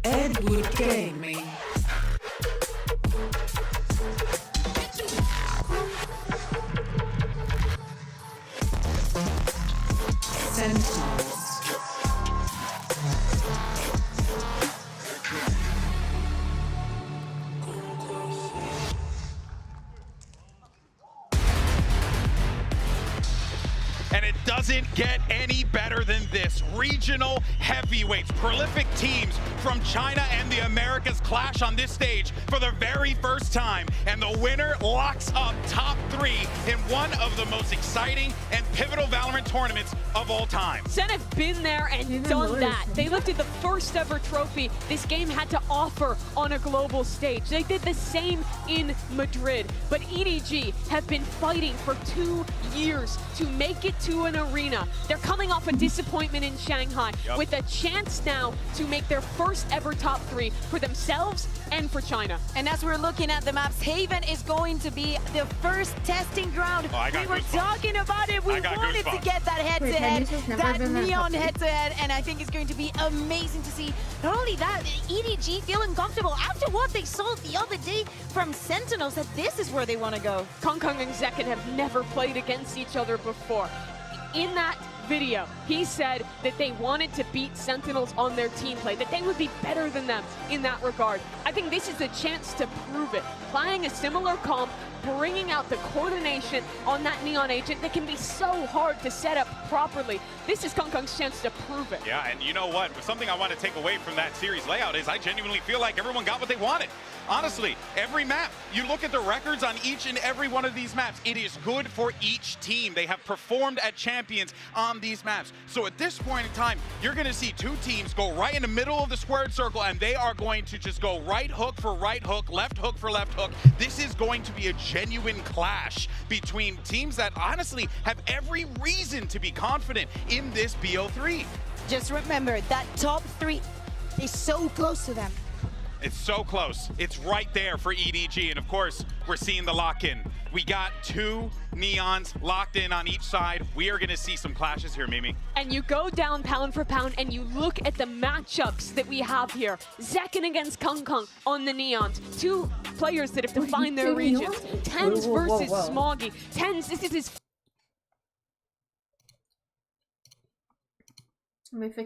Edwood Gaming. Sentinels. And it doesn't get any better than this. Regional heavyweights, prolific teams from China and the Americas clash on this stage for the very first time. And the winner locks up top 3 in one of the most exciting and pivotal Valorant tournaments of all time. Sen have been there and done that. They lifted the first ever trophy this game had to offer on a global stage. They did the same in Madrid, but EDG have been fighting for 2 years to make it to an arena. They're coming off a disappointment in Shanghai with a chance now to make their first ever top 3 for themselves and for China. And as we're looking at the maps, Haven is going to be the first testing ground. We were talking about it. We wanted to get that head-to-head, that neon head-to-head, and I think it's going to be amazing to see. Not only that, EDG feeling comfortable after what they saw the other day from Sentinels, that this is where they want to go. Kongkong and Zekken have never played against each other before. In that video, he said that they wanted to beat Sentinels on their team play, that they would be better than them in that regard. I think this is a chance to prove it. Playing a similar comp, bringing out the coordination on that Neon agent that can be so hard to set up properly. This is Kongkong's chance to prove it. Yeah, and you know what? Something I want to take away from that series layout is I genuinely feel like everyone got what they wanted. Honestly, every map, you look at the records on each and every one of these maps, it is good for each team. They have performed at champions on these maps. So at this point in time, you're going to see 2 teams go right in the middle of the squared circle, and they are going to just go right hook for right hook, left hook for left hook. This is going to be a genuine clash between teams that honestly have every reason to be confident in this BO3. Just remember, that top 3 is so close to them. It's so close. It's right there for EDG. And of course, we're seeing the lock-in. We got 2 Neons locked in on each side. We are going to see some clashes here, Mimi. And you go down pound for pound and you look at the matchups that we have here. Zekken against Kongkong on the Neons. 2 players that have defined their regions. TenZ versus Smoggy. TenZ, this is his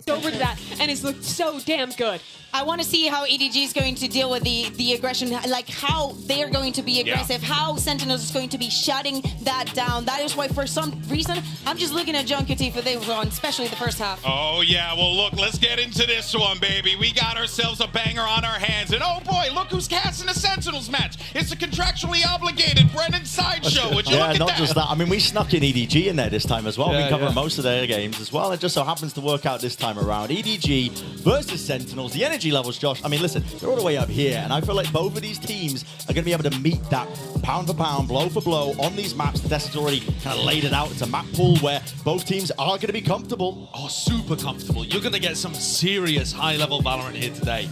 over to that, and it's looked so damn good. I want to see how EDG is going to deal with the aggression, like how they're going to be aggressive, how Sentinels is going to be shutting that down. That is why, for some reason, I'm just looking at Juncuity for this one, especially the first half. Oh, yeah. Well, look, let's get into this one, baby. We got ourselves a banger on our hands. And, oh, boy, look who's casting a Sentinels match. It's a contractually obligated Brennan Sideshow. Would you look at not that? just that. I mean, we snuck in EDG in there this time as well. We covered most of their games as well. It just so happens to work out this time around. EDG versus Sentinels. The energy levels, Josh, I mean, listen, they're all the way up here, and I feel like both of these teams are going to be able to meet that pound for pound, blow for blow on these maps. The desk has already kind of laid it out. It's a map pool where both teams are going to be comfortable. Oh, super comfortable. You're going to get some serious high-level Valorant here today.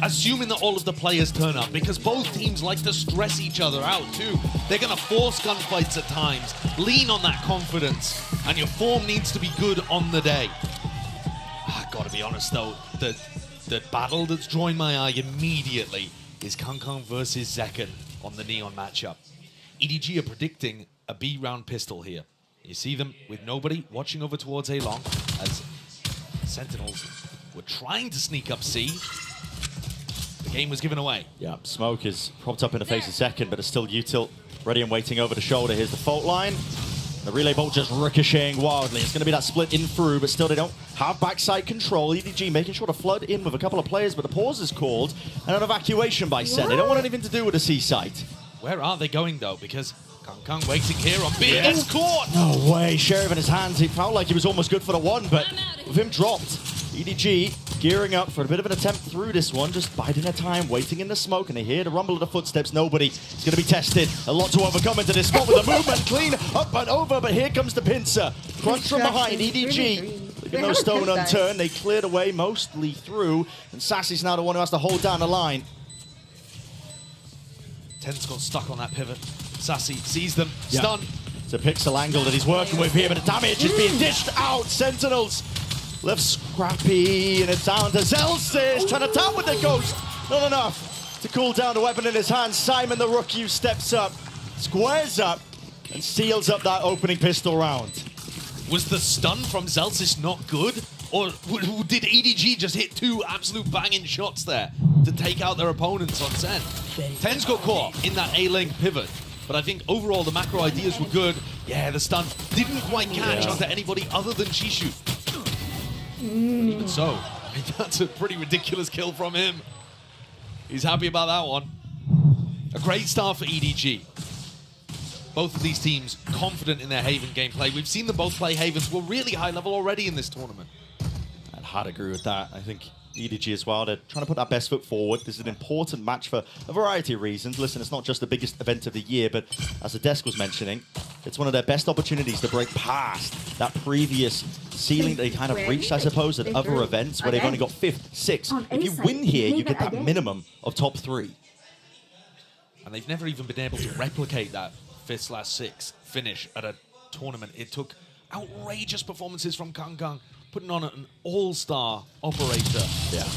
Assuming that all of the players turn up, because both teams like to stress each other out too. They're going to force gunfights at times, lean on that confidence, and your form needs to be good on the day. Gotta be honest though, the battle that's drawing my eye immediately is Kongkong versus Zekken on the Neon matchup. EDG are predicting a B round pistol here. You see them with nobody watching over towards A long as Sentinels were trying to sneak up C. The game was given away. Yeah, smoke is propped up in the face of Zekken, but it's still util ready and waiting over the shoulder. Here's the fault line. The relay bolt just ricocheting wildly. It's going to be that split in through, but still they don't have backside control. EDG making sure to flood in with a couple of players, but the pause is called and an evacuation by Sen. They don't want anything to do with the C site. Where are they going though? Because Kongkong waiting here on B. It's caught! No way. Sheriff in his hands. He felt like he was almost good for the one, but with him dropped, EDG gearing up for a bit of an attempt through this one, just biding their time, waiting in the smoke, and they hear the rumble of the footsteps. Nobody is going to be tested. A lot to overcome into this spot with the movement. Clean up and over, but here comes the pincer. Crunch from behind, EDG. Leaving no stone unturned. They cleared away mostly through, and Sassy's now the one who has to hold down the line. TenZ got stuck on that pivot. Sassy sees them, stun. It's a pixel angle that he's working with here, but the damage is being dished out. Sentinels Left scrappy, and it's down to Zellsis, trying to tap with the ghost. Not enough to cool down the weapon in his hand. Simon, the rookie, steps up, squares up, and seals up that opening pistol round. Was the stun from Zellsis not good? Or did EDG just hit 2 absolute banging shots there to take out their opponents on Zen? Tens got caught in that A-link pivot, but I think overall the macro ideas were good. Yeah, the stun didn't quite catch onto anybody other than Chishu. Even so, I mean, that's a pretty ridiculous kill from him. He's happy about that one. A great start for EDG. Both of these teams confident in their Haven gameplay. We've seen them both play Havens. We're really high level already in this tournament. I'd hard agree with that. I think EDG as well, they're trying to put that best foot forward. This is an important match for a variety of reasons. Listen, it's not just the biggest event of the year, but as the desk was mentioning, it's one of their best opportunities to break past that previous ceiling they kind of reached, I suppose, at other events where they've only got 5th, 6th. If you win here, you get that minimum of top 3. And they've never even been able to replicate that 5th/6th finish at a tournament. It took outrageous performances from Kangkang, putting on an all-star operator. Yeah.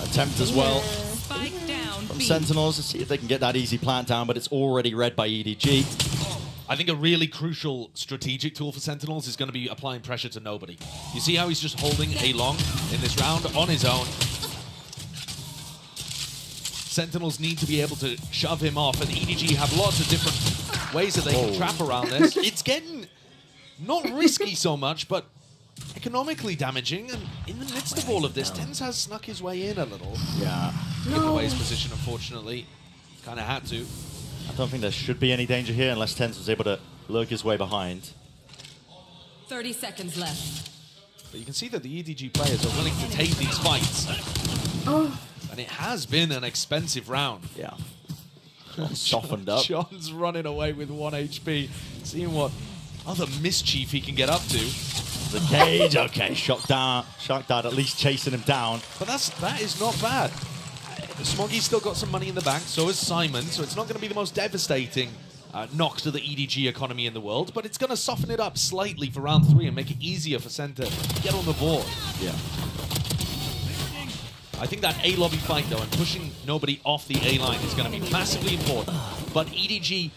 Attempt as well Spike down. from Sentinels to see if they can get that easy plant down, but it's already read by EDG. I think a really crucial strategic tool for Sentinels is going to be applying pressure to nobody. You see how he's just holding A long in this round on his own. Sentinels need to be able to shove him off, and EDG have lots of different ways that they can trap around this. It's getting not risky so much, but economically damaging, and in the midst of all of this, Tens has snuck his way in a little. Yeah. Took away his position, unfortunately. Kind of had to. I don't think there should be any danger here unless Tens was able to lurk his way behind. 30 seconds left. But you can see that the EDG players are willing to take these fights. And it has been an expensive round. Yeah. Softened up. John's running away with 1 HP, seeing what other mischief he can get up to. The cage, okay, shot down. Shark Dad at least chasing him down. But that is not bad. Smoggy's still got some money in the bank, so is Simon, so it's not going to be the most devastating knock to the EDG economy in the world, but it's going to soften it up slightly for round 3 and make it easier for Center to get on the board. Yeah. I think that A lobby fight, though, and pushing nobody off the A line is going to be massively important. But EDG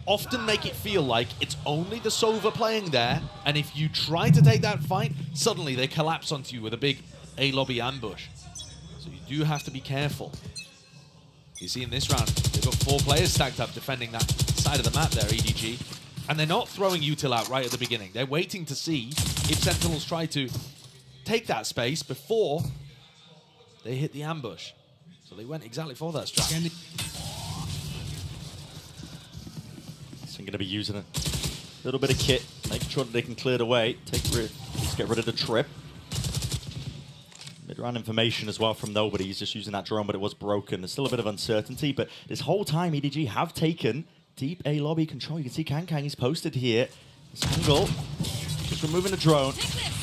often make it feel like it's only the Sova playing there, and if you try to take that fight, suddenly they collapse onto you with a big A lobby ambush. So you do have to be careful. You see in this round, they've got 4 players stacked up defending that side of the map there, EDG. And they're not throwing Util out right at the beginning. They're waiting to see if Sentinels try to take that space before they hit the ambush. So they went exactly for that strat. So I'm going to be using a little bit of kit, making sure that they can clear the way. Let's get rid of the trip. Mid-round information as well from nobody. He's just using that drone, but it was broken. There's still a bit of uncertainty, but this whole time EDG have taken deep A lobby control. You can see Kangkang is posted here. This angle, just removing the drone.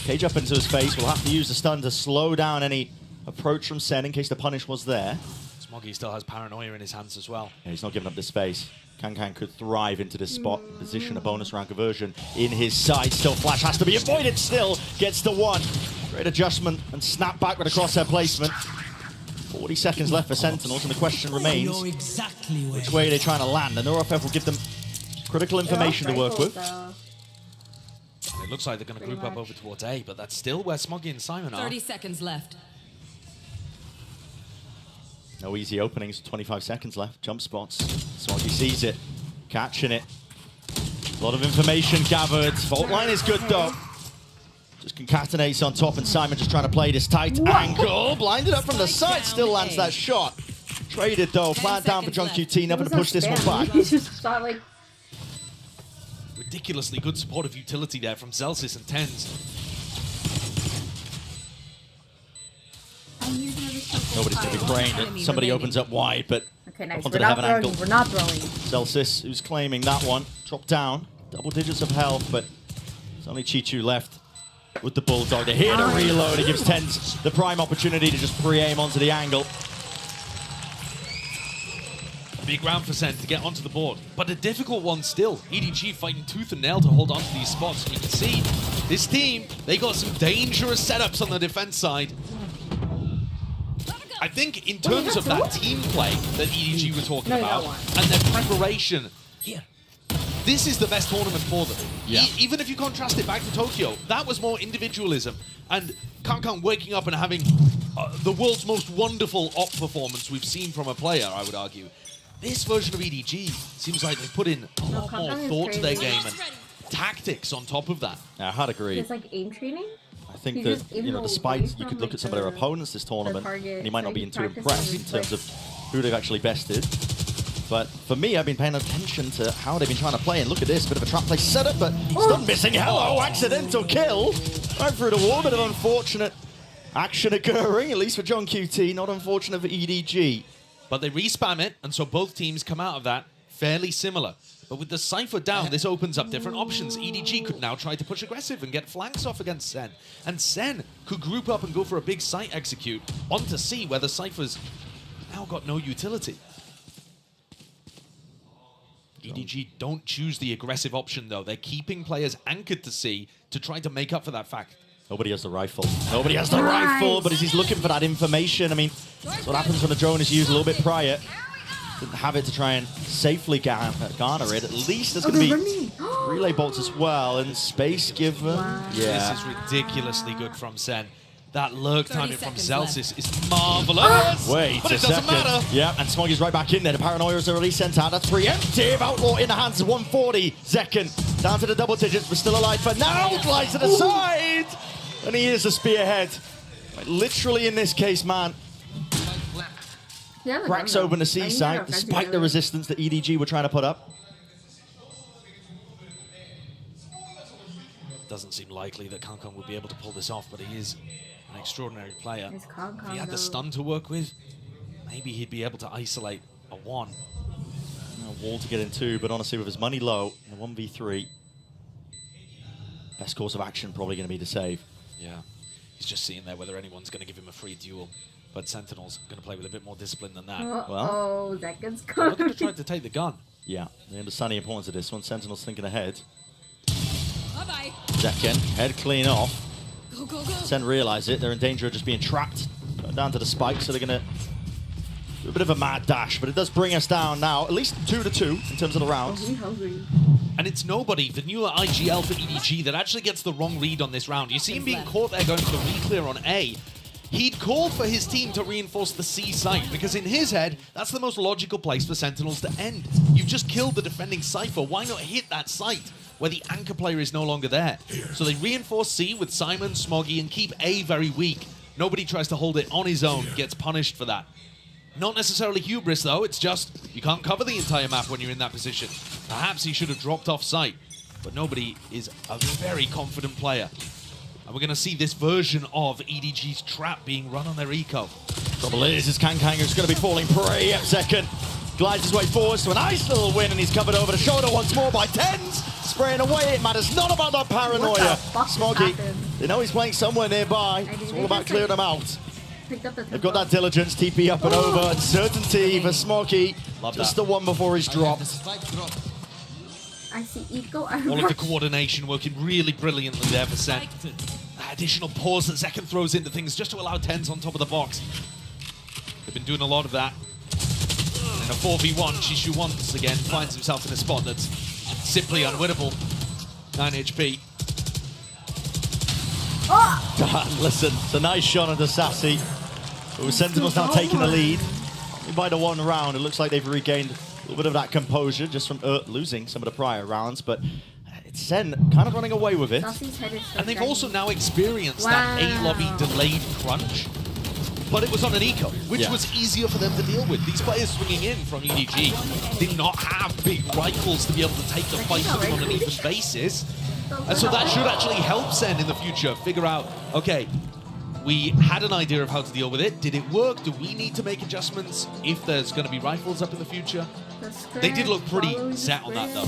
Cage up into his face. We'll have to use the stun to slow down any approach from Sen in case the punish was there. Smoggy still has paranoia in his hands as well. Yeah, he's not giving up this space. Kangkang could thrive into this spot, position a bonus round conversion in his side. Still flash has to be avoided, still gets the 1. Great adjustment and snap back with a crosshair placement. 40 seconds left for Sentinels, and the question remains which way are they trying to land? And NeuroFF will give them critical information to work with. It looks like they're going to group up over towards A, but that's still where Smoggy and Simon are. 30 seconds left. No easy openings, 25 seconds left. Jump spots. Smoggy sees it, catching it. A lot of information gathered. Fault line is good though. Just concatenates on top, and Simon just trying to play this tight angle. Blinded up from the side, still lands that shot. Traded though, plant down for John QT, never to push this one back. He just shot like... Ridiculously good supportive utility there from Zellsis and Tens. Nobody's going to be praying that somebody opens up wide, but okay, nice. wanted to have an angle. We're not throwing. Zellsis, who's claiming that one, dropped down. Double digits of health, but there's only Chichu left with the Bulldog. They're here to reload. It gives Tens the prime opportunity to just pre-aim onto the angle. Big round for Sen to get onto the board, but a difficult one still. EDG fighting tooth and nail to hold on to these spots. And you can see This team, they got some dangerous setups on the defense side. I think in terms of that team play that EDG were talking about and their preparation, this is the best tournament for them. Yeah. Even if you contrast it back to Tokyo, that was more individualism. And Kankan waking up and having the world's most wonderful op performance we've seen from a player, I would argue. This version of EDG seems like they put in a lot more thought to their game and tactics on top of that. Yeah, I'd agree. It's like aim training. I think that, you know, despite you could look at some of their opponents this tournament, and you might not be too impressed in terms of who they've actually bested. But for me, I've been paying attention to how they've been trying to play. And look at this, bit of a trap play setup, but still missing. Hello, accidental kill. Right through the wall, bit of unfortunate action occurring, at least for John QT, not unfortunate for EDG. But they respam it, and so both teams come out of that fairly similar. But with the Cypher down, this opens up different options. EDG could now try to push aggressive and get flanks off against Sen. And Sen could group up and go for a big site execute onto C, where the Cypher's now got no utility. EDG don't choose the aggressive option, though. They're keeping players anchored to C to try to make up for that fact. Nobody has the rifle. Nobody has the rifle, but as he's looking for that information, I mean, that's what happens when the drone is used a little bit prior. Didn't have it to try and safely garner it. At least there's going to be relay bolts as well, and space given. Yeah. This is ridiculously good from Sen. That lurk timing from Zellsis is marvelous. Wait but a it doesn't second. matter. Yeah, and Smoggy's right back in there. The Paranoia is already sent out. That's preemptive. Outlaw in the hands of 140. Zekken down to the double digits, but still alive for now. Glides to the side. And he is a spearhead. Like, literally in this case, man. Cracks open the C site, despite the resistance that EDG were trying to put up. Doesn't seem likely that Kankan would be able to pull this off, but he is an extraordinary player. If he had the stun to work with, maybe he'd be able to isolate a 1. A wall to get into, but honestly, with his money low in a 1v3, best course of action probably going to be to save. Yeah, he's just seeing there whether anyone's going to give him a free duel. But Sentinel's going to play with a bit more discipline than that. Well, Zekken's they're going to try to take the gun. Yeah, they understand the importance of this one. Sentinel's thinking ahead. Bye-bye. Zekken, head clean off. Go, go, go. Sen realize it. They're in danger of just being trapped down to the spike, so they're going to do a bit of a mad dash. But it does bring us down now, at least 2-2 in terms of the rounds. And it's nobody, the newer IGL for EDG, that actually gets the wrong read on this round. You see him being caught there going for the re-clear on A. He'd call for his team to reinforce the C site, because in his head, that's the most logical place for Sentinels to end. You've just killed the defending Cypher. Why not hit that site where the anchor player is no longer there? So they reinforce C with Simon, Smoggy, and keep A very weak. Nobody tries to hold it on his own, gets punished for that. Not necessarily hubris, though. It's just you can't cover the entire map when you're in that position. Perhaps he should have dropped off site, but nobody is a very confident player. And we're going to see this version of EDG's trap being run on their eco. Trouble is Kankanger's going to be falling prey at second. Glides his way forwards to a nice little win, and he's covered over the shoulder once more by TenZ. Spraying away, it matters not about that paranoia. Smoggy, they know he's playing somewhere nearby. It's all about clearing them out. They've got that diligence, TP up and over, and certainty for Smoggy. Just the one before he's dropped. I see eco. All of the coordination working really brilliantly there for Sen. That additional pause that Zekken throws into things just to allow TenZ on top of the box. They've been doing a lot of that. In a 4v1, Shishu once again finds himself in a spot that's simply unwinnable. 9 HP. Oh! Listen, it's a nice shot onto Sassy. Sentinel's now taking the lead. By the 1 round, it looks like they've regained a little bit of that composure just from losing some of the prior rounds, but it's Sen kind of running away with it. And they've also now experienced that A-lobby delayed crunch, but it was on an eco, which was easier for them to deal with. These players swinging in from EDG did not have big rifles to be able to take the fight to them on an even basis. And so that should actually help Sen in the future figure out, okay, we had an idea of how to deal with it. Did it work? Do we need to make adjustments if there's going to be rifles up in the future? They did look pretty set on that, though.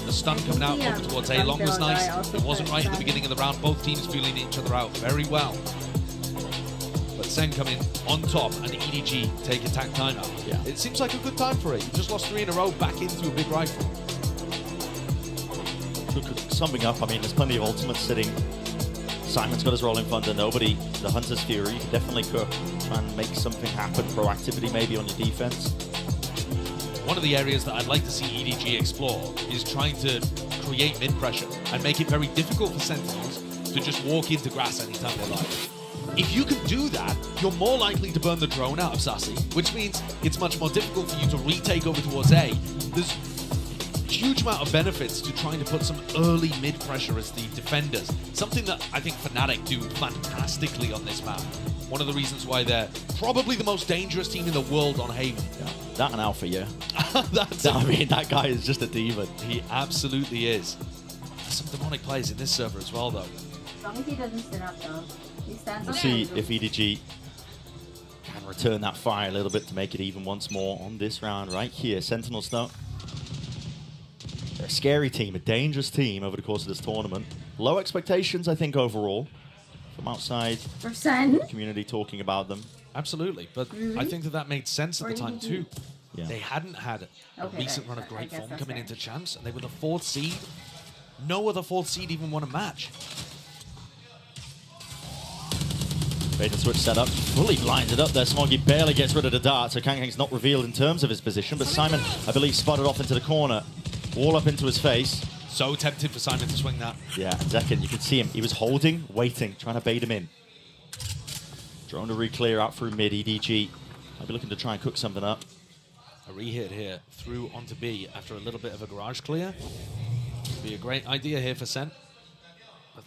The stun coming out over towards A long was nice. It wasn't right at the beginning of the round. Both teams feeling each other out very well. But Sen coming on top and EDG take attack timeout. Yeah. It seems like a good time for it. You just lost 3 in a row back into a big rifle. Summing up, I mean, there's plenty of ultimates sitting. Simon's got his Rolling Thunder, nobody. The Hunter's Fury, you can definitely cook. Try and make something happen. Proactivity maybe on your defense. One of the areas that I'd like to see EDG explore is trying to create mid-pressure and make it very difficult for Sentinels to just walk into grass anytime they like. If you can do that, you're more likely to burn the drone out of Sassy, which means it's much more difficult for you to retake over towards A. There's huge amount of benefits to trying to put some early mid-pressure as the defenders. Something that I think Fnatic do fantastically on this map. One of the reasons why they're probably the most dangerous team in the world on Haven. Yeah, that and Alpha, yeah. I mean, that guy is just a demon. He absolutely is. There's some demonic plays in this server as well, though. As long as he doesn't sit up, though. He stands We'll up. see if EDG can return that fire a little bit to make it even once more on this round right here. Sentinels, though. They're a scary team, a dangerous team over the course of this tournament. Low expectations, I think, overall. From outside the community talking about them. Absolutely, but I think that made sense at the time too. Yeah. They hadn't had a recent run of great form coming into champs, and they were the 4th seed. No other 4th seed even won a match. Bait and switch setup, fully blinded up there. Smoggy barely gets rid of the dart, so KangKang's not revealed in terms of his position, but Simon, I believe, spotted off into the corner. Wall up into his face. So tempted for Simon to swing that. Yeah, and Zekken, you can see him. He was holding, waiting, trying to bait him in. Drone to re-clear out through mid. EDG might be looking to try and cook something up. A re-hit here, through onto B after a little bit of a garage clear. Be a great idea here for Sen. But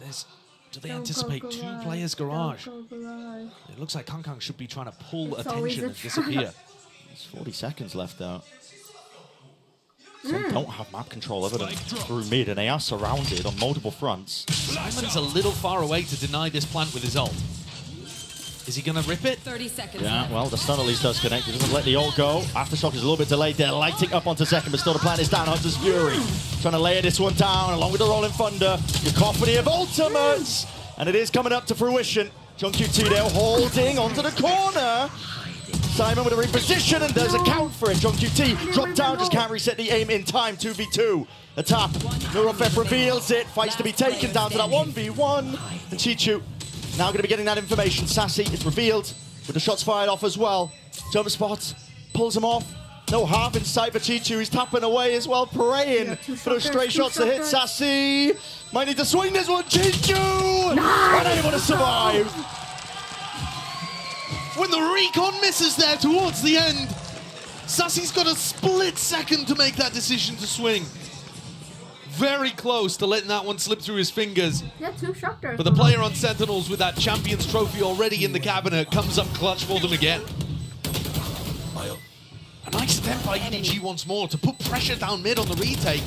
do they anticipate 2 players garage? It looks like KangKang should be trying to pull attention and disappear. There's 40 seconds left out. Some don't have map control over them through mid, and they are surrounded on multiple fronts. Simon's a little far away to deny this plant with his ult. Is he going to rip it? 30 seconds. Yeah, well, the stun at least does connect. He doesn't let the ult go. Aftershock is a little bit delayed there. Lighting up onto second, but still the plant is down. Hunter's Fury trying to layer this one down along with the Rolling Thunder. Cacophony of ultimates. And it is coming up to fruition. JungQT holding onto the corner. Simon with a reposition, and there's a count for it. JungQT dropped down, just can't reset the aim in time. 2v2. The tap. Neurofep reveals it. Fights to be taken down to that 1v1. And Chichu now going to be getting that information. Sassy is revealed with the shots fired off as well. Jump spot, pulls him off. No half in sight for Chichu. He's tapping away as well, praying for those stray shots to hit. Sassy might need to swing this one. Chichu! Unable to survive. When the recon misses there towards the end, Sassy's got a split second to make that decision to swing. Very close to letting that one slip through his fingers. Yeah, 2 shockers. But the player on Sentinels with that Champions Trophy already in the cabinet comes up clutch for them again. A nice attempt by EDG once more to put pressure down mid on the retake.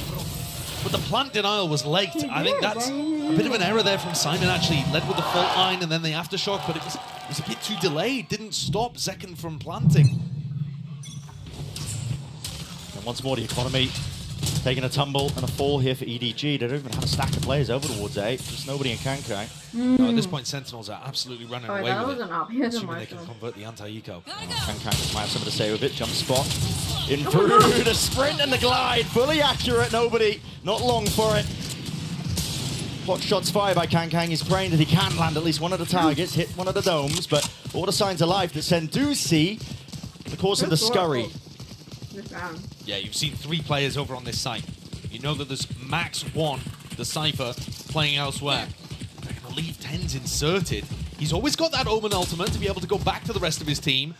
But the plant denial was late. I think that's a bit of an error there from Simon, actually. Led with the fault line and then the aftershock, but it was a bit too delayed. Didn't stop Zekken from planting. And once more the economy taking a tumble and a fall here for EDG. They don't even have a stack of players over towards A. Just nobody in KangKang. No, at this point, Sentinels are absolutely running away with it. Assuming Assuming they can convert the anti-eco. KangKang just might have something to say with it. Jump spot. In through the sprint and the glide. Fully accurate. Nobody. Not long for it. Hot shots fired by KangKang. He's praying that he can land at least one of the targets, hit one of the domes, but all the signs of life that Sen do see in the course of the scurry. Yeah, you've seen 3 players over on this site. You know that there's max 1, the Cypher, playing elsewhere. They're going to leave 10s inserted. He's always got that Omen ultimate to be able to go back to the rest of his team.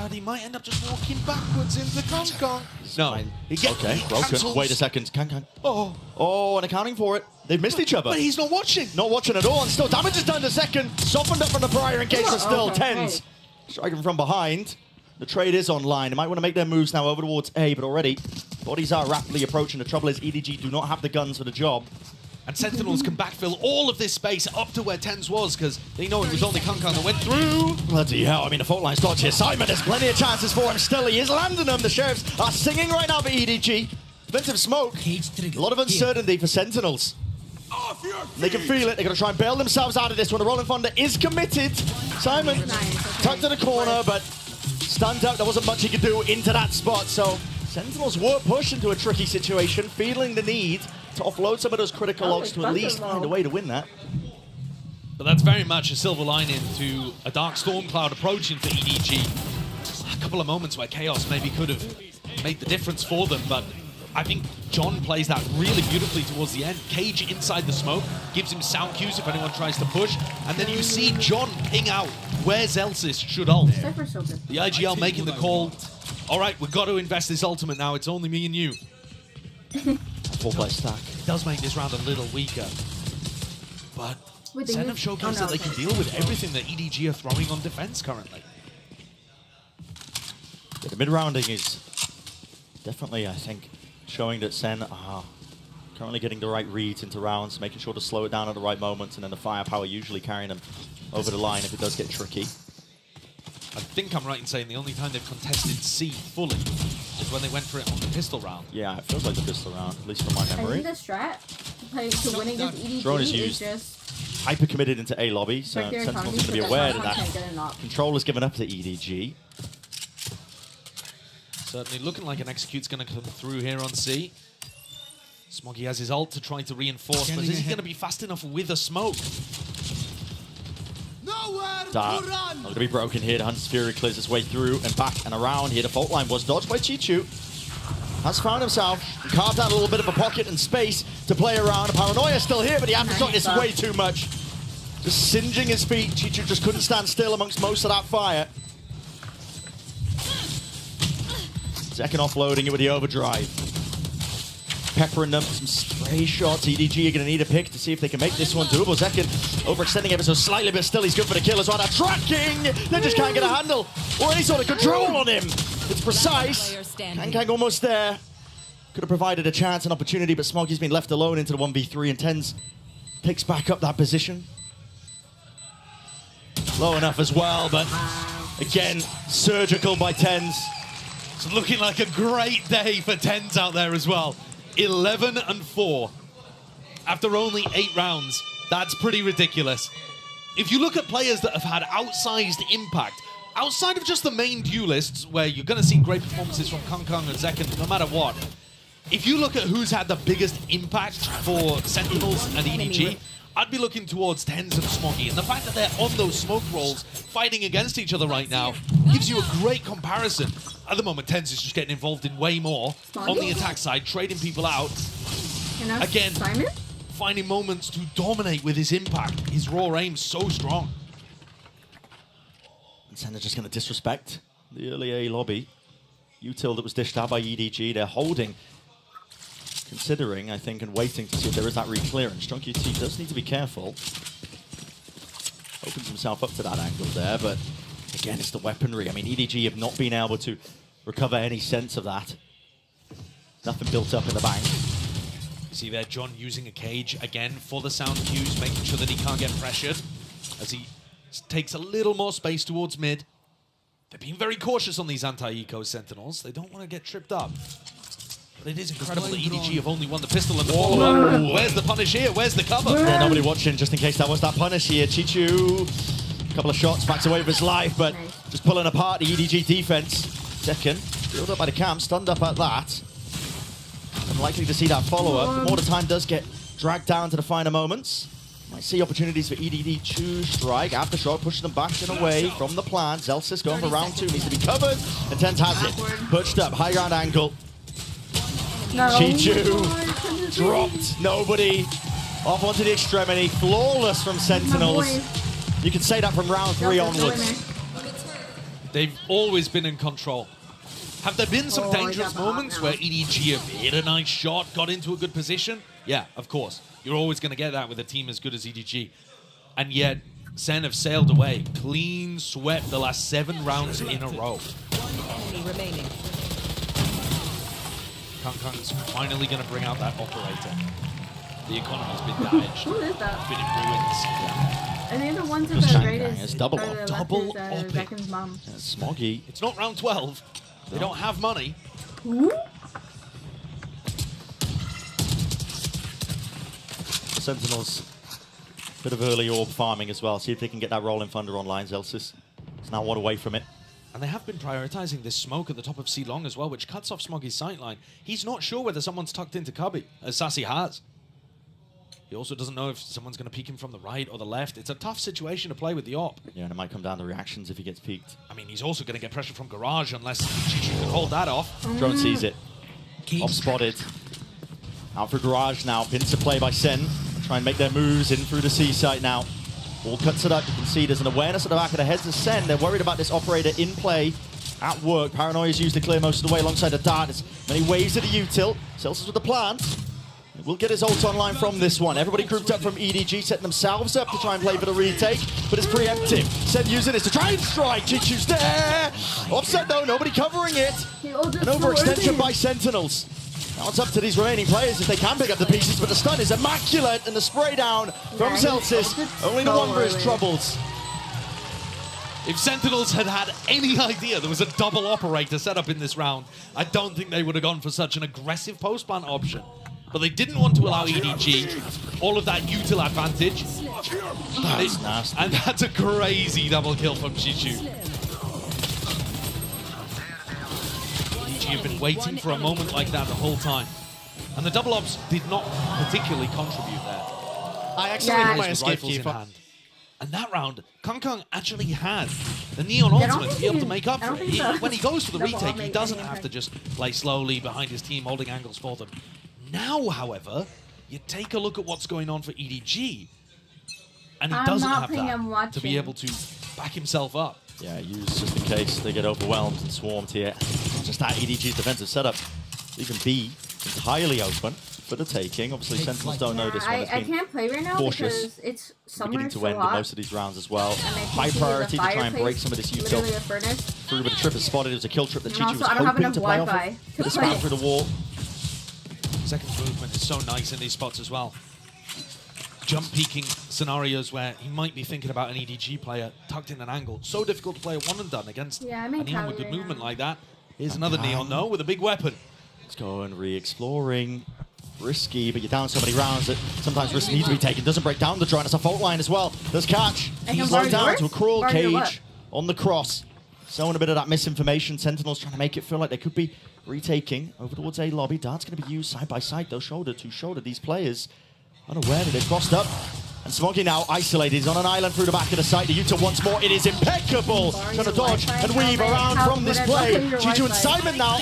But he might end up just walking backwards into KangKang. No. Okay, broken. Wait a second. KangKang. Oh, and accounting for it. They've missed each other. But he's not watching. Not watching at all. And still damage is done to second. Softened up from the prior in case of still 10s. Striking from behind. The trade is online. They might want to make their moves now over towards A, but already bodies are rapidly approaching. The trouble is EDG do not have the guns for the job. And Sentinels can backfill all of this space up to where TenZ was, because they know it was only KangKang that went through. Bloody hell, I mean, the fault line's dodged here. Simon, there's plenty of chances for him still. He is landing them. The Sheriffs are singing right now for EDG. Defensive smoke. A lot of uncertainty for Sentinels. They can feel it. They're going to try and bail themselves out of this one. The Rolling Thunder is committed. Simon tucked to the corner, but stunned out. There wasn't much he could do into that spot. So Sentinels were pushed into a tricky situation, feeling the need to offload some of those critical logs to at least find a way to win that. But that's very much a silver lining to a Dark Storm Cloud approaching for EDG. A couple of moments where Chaos maybe could have made the difference for them, but I think John plays that really beautifully towards the end. Cage inside the smoke, gives him sound cues if anyone tries to push, and then you see John ping out where Zellsis should ult. The IGL making the call. All right, we've got to invest this ultimate now. It's only me and you. Full play stack. It does make this round a little weaker, but Sen have showcased that they can deal with everything that EDG are throwing on defense currently. Yeah, the mid-rounding is definitely, I think, showing that Sen are currently getting the right reads into rounds, making sure to slow it down at the right moments, and then the firepower usually carrying them over the line if it does get tricky. I think I'm right in saying the only time they've contested C fully is when they went for it on the pistol round. Yeah, it feels like the pistol round, at least from my memory. I think the strat to winning against EDG Drone is used. just Hyper committed into A lobby, so Sentinel's going to be aware that control is given up to EDG. Certainly looking like an execute's going to come through here on C. Smoggy has his ult to try to reinforce, but is he going to be fast enough with a smoke? Not going to be broken here. The Hunter's Fury clears his way through and back and around here. The fault line was dodged by Chichu. Has found himself and carved out a little bit of a pocket and space to play around. Paranoia still here, but the aftershock is way too much. Just singeing his feet. Chichu just couldn't stand still amongst most of that fire. Second offloading it with the overdrive. Peppering them, some spray shots. EDG are going to need a pick to see if they can make this one doable. Zekin overextending ever so slightly, but still he's good for the kill as well. Now tracking! They just can't get a handle or any sort of control on him. It's precise. Kang almost there. Could have provided a chance, an opportunity, but Smoggy's been left alone into the 1v3, and TenZ picks back up that position. Low enough as well, but again, surgical by TenZ. It's looking like a great day for TenZ out there as well. 11-4 after only 8 rounds. That's pretty ridiculous. If you look at players that have had outsized impact, outside of just the main duelists, where you're going to see great performances from Kang and Zekin no matter what, if you look at who's had the biggest impact for Sentinels and EDG, I'd be looking towards TenZ and Smoggy. And the fact that they're on those smoke rolls, fighting against each other right now, gives you a great comparison. At the moment, TenZ is just getting involved in way more on the attack side, trading people out. Again, finding moments to dominate with his impact. His raw aim's so strong. And Sen are just going to disrespect the early A lobby. Util that was dished out by EDG. They're holding, considering, I think, and waiting to see if there is that re-clearance. Strong QT does need to be careful. Opens himself up to that angle there, but again, it's the weaponry. I mean, EDG have not been able to recover any sense of that. Nothing built up in the bank. See there, John using a cage again for the sound cues, making sure that he can't get pressured as he takes a little more space towards mid. They're being very cautious on these anti-eco Sentinels. They don't want to get tripped up. But it is incredible that EDG have only won the pistol and the follow-up. Where's the punish here? Where's the cover? Yeah, nobody watching, just in case that was that punish here. Chichu, a couple of shots, backs away with his life, but just pulling apart the EDG defense. Second, built up by the camp, stunned up at that. Unlikely to see that follow-up. Mortartime does get dragged down to the finer moments. Might see opportunities for EDG to strike. Aftershock pushing them back and away from the plant. Zellsis going for round 2, needs to be covered, and TenZ has it. Pushed up, high ground angle. Chichu dropped, nobody. Off onto the extremity, flawless from Sentinels. You can say that from round 3 onwards. They've always been in control. Have there been some dangerous moments where EDG have hit a nice shot, got into a good position? Yeah, of course. You're always going to get that with a team as good as EDG. And yet, Sen have sailed away. Clean swept the last 7 rounds in a row. Enemy remaining. Kang's finally going to bring out that operator. The economy's been damaged. Who is that? It's been in ruins. Yeah. I think the ones Just that are Kang, greatest it's double are up. the Double left is, up. Zekin's mom. Yeah, Smoggy. It's not round 12. They don't have money. Who? Sentinels, bit of early orb farming as well. See if they can get that rolling thunder online. Zellsis is now one away from it. And they have been prioritizing this smoke at the top of C long as well, which cuts off Smoggy's sightline. He's not sure whether someone's tucked into Cubby, as Sassy has. He also doesn't know if someone's going to peek him from the right or the left. It's a tough situation to play with the op. Yeah, and it might come down to reactions if he gets peeked. I mean, he's also going to get pressure from Garage unless Chichu can hold that off. Drone sees it. Op spotted. Out for Garage now. Pins to play by Sen. Try and make their moves in through the C site now. Ball cuts it up. You can see there's an awareness at the back of the heads of Sen. They're worried about this operator in play. At work. Paranoia is used to clear most of the way alongside the Dart. There's many waves of the util. Celsius with the plant. We'll get his ult online from this one. Everybody grouped up from EDG, setting themselves up to try and play for the retake, but it's preemptive. Sen using this to try and strike. Chichu's there. Offset though, nobody covering it. An overextension by Sentinels. Now it's up to these remaining players if they can pick up the pieces, but the stun is immaculate and the spray down from Celsius. Only the Wanderer's troubles. If Sentinels had had any idea there was a double operator set up in this round, I don't think they would have gone for such an aggressive post-plant option. But they didn't want to allow EDG all of that util advantage. That's nasty. And that's a crazy double kill from Chichu. EDG have been waiting for a moment like that the whole time. And the double ops did not particularly contribute there. I actually put my escape Rifles in keeper. hand. And that round, Kong Kong actually had the Neon ultimate to be able to make up for it. When he goes for the retake, he doesn't have to just play slowly behind his team, holding angles for them. Now, however, you take a look at what's going on for EDG, and he doesn't have that to be able to back himself up. Yeah, use just in case they get overwhelmed and swarmed here. Just that EDG's defensive setup. Even B entirely open for the taking. Obviously, Sentinels don't know this one. I can't play right now cautious. because it's summer Beginning to so end in hot. most of these rounds as well. And I High can priority see to the try and break fireplace, some of this literally util a furnace. through, but the trip is spotted. It was a kill trip that And Chichu also, was I don't have hoping enough to play off Wi-Fi of. to But it's play back it. through the wall. Second movement is so nice in these spots as well. Jump peeking scenarios where he might be thinking about an EDG player tucked in an angle. So difficult to play a one and done against a Neon with good movement like that. Here's another Neon though with a big weapon. Let's go and re-exploring. Risky, but you're down so many rounds that sometimes risks need to be taken. Doesn't break down the drone. It's a fault line as well. Does catch. He's slowed down to a crawl cage on the cross. Sowing a bit of that misinformation. Sentinels trying to make it feel like they could be retaking over towards A lobby. Dart's going to be used side by side though, shoulder to shoulder. These players unaware that they've crossed up. And Smoggy now isolated. He's on an island through the back of the site. The util once more. It is impeccable. Trying to dodge and weave around from this play. Chichu and Simon now.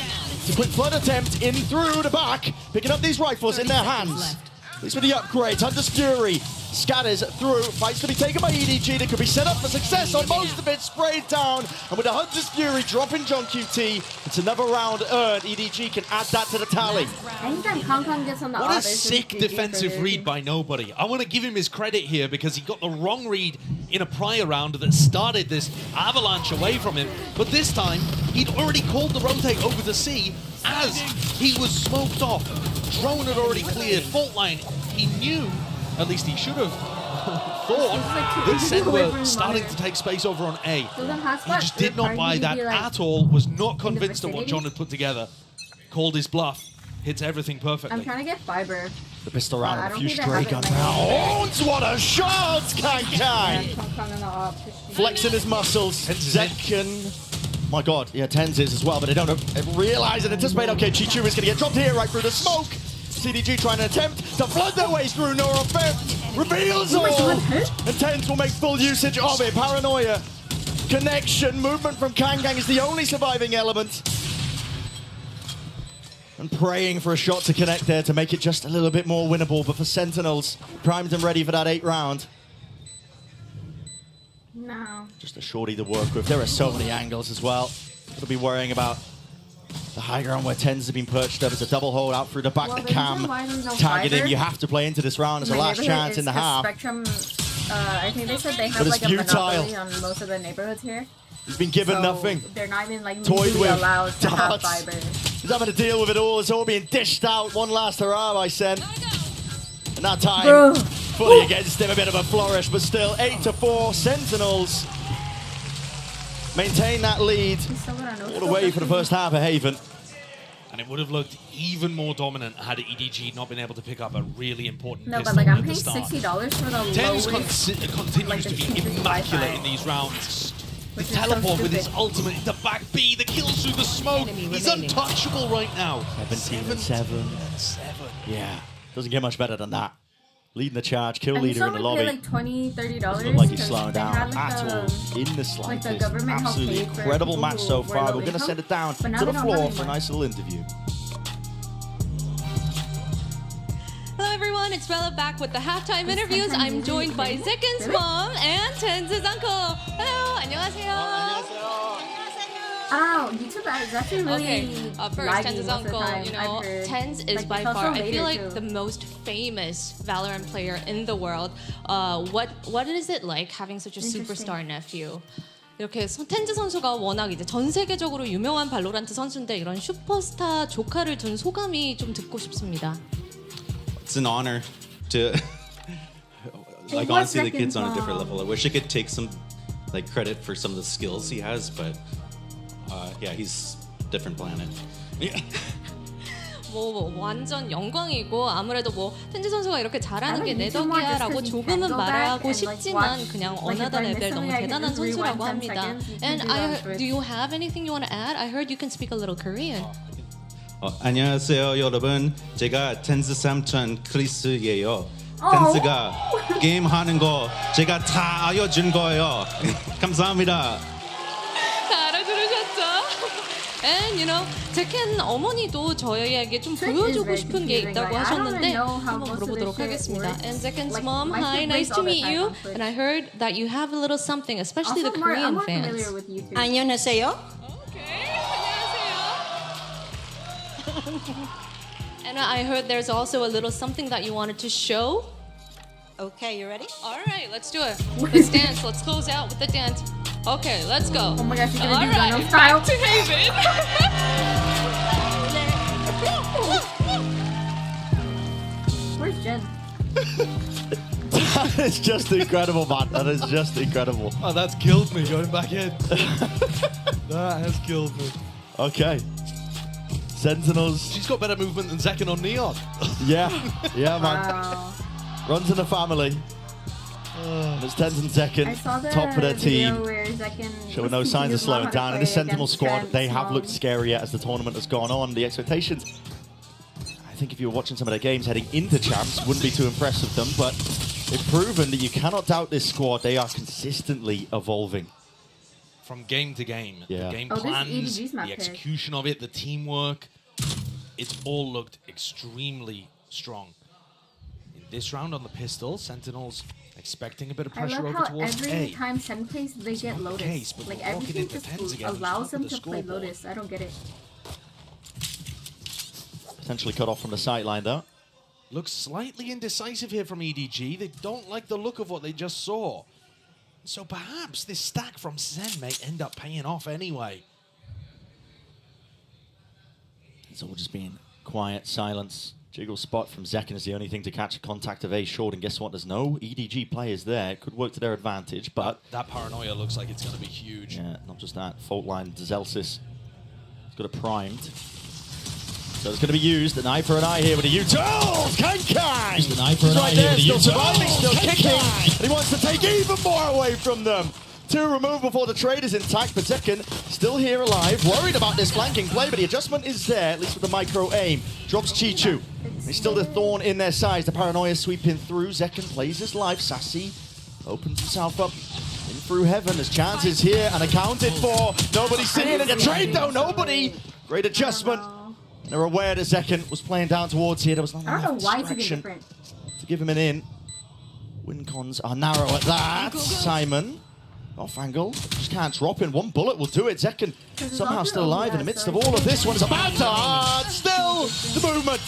It's a quick flood attempt in through the back. Picking up these rifles in their hands. These were the upgrades. Hunter's Fury scatters through. Fights to be taken by EDG. That could be set up for success on most of it. Sprayed down. And with the Hunter's Fury dropping John QT, it's another round earned. EDG can add that to the tally. Anytime Kong Kong gets on the What a sick defensive read by Nobody. I want to give him his credit here because he got the wrong read in a prior round that started this avalanche away from him. But this time, he'd already called the rotate over the C as he was smoked off. Drone had already cleared. Fault line. He knew, at least he should have thought, that Sen were starting to take space over on A. He just did not buy that at all. Was not convinced of what John had put together. Called his bluff. Hits everything perfectly. I'm trying to get fiber. The pistol round I and a don't few think I stray have it guns in my now. hand. Oh, what a shot! Kang. Kong Kong on the op. Flexing his muscles. Zekin. My god, yeah, Tens is as well, but they don't realize and anticipate. Okay, Chichu is going to get dropped here right through the smoke. CDG trying to attempt to flood their way through. Nora Effect reveals all. And Tens will make full usage of it. Paranoia. Connection. Movement from Kangang is the only surviving element. And praying for a shot to connect there to make it just a little bit more winnable. But for Sentinels, primed and ready for that 8th round. No. Just a shorty to work with. There are so many angles as well. It'll be worrying about the high ground where Tens have been perched up. It's a double hold out through the back. The cam targeting. You have to play into this round as a last chance in the half. Spectrum, I think they said they have like a monopoly on most of the neighborhoods here. He's been given nothing. They're not even like Toyed legally with allowed to have darts. fiber. He's having to deal with it all. It's all being dished out. One last hurrah by Sen. And that time, Bro. fully against him. A bit of a flourish, but still 8-4. Sentinels maintain that lead all the way for the first half of Haven. And it would have looked even more dominant had EDG not been able to pick up a really important pistol but like I'm at the paying start. $60 for the Tens lowest. continues like to the be cheapest immaculate Wi-Fi. in these rounds. The teleport with his ultimate, the back B, the kills through the smoke. He's untouchable right now. 17-7. Yeah, doesn't get much better than that. Leading the charge, kill leader in the lobby. Like $20, $30. Doesn't look like he's slowing down at all in the slightest. Like the government Absolutely incredible match so far. We're going to send it down to the floor for a nice little interview. Hello everyone, it's Bella back with the halftime interviews. I'm joined by Zekin's mom and Tense's uncle. Hello, 안녕하세요. Oh, YouTube is actually really first, Tense's uncle, you know, Tense is by far, I feel like, the most famous Valorant player in the world. What is it like having such a superstar nephew? 이렇게 텐즈 선수가 워낙 이제 전 세계적으로 유명한 발로란트 선수인데 이런 슈퍼스타 조카를 둔 소감이 좀 듣고 싶습니다. It's an honor to like honestly the kid's on a different level. I wish I could take some like credit for some of the skills he has, but yeah, he's different planet. 뭐 완전 영광이고 아무래도 뭐 텐즈 선수가 이렇게 잘하는 게 내 덕이야라고 조금은 말하고 싶지만 그냥 어나더 레벨 너무 대단한 선수라고 합니다. And do you have anything you want to add? I heard you can speak a little Korean. 안녕하세요 여러분. 제가 텐즈 삼촌 크리스예요. 텐즈가 게임 하는 거 제가 다 알려준 거예요. 감사합니다. 다 알아들으셨죠? And you know, 제켄 어머니도 저희에게 좀 보여주고 싶은 게 있다고 하셨는데 한번 물어보도록 하겠습니다. And Zeken's mom, hi, nice to meet you. And I heard that you have a little something, especially the Korean fans. 안녕하세요. And I heard there's also a little something that you wanted to show. Okay, you ready? All right, let's do it. Let's dance. Let's close out with the dance. Okay, let's go. Oh my gosh, you're gonna All do right, Gangnam Style? back to Haven. Where's Jen? That is just incredible, man. That is just incredible. Oh, that's killed me going back in. That has killed me. Okay. Sentinels. She's got better movement than Zekin on Neon. Yeah, man. Wow. Runs in the family. It's Tense and Zekin, top of their team. Showing no signs of slowing down. And this Sentinel squad, they have looked scarier as the tournament has gone on. The expectations, I think if you were watching some of their games heading into champs, wouldn't be too impressed with them. But they've proven that you cannot doubt this squad. They are consistently evolving. From game to game, yeah. The game plans, the execution of it, the teamwork, it's all looked extremely strong. In this round on the pistol, Sentinels expecting a bit of pressure over towards A. Every time Sen plays, they get Lotus. Like everything just allows them to play Lotus. I don't get it. Potentially cut off from the sideline though. Looks slightly indecisive here from EDG. They don't like the look of what they just saw. So perhaps this stack from Zen may end up paying off anyway. It's all just being quiet, silence. Jiggle spot from Zekin is the only thing to catch a contact of A short, and guess what? There's no EDG players there. It could work to their advantage, but... That paranoia looks like it's going to be huge. Yeah, not just that. Fault line, Zelsis. He's got it primed. So it's going to be used. An eye for an eye here with a U-turn. Oh, Kankai! Just an eye for an eye here with a still U-turn. surviving, still kicking. And he wants to take even more away from them. 2 removed before the trade is intact, but Zekin still here alive. Worried about this flanking play, but the adjustment is there, at least with the micro aim. Drops Chichu. He's still the thorn in their sides. The paranoia sweeping through. Zekin plays his life. Sassy opens himself up in through heaven. There's chances here and accounted for. Nobody's sitting in the trade though. Nobody. Great adjustment. They're aware that Zekin was playing down towards here. There was not enough distraction to give him an in. Win cons are narrow at that. Simon. Off angle, just can't drop in. One bullet will do it. Zekin somehow still alive in the midst of all of this. One's about to hard. Still the movement.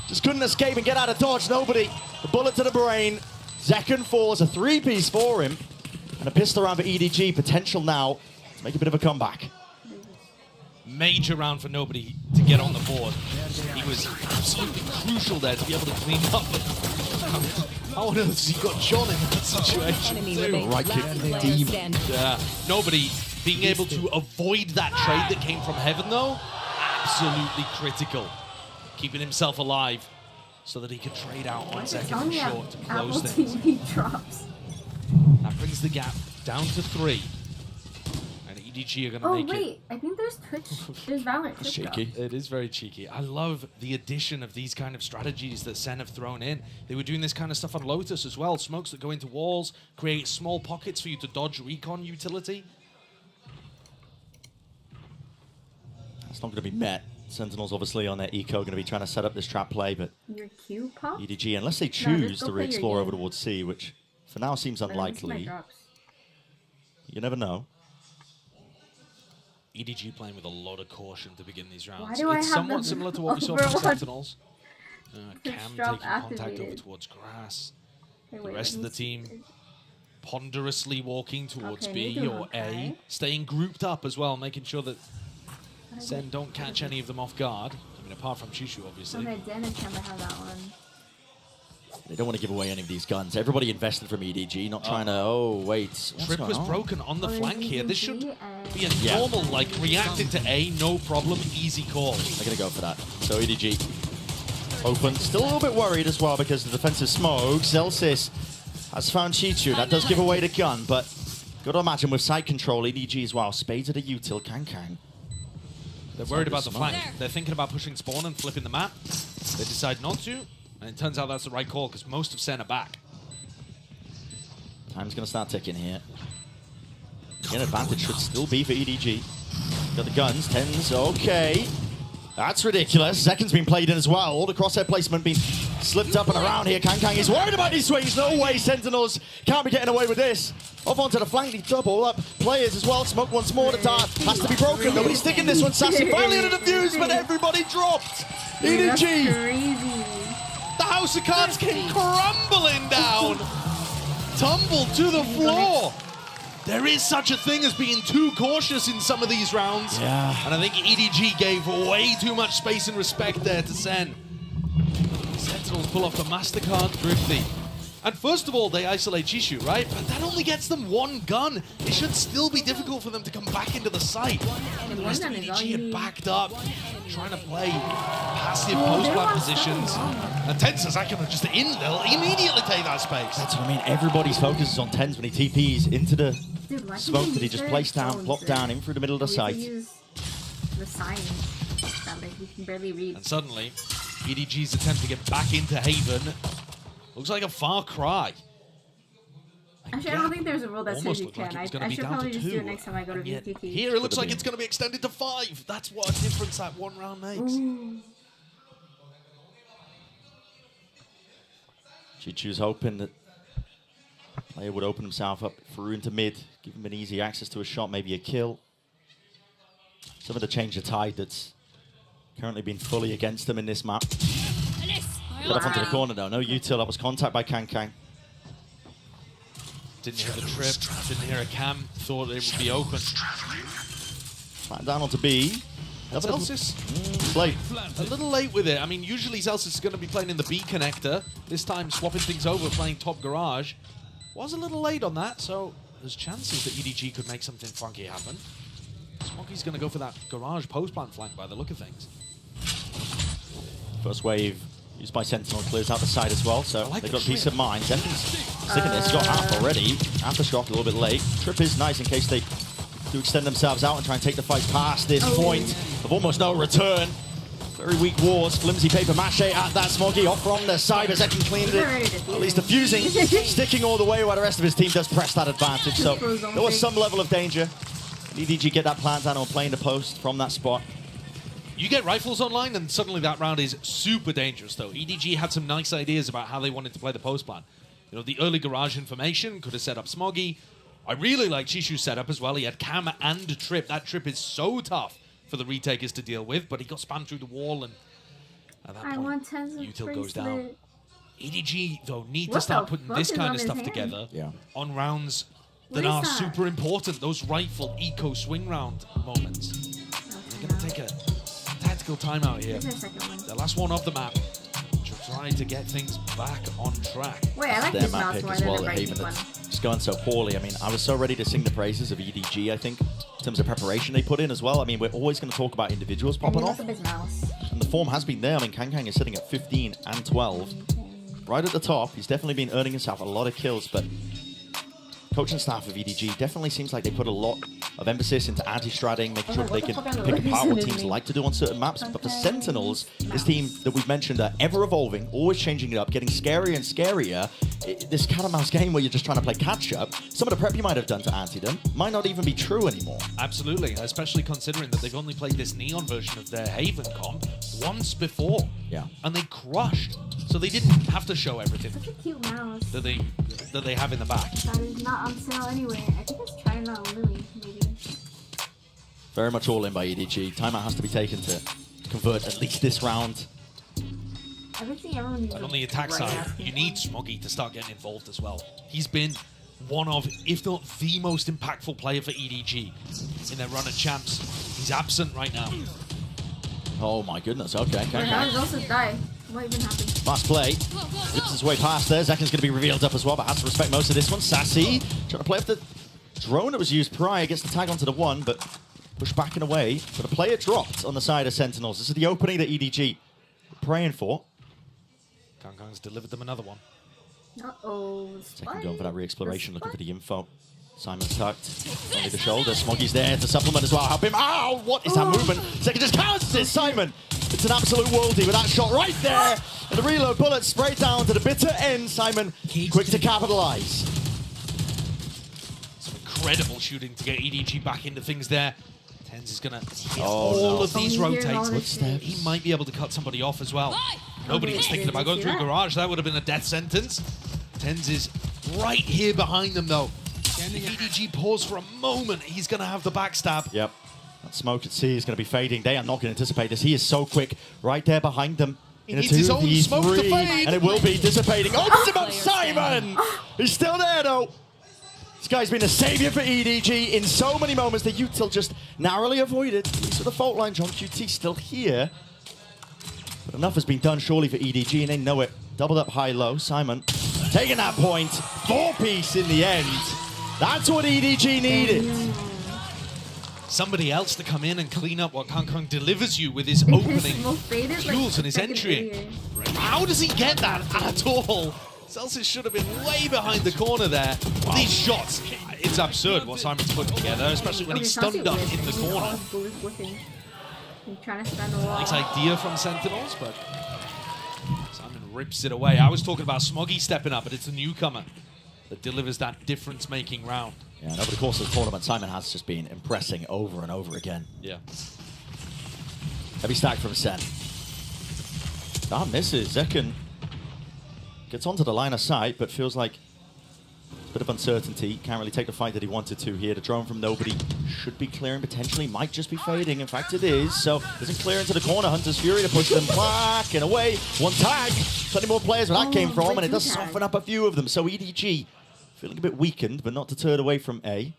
Just couldn't escape and get out of dodge. Nobody. The bullet to the brain. Zekin falls. A 3-piece for him. And a pistol round for EDG. Potential now to make a bit of a comeback. Major round for nobody to get on the board. He was absolutely crucial there to be able to clean up. How on earth has he got John in that situation? Right kick demon. Nobody being able to avoid that trade that came from Heaven though, absolutely critical. Keeping himself alive so that he could trade out 1 second and short to close things. Drops. That brings the gap down to 3. EDG are going to make it. Oh wait, I think there's Twitch. There's Valorant Twitch. Cheeky. It is very cheeky. I love the addition of these kind of strategies that Sen have thrown in. They were doing this kind of stuff on Lotus as well. Smokes that go into walls, create small pockets for you to dodge recon utility. That's not going to be met. Sentinels obviously on their eco going to be trying to set up this trap play, but Your Q pop? EDG, unless they choose to re-explore over towards C, which for now seems unlikely. You never know. EDG playing with a lot of caution to begin these rounds. Why do I it's have somewhat them similar to what we saw from Sentinels. Cam taking drop contact activated. over towards grass. Okay, The wait, rest of the let me team ponderously walking towards Okay, B neither or one, A, okay. staying grouped up as well, making sure that Sen don't catch any of them off guard. I mean, apart from Chishu, obviously. Okay, Den and Kemba have that one. They don't want to give away any of these guns. Everybody invested from EDG, not trying to, oh, wait. Trip was broken on the flank here. This should be a Yeah. normal, like, reacting to A, no problem, easy call. They're going to go for that. So EDG open. Still a little bit worried as well because the defensive smoke. Xelsis has found Chichu. That does give away the gun, but got to imagine with side control, EDG as well. Spades at a util, Kang. They're worried about the flank. They're thinking about pushing spawn and flipping the map. They decide not to, and it turns out that's the right call because most of Sen are back. Time's going to start ticking here. An advantage should still be for EDG. Got the guns, 10s, okay. That's ridiculous. Zekin's been played in as well. All the crosshair placement being slipped up and around here. Kang is worried about these swings. No way, Sentinels can't be getting away with this. Off onto the flank, they double up players as well. Smoke once more, the dart has to be broken. Nobody's sticking this one. Sassy finally under the fuse, but everybody dropped. EDG. The House of Cards came crumbling down. Tumbled to the floor. There is such a thing as being too cautious in some of these rounds. Yeah. And I think EDG gave way too much space and respect there to Sen. Sentinels pull off the MasterCard Thrifty. And first of all, they isolate Chishu, right? But that only gets them one gun. It should still be difficult for them to come back into the site. The rest of EDG had backed up, trying to play passive post-plant positions. And Tensors, I can just they'll immediately take that space. That's what I mean. Everybody's focus is on Tens when he TPs into the smoke that he just placed down, plopped down in through the middle of the site. The signs that like you can barely read. And suddenly, EDG's attempt to get back into Haven looks like a far cry. Actually, I don't think there's a rule that says you can. Like I should probably just do it next time I go to VTT. Here it looks like it's going to be extended to 5. That's what a difference that one round makes. Chichu's hoping that player would open himself up through into mid, give him an easy access to a shot, maybe a kill. Some of the change of tide that's currently been fully against them in this map. Got up onto the corner though, no util, that was contact by Kang. Didn't hear the trip, didn't hear a cam, thought it would be open. Flat down onto B. Xelsis, late. A little late with it. I mean, usually Xelsis is going to be playing in the B connector. This time swapping things over, playing top garage. Was a little late on that, so there's chances that EDG could make something funky happen. Smokey's going to go for that garage post-plant flank by the look of things. First wave used by Sentinel clears out the side as well, so they've got peace of mind. Zekin's sticking this, got half already. Aftershock a little bit late. Trip is nice in case they do extend themselves out and try and take the fight past this point of almost no return. Very weak wars, flimsy paper mache at that Smoggy off from the side, but Zekin cleaned it. At least defusing, sticking all the way while the rest of his team does press that advantage. So there was some level of danger. EDG get that plant down on playing the post from that spot. You get rifles online, and suddenly that round is super dangerous, though. EDG had some nice ideas about how they wanted to play the post plan. You know, the early garage information could have set up Smoggy. I really like Chishu's setup as well. He had Cam and Trip. That Trip is so tough for the retakers to deal with, but he got spammed through the wall, and at that point, util goes down. EDG, though, need to start putting this kind of stuff together on rounds that are super important. Those rifle eco swing round moments. They're going to take a tactical timeout here. The last one off the map to try to get things back on track. Wait, I like this mouse more than the Breaking one. It's going so poorly. I mean, I was so ready to sing the praises of EDG, I think, in terms of preparation they put in as well. I mean, we're always going to talk about individuals popping off. And the form has been there. I mean, Kang is sitting at 15 and 12. Right at the top. He's definitely been earning himself a lot of kills, but coaching staff of EDG definitely seems like they put a lot of emphasis into anti-stratting, making sure that they can pick apart what teams like to do on certain maps. But for Sentinels, this team that we've mentioned are ever-evolving, always changing it up, getting scarier and scarier. This cat and mouse game where you're just trying to play catch-up, some of the prep you might have done to anti them might not even be true anymore. Absolutely, especially considering that they've only played this Neon version of their Haven comp once before. Yeah. And they crushed. So they didn't have to show everything Such a cute mouse. that they have in the back. That is not on sale anyway. I think it's China Lily, maybe. Very much all in by EDG. Timeout has to be taken to convert at least this round. Everyone needs But on the attack side, you need Smoggy to start getting involved as well. He's been one of, if not the most impactful player for EDG in their run of champs. He's absent right now. Oh my goodness, okay. Also die. What even happened? Fast play. Rips his way past there. Zekken's going to be revealed up as well, but has to respect most of this one. Sassy trying to play with the drone that was used prior. Gets the tag onto the one, but pushed back and away. But a player dropped on the side of Sentinels. This is the opening that EDG were praying for. Kangkang's delivered them another one. Uh-oh. Second going for that re-exploration, looking for the info. Simon's tucked. Only the shoulder. Smoggy's there to supplement as well. Help him. Ow! What is that movement? Zekken just cancels it. Simon. It's an absolute worldie with that shot right there. And the reload bullet sprayed down to the bitter end. Simon quick to capitalize. Some incredible shooting to get EDG back into things there. TenZ is going to hit Oh, all no. of these rotates. Footsteps. He might be able to cut somebody off as well. Nobody was thinking about going through garage. That would have been a death sentence. TenZ is right here behind them, though. If EDG pause for a moment, he's going to have the backstab. Yep. That smoke at C is going to be fading. They are not going to anticipate this. He is so quick right there behind them. He needs his own smoke to fade. And it will be dissipating. Oh, it's about Simon! He's still there, though. This guy's been a savior for EDG in so many moments. The util just narrowly avoided. He's at the fault line. JohnQT still here. But enough has been done, surely, for EDG, and they know it. Doubled up high-low. Simon taking that point. 4-piece in the end. That's what EDG needed. Somebody else to come in and clean up what Kangkang delivers you with his opening fuels and his entry. How does he get that at all? Celsius should have been way behind the corner there. Wow. These shots, it's absurd what Simon's put together, especially when he's stunned up in the corner. Nice idea from Sentinels, but Simon rips it away. I was talking about Smoggy stepping up, but it's a newcomer that delivers that difference-making round. Yeah, and over the course of the tournament, Simon has just been impressing over and over again. Yeah. Heavy stack from Sen. That misses. Zekken gets onto the line of sight, but feels like a bit of uncertainty. Can't really take the fight that he wanted to here. The drone from nobody should be clearing, potentially. Might just be fading. In fact, it is. So doesn't clear into the corner. Hunter's Fury to push them back and away. One tag. Plenty more players where that came from, and it does soften up a few of them. So EDG feeling a bit weakened, but not deterred away from A.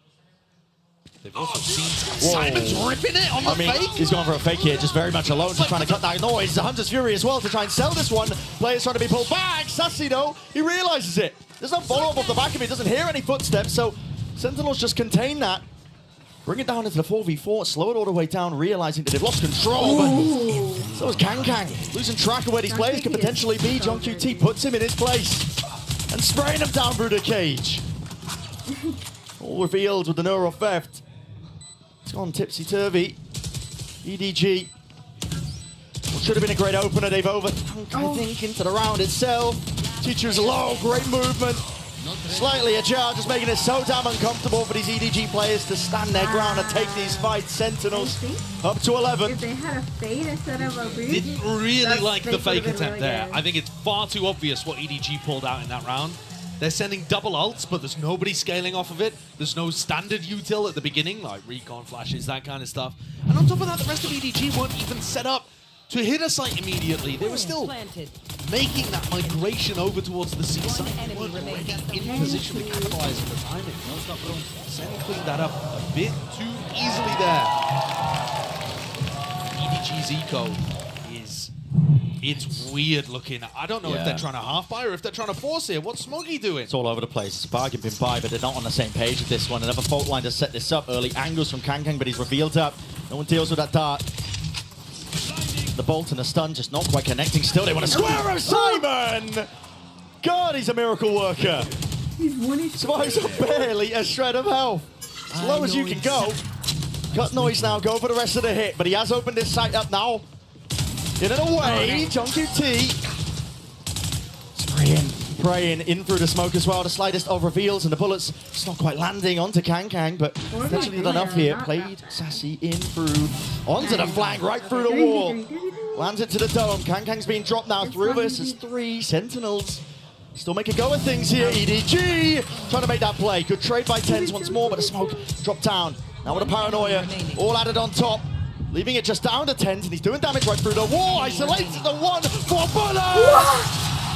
They've also seen Simon's ripping it on the fake. He's going for a fake here, just very much alone, just trying to cut that noise. The Hunter's Fury as well to try and sell this one. Players trying to be pulled back. Sassy, though, he realizes it. There's no follow-up off the back of it. Doesn't hear any footsteps, so Sentinels just contain that. Bring it down into the 4v4, slow it all the way down, realizing that they've lost control. But so is Kangkang, losing track of where these players could potentially be. JohnQT puts him in his place and spraying him down through the cage. All revealed with the Neuro Theft. It's gone tipsy-turvy. EDG. What should have been a great opener. They've overthunk, I think, into the round itself. Teacher's low, great movement. Slightly ajar, just making it so damn uncomfortable for these EDG players to stand their ground and take these fights. Sentinels up to 11. If they had a fade instead of a read, didn't really like the fake attempt there. I think it's far too obvious what EDG pulled out in that round. They're sending double ults, but there's nobody scaling off of it. There's no standard util at the beginning, like recon flashes, that kind of stuff. And on top of that, the rest of EDG weren't even set up to hit a site immediately. They were still making that migration over towards the C side. They weren't already in position to capitalize on the timing. Sen cleaned that up a bit too easily there. EDG's eco is... It's weird looking. I don't know if they're trying to half-buy or if they're trying to force it. What's Smoggy doing? It's all over the place. It's a bargain bin buy, but they're not on the same page with this one. Another fault line to set this up. Early angles from Kangkang, but he's revealed up. No one deals with that dart. The bolt and the stun just not quite connecting. Still, they want to square him. Simon! God, he's a miracle worker. Survives on barely a shred of health. As low as you can go. Cut noise now, go for the rest of the hit, but he has opened his sight up now. In and away, JungKook. Spraying in through the smoke as well. The slightest of reveals, and the bullets it's not quite landing onto KangKang, but eventually did enough here. Played Sassy in through, onto the flank, right through the wall. Lands it to the dome. KangKang's being dropped now. 3 versus 3 Sentinels. Still make a go of things here. EDG trying to make that play. Good trade by TenZ once more, but the smoke dropped down. Now with a paranoia, all added on top. Leaving it just down to TenZ, and he's doing damage right through the wall. Isolates the one for Bullet!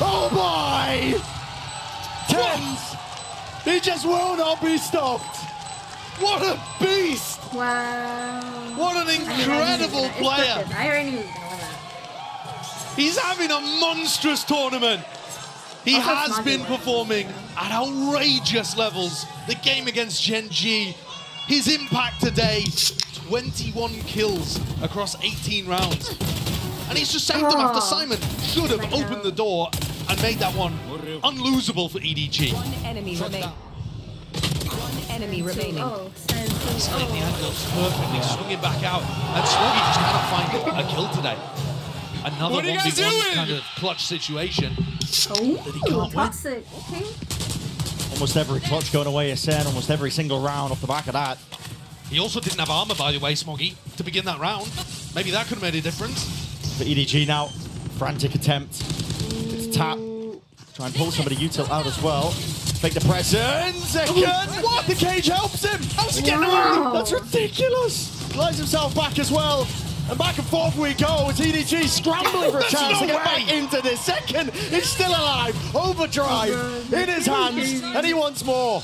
Oh my! TenZ! He just will not be stopped! What a beast! Wow. What an incredible player! I already knew he was gonna win that. He's having a monstrous tournament. He has been performing at outrageous levels. The game against Gen G, his impact today, 21 kills across 18 rounds. And he's just saved them after Simon should have opened the door and made that one unlosable for EDG. One enemy remaining. One enemy remaining. Setting the angles perfectly, swinging back out. And Smoggy just cannot find a kill today. Another 1v1 kind of clutch situation that he can't win. Okay. Almost every clutch going away is Sen, almost every single round off the back of that. He also didn't have armor, by the way, Smoggy, to begin that round. Maybe that could have made a difference. For EDG now, frantic attempt. It's tap. Try and pull somebody util out as well. Fake the presence. Second. What? The cage helps him. How's he getting away? That's ridiculous. Glides himself back as well. And back and forth we go. It's EDG scrambling for a chance to get back into this. Second, he's still alive. Overdrive in his hands, and he wants more.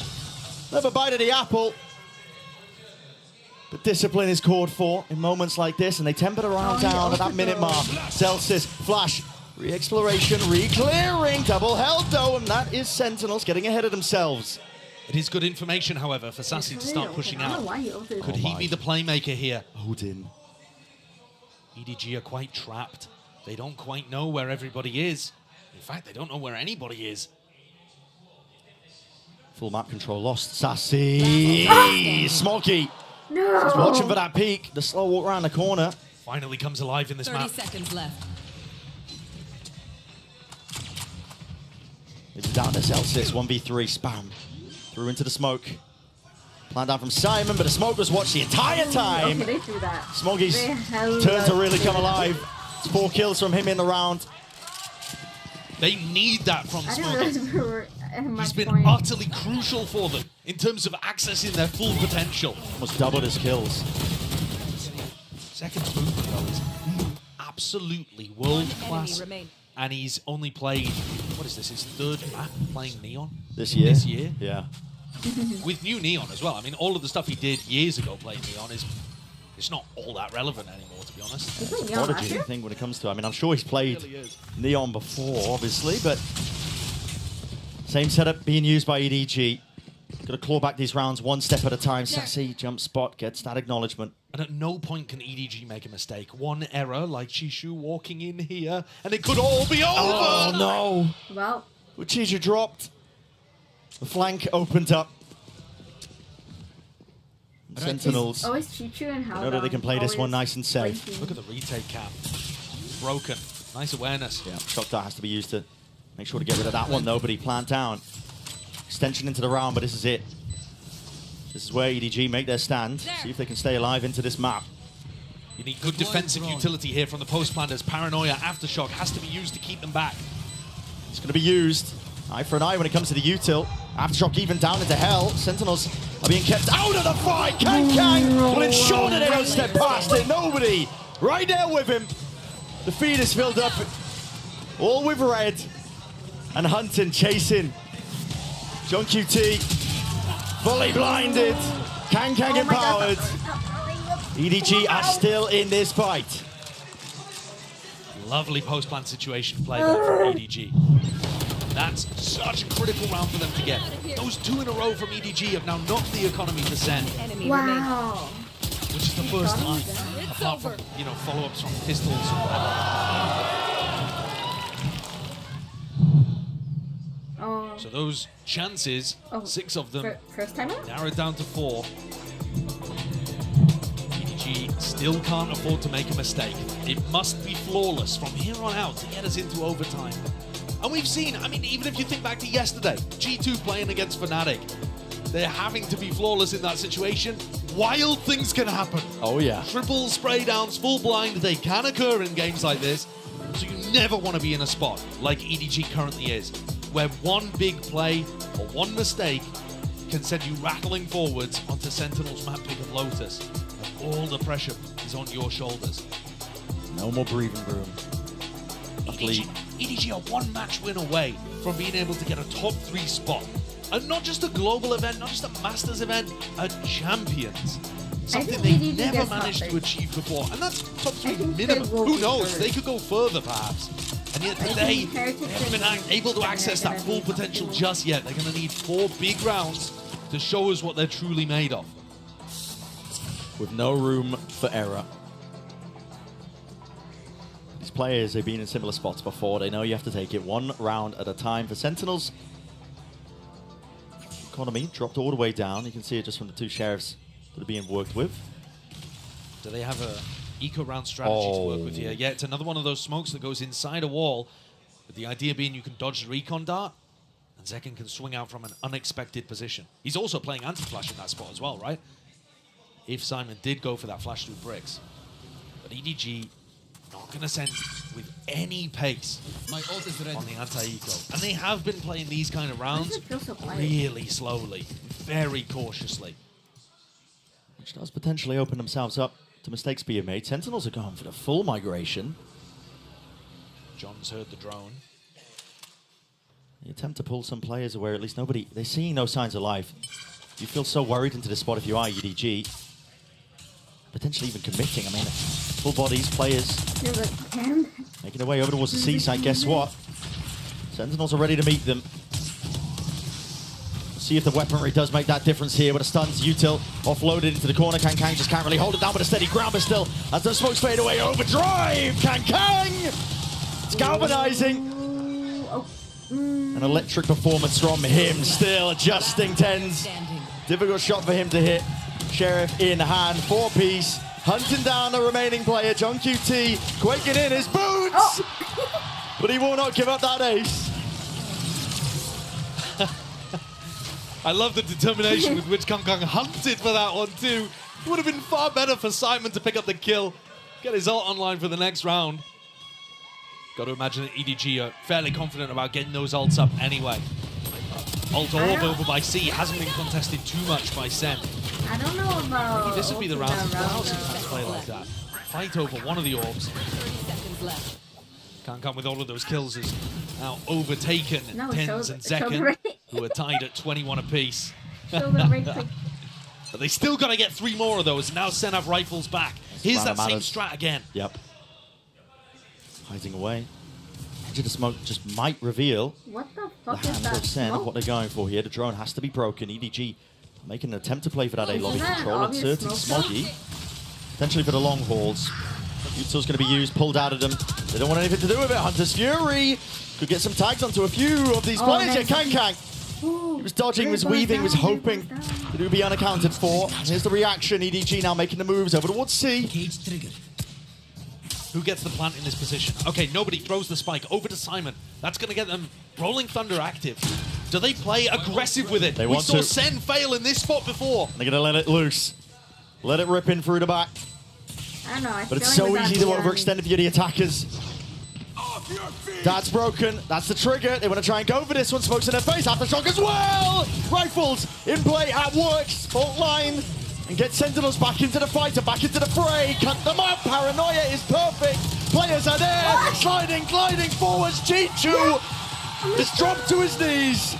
Never bite of the apple. But discipline is called for in moments like this, and they temper the round down at that minute mark. Celsius, flash, re-exploration, re-clearing, double held though, and that is Sentinels getting ahead of themselves. It is good information, however, for Sassy to start pushing out. Could he be the playmaker here? Odin. EDG are quite trapped. They don't quite know where everybody is. In fact, they don't know where anybody is. Full map control lost. Sassy! Smoggy! No. He's watching for that peek. The slow walk around the corner. Finally comes alive in this 30 map. 30 seconds left. It's down to Celsius. 1v3 spam. Through into the smoke. Planned down from Simon, but the smoke was watched the entire time. Okay, they threw that. Smoggy's turn to really come alive. It's 4 kills from him in the round. They need that from Smoggy. He's been point. utterly crucial for them in terms of accessing their full potential. Almost doubled his kills. Second movement though is absolutely world class. And he's only played, what is this, his 3rd map playing Neon? This year? This year? Yeah. With new Neon as well. I mean, all of the stuff he did years ago playing Neon is it's not all that relevant anymore, to be honest. What do you think when it comes to, I mean, I'm sure he's played Neon before, obviously, but same setup being used by EDG. Got to claw back these rounds one step at a time. Sassy, jump spot, gets that acknowledgement. And at no point can EDG make a mistake. One error, like Chishu walking in here, and it could all be over! Oh, no! Well. Chishu dropped. The flank opened up. Sentinels. Always Chichu and how I know that they can play this one nice and safe. Look at the retake cap. Broken. Nice awareness. Yeah, shock dart has to be used to make sure to get rid of that one though, but he planned down. Extension into the round, but this is it. This is where EDG make their stand. See if they can stay alive into this map. You need good defensive utility here from the post planners. Paranoia, Aftershock has to be used to keep them back. It's going to be used. Eye for an eye when it comes to the util. Aftershock even down into hell. Sentinels are being kept out of the fight. KangKang will ensure that they don't step past it. Nobody right there with him. The feed is filled up. All with red. And hunting, chasing. JungKook fully blinded. KangKang empowered. EDG are still in this fight. Lovely post-plant situation play there from EDG. That's such a critical round for them to get. Those 2 in a row from EDG have now knocked the economy to Zen. Wow. Which is the first time, apart from, you know, follow-ups from pistols. So those chances, 6 of them, first time out? narrowed down to 4. still can't afford to make a mistake. It must be flawless from here on out to get us into overtime. And we've seen, I mean, even if you think back to yesterday, G2 playing against Fnatic, they're having to be flawless in that situation. Wild things can happen. Oh, yeah. Triple spray downs, full blind, they can occur in games like this. So you never want to be in a spot like EDG currently is, where one big play or one mistake can send you rattling forwards onto Sentinel's map pick of Lotus. And all the pressure is on your shoulders. No more breathing room. EDG are one match win away from being able to get a top 3 spot. And not just a global event, not just a Masters event, a Champions. Something they never managed to achieve before. And that's top 3 minimum. Who knows? They could go further perhaps. And yet today, they haven't been able to access that full potential just yet. They're going to need 4 big rounds to show us what they're truly made of. With no room for error. These players, they've been in similar spots before. They know you have to take it one round at a time. For Sentinels, economy dropped all the way down. You can see it just from the 2 sheriffs that are being worked with. Do they have a eco-round strategy to work with here? Yeah, it's another one of those smokes that goes inside a wall, with the idea being you can dodge the recon dart, and Zekken can swing out from an unexpected position. He's also playing anti-flash in that spot as well, right? If Simon did go for that flash through bricks. But EDG not going to send with any pace on the anti-eco. And they have been playing these kind of rounds really slowly, very cautiously. Which does potentially open themselves up to mistakes being made. Sentinels are going for the full migration. John's heard the drone. The attempt to pull some players away, or at least nobody, they're seeing no signs of life. You feel so worried into this spot if you are EDG. Potentially even committing. I mean, full bodies, players making their way over towards the seaside. Guess what? Sentinels are ready to meet them. See if the weaponry does make that difference here with a stuns. Util offloaded into the corner. Kankang just can't really hold it down with a steady ground, but still, as the smokes fade away, overdrive! Kankang! It's galvanizing. An electric performance from him, still adjusting TenZ. Difficult shot for him to hit. Sheriff in hand, 4-piece, hunting down the remaining player. John QT quaking in his boots! But he will not give up that ace. I love the determination with which Kankang hunted for that one too. It would have been far better for Simon to pick up the kill, get his ult online for the next round. Got to imagine that EDG are fairly confident about getting those ults up anyway. Ult orb over by C hasn't been contested too much by Sen. I don't know about... Maybe this would be the round as well, sometimes play like that. Fight over one of the orbs. Kankang with all of those kills has now overtaken TenZ and Zekken, who are tied at 21 apiece. But they still got to get 3 more of those. Now Sen have rifles back. Here's that same strat again. Yep. Hiding away. Edge of the smoke just might reveal what the fuck the hand of Sen of what they're going for here. The drone has to be broken. EDG making an attempt to play for that A-lobby control. Inserting Smoggy. Potentially for the long hauls. Util's going to be used, pulled out of them. They don't want anything to do with it. Hunter's Fury could get some tags onto a few of these players. Yeah, Kankang. He was dodging, was weaving, was hoping that it would be unaccounted for. And here's the reaction. EDG now making the moves over towards C. Who gets the plant in this position? Okay, nobody throws the spike over to Simon. That's going to get them Rolling Thunder active. Do they play aggressive with it? We saw Sen fail in this spot before. They're going to let it loose. Let it rip in through the back. I don't know. But it's so easy to overextend if you're the attackers. That's broken. That's the trigger. They want to try and go for this one. Smokes in their face. Aftershock as well. Rifles in play at work. Fault line. And get Sentinels back into the fight, back into the fray. Cut them up. Paranoia is perfect. Players are there. Sliding, gliding forwards. Chichu is dropped to his knees.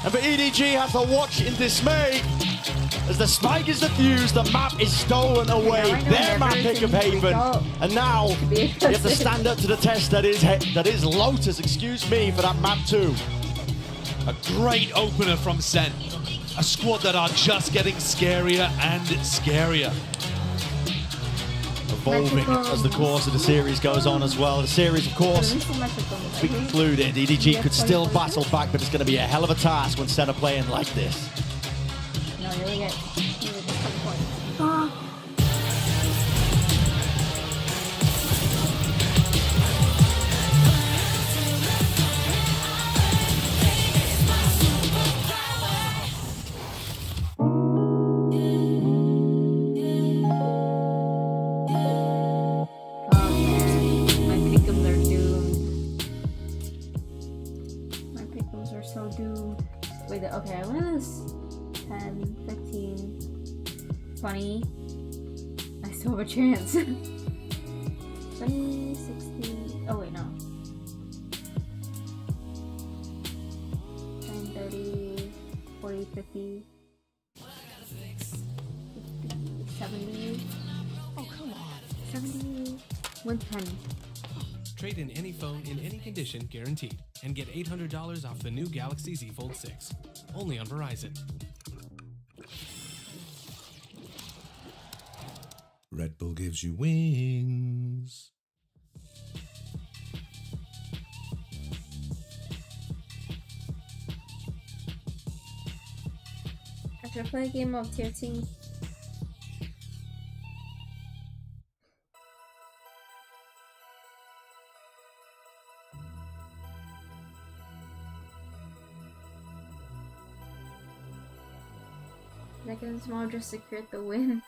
And for EDG has to watch in dismay as the spike is defused, the map is stolen away. Their map pick of Haven. And now you have to stand up to the test that is Lotus, excuse me, for that map too. A great opener from Sen. A squad that are just getting scarier and scarier. Evolving as the course of the series goes on as well. The series, of course, to be concluded. EDG could still battle back, but it's going to be a hell of a task when Sen are playing like this. funny. I still have a chance. 20, 60. Oh, wait, no. 10, 30, 40, 50, 70. Oh, come on. 70, 110. Trade in any phone in any condition guaranteed and get $800 off the new Galaxy Z Fold 6. Only on Verizon. Red Bull gives you wings. I should play a game of TFT. Second small just secured the win.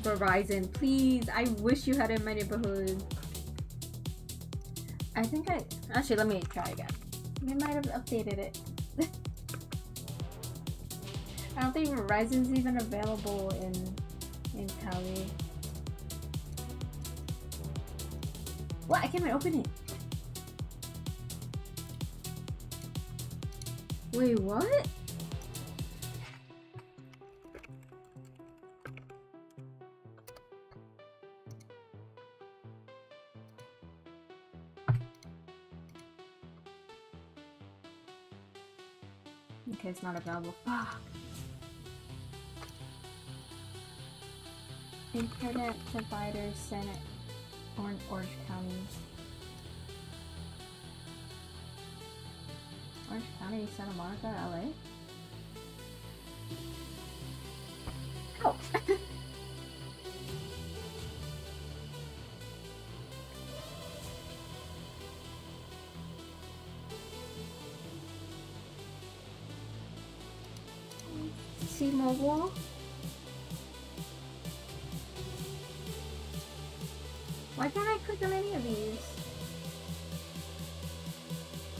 Verizon, please. I wish you had it in my neighborhood. I think actually, let me try again. They might have updated it. I don't think Verizon's even available in Cali. What? I can't even open it. Wait, what? Okay, it's not available. Fuck. Internet provider Senate Orange County. Orange County, Santa Monica, LA? Oh! T-Mobile? Why can't I click on any of these?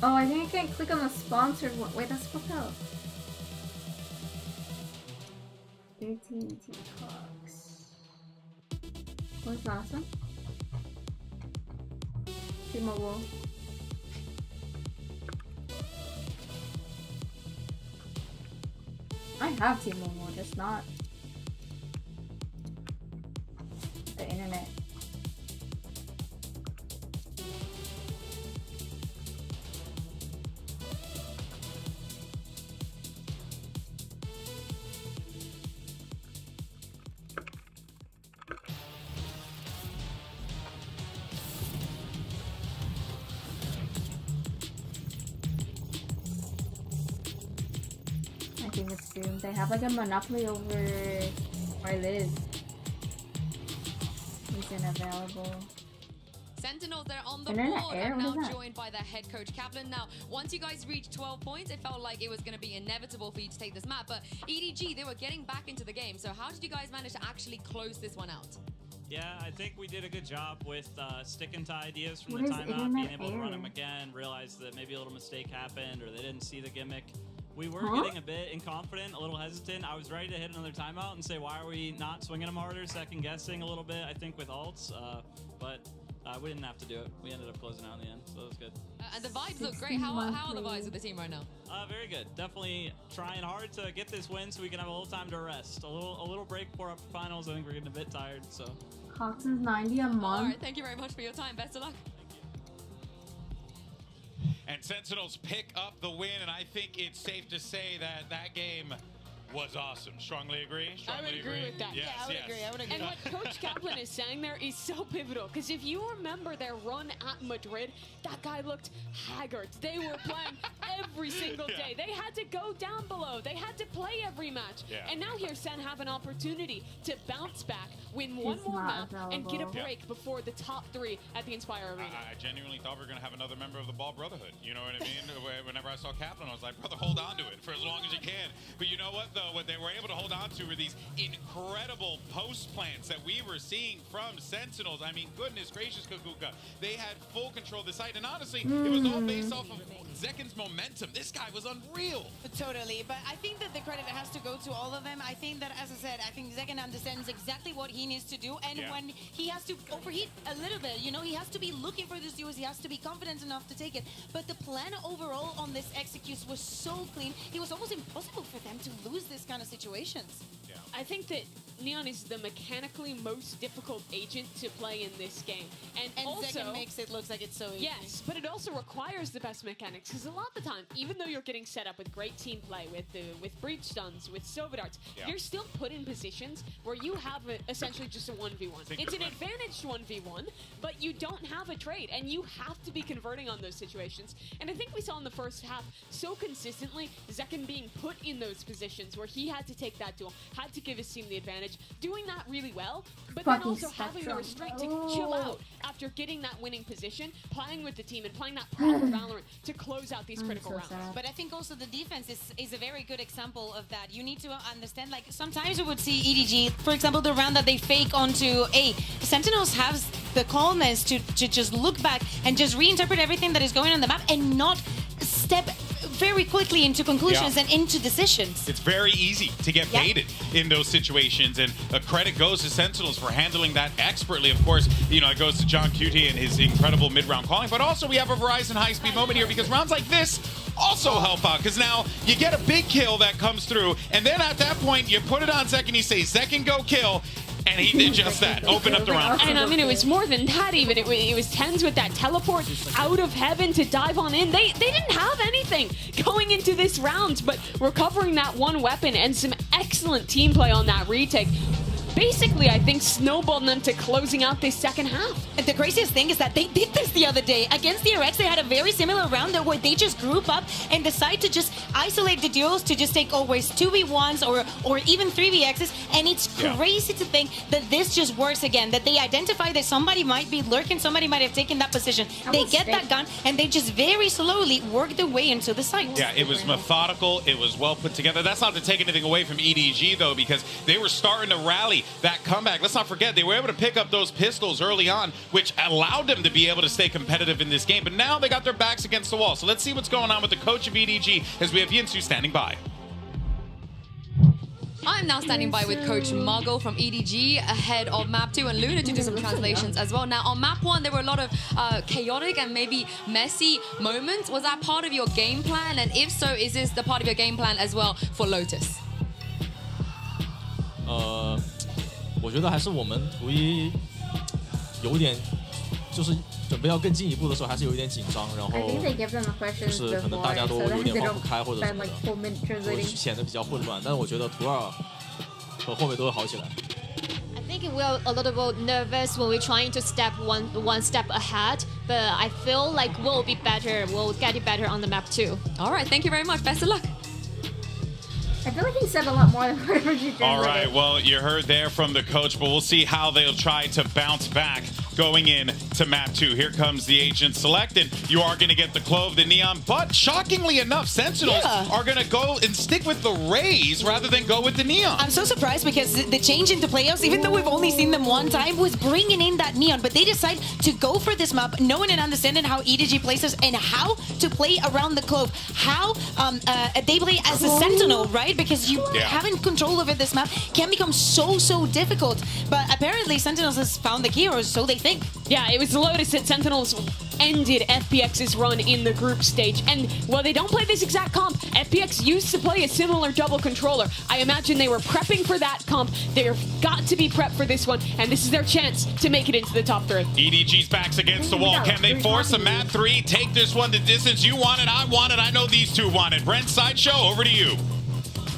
Oh, I think I can't click on the sponsored one. Wait, that's fucked up. AT&T Cox. What's the last one? T-Mobile. I have T-Mobile, just not the internet. I think it's doomed. They have like a monopoly over where I live. He's unavailable. Sentinels, they're on the board and now joined by their head coach Kaplan. Now, once you guys reached 12 points, it felt like it was going to be inevitable for you to take this map. But EDG, they were getting back into the game. So how did you guys manage to actually close this one out? Yeah, I think we did a good job with sticking to ideas from the timeout, being able to run them again, realize that maybe a little mistake happened or they didn't see the gimmick. We were getting a bit inconfident, a little hesitant. I was ready to hit another timeout and say, why are we not swinging them harder, second guessing a little bit, I think, with ults. But we didn't have to do it. We ended up closing out in the end, so it was good. And the vibes look great. How are the vibes with the team right now? Very good. Definitely trying hard to get this win so we can have a little time to rest. A little break before up finals. I think we're getting a bit tired, so. Coxon's 90 a month. All right, thank you very much for your time. Best of luck. And Sentinels pick up the win, and I think it's safe to say that that game was awesome. Strongly agree? I would agree with that. Yes, I would agree. I would agree. And what Coach Kaplan is saying there is so pivotal, because if you remember their run at Madrid, that guy looked haggard. They were playing every single day. They had to go down below. They had to play every match. And now here Sen have an opportunity to bounce back, win one more map, and get a break before the top 3 at the Inspire Arena. I genuinely thought we were going to have another member of the Ball Brotherhood. You know what I mean? Whenever I saw Kaplan, I was like, brother, hold on to it for as long as you can. But you know what, though? What they were able to hold on to were these incredible post plants that we were seeing from Sentinels. I mean, goodness gracious, Kakuka. They had full control of the site. And honestly, it was all based off of Zekin's momentum. This guy was unreal. Totally. But I think that the credit has to go to all of them. I think that, as I said, I think Zekin understands exactly what he needs to do. And when he has to overheat a little bit, you know, he has to be looking for this duos. He has to be confident enough to take it. But the plan overall on this executes was so clean. It was almost impossible for them to lose this kind of situations. I think that Neon is the mechanically most difficult agent to play in this game. And also Zekin makes it look like it's so easy. Yes, but it also requires the best mechanics, because a lot of the time, even though you're getting set up with great team play, with breach stuns, with Sova darts, you're still put in positions where you have essentially just a 1v1. It's an advantaged 1v1, but you don't have a trade, and you have to be converting on those situations. And I think we saw in the first half so consistently Zekin being put in those positions where he had to take that duel, had to give his team the advantage, doing that really well, but then also having the restraint to chill out after getting that winning position, playing with the team and playing that proper Valorant to close out these critical rounds. But I think also the defense is a very good example of that. You need to understand, like, sometimes we would see EDG, for example, the round that they fake onto A. Sentinels have the calmness to just look back and just reinterpret everything that is going on the map and not step very quickly into conclusions and into decisions. It's very easy to get baited in those situations, and a credit goes to Sentinels for handling that expertly. Of course, you know, it goes to John Cutie and his incredible mid-round calling, but also we have a Verizon high-speed moment here, because rounds like this also help out, because now you get a big kill that comes through, and then at that point you put it on Zekin, you say, Zekin, go kill. And he did just that. Open up the round. And I mean, it was more than that even. It was TenZ with that teleport out of heaven to dive on in. They didn't have anything going into this round, but recovering that one weapon and some excellent team play on that retake basically, I think, snowballed them to closing out this second half. And the craziest thing is that they did this the other day. Against the RX, they had a very similar round where they just group up and decide to just isolate the duos to just take always 2v1s or even 3vx's. And it's crazy to think that this just works again, that they identify that somebody might be lurking, somebody might have taken that position. They get that gun, and they just very slowly work their way into the site. Yeah, it was methodical. It was well put together. That's not to take anything away from EDG, though, because they were starting to rally that comeback. Let's not forget, they were able to pick up those pistols early on, which allowed them to be able to stay competitive in this game. But now they got their backs against the wall. So let's see what's going on with the coach of EDG as we have Yinsu standing by. I'm now standing by with Coach Margot from EDG ahead of Map 2 and Luna to do some translations as well. Now, on Map 1, there were a lot of chaotic and maybe messy moments. Was that part of your game plan? And if so, is this the part of your game plan as well for Lotus? 我觉得还是我们图一有点就是准备要更进一步的时候，还是有一点紧张，然后就是可能大家都有点放不开或者什么的，会显得比较混乱。但是我觉得图二和后面都会好起来。 I think we're a little bit nervous when we're trying to step one step ahead, but I feel like we'll be better. We'll get it better on the map too. All right, thank you very much. Best of luck. I feel like he said a lot more than whatever she did. All right, well, you heard there from the coach, but we'll see how they'll try to bounce back going in to map 2. Here comes the agent select, and you are going to get the Clove, the Neon, but shockingly enough, Sentinels are going to go and stick with the Raze rather than go with the Neon. I'm so surprised because the change into playoffs, even though we've only seen them one time, was bringing in that Neon, but they decide to go for this map, knowing and understanding how EDG plays us and how to play around the Clove, how they play as a Sentinel, right? Because you having control over this map can become so difficult. But apparently Sentinels has found the key, or so they think. Yeah, it was Lotus that Sentinels ended FPX's run in the group stage. And while they don't play this exact comp, FPX used to play a similar double controller. I imagine they were prepping for that comp. They've got to be prepped for this one, and this is their chance to make it into the top 3. EDG's back's against the wall. Can they force a map 3? Take this one the distance. You want it, I want it. I know these two want it. Brent Sideshow, over to you.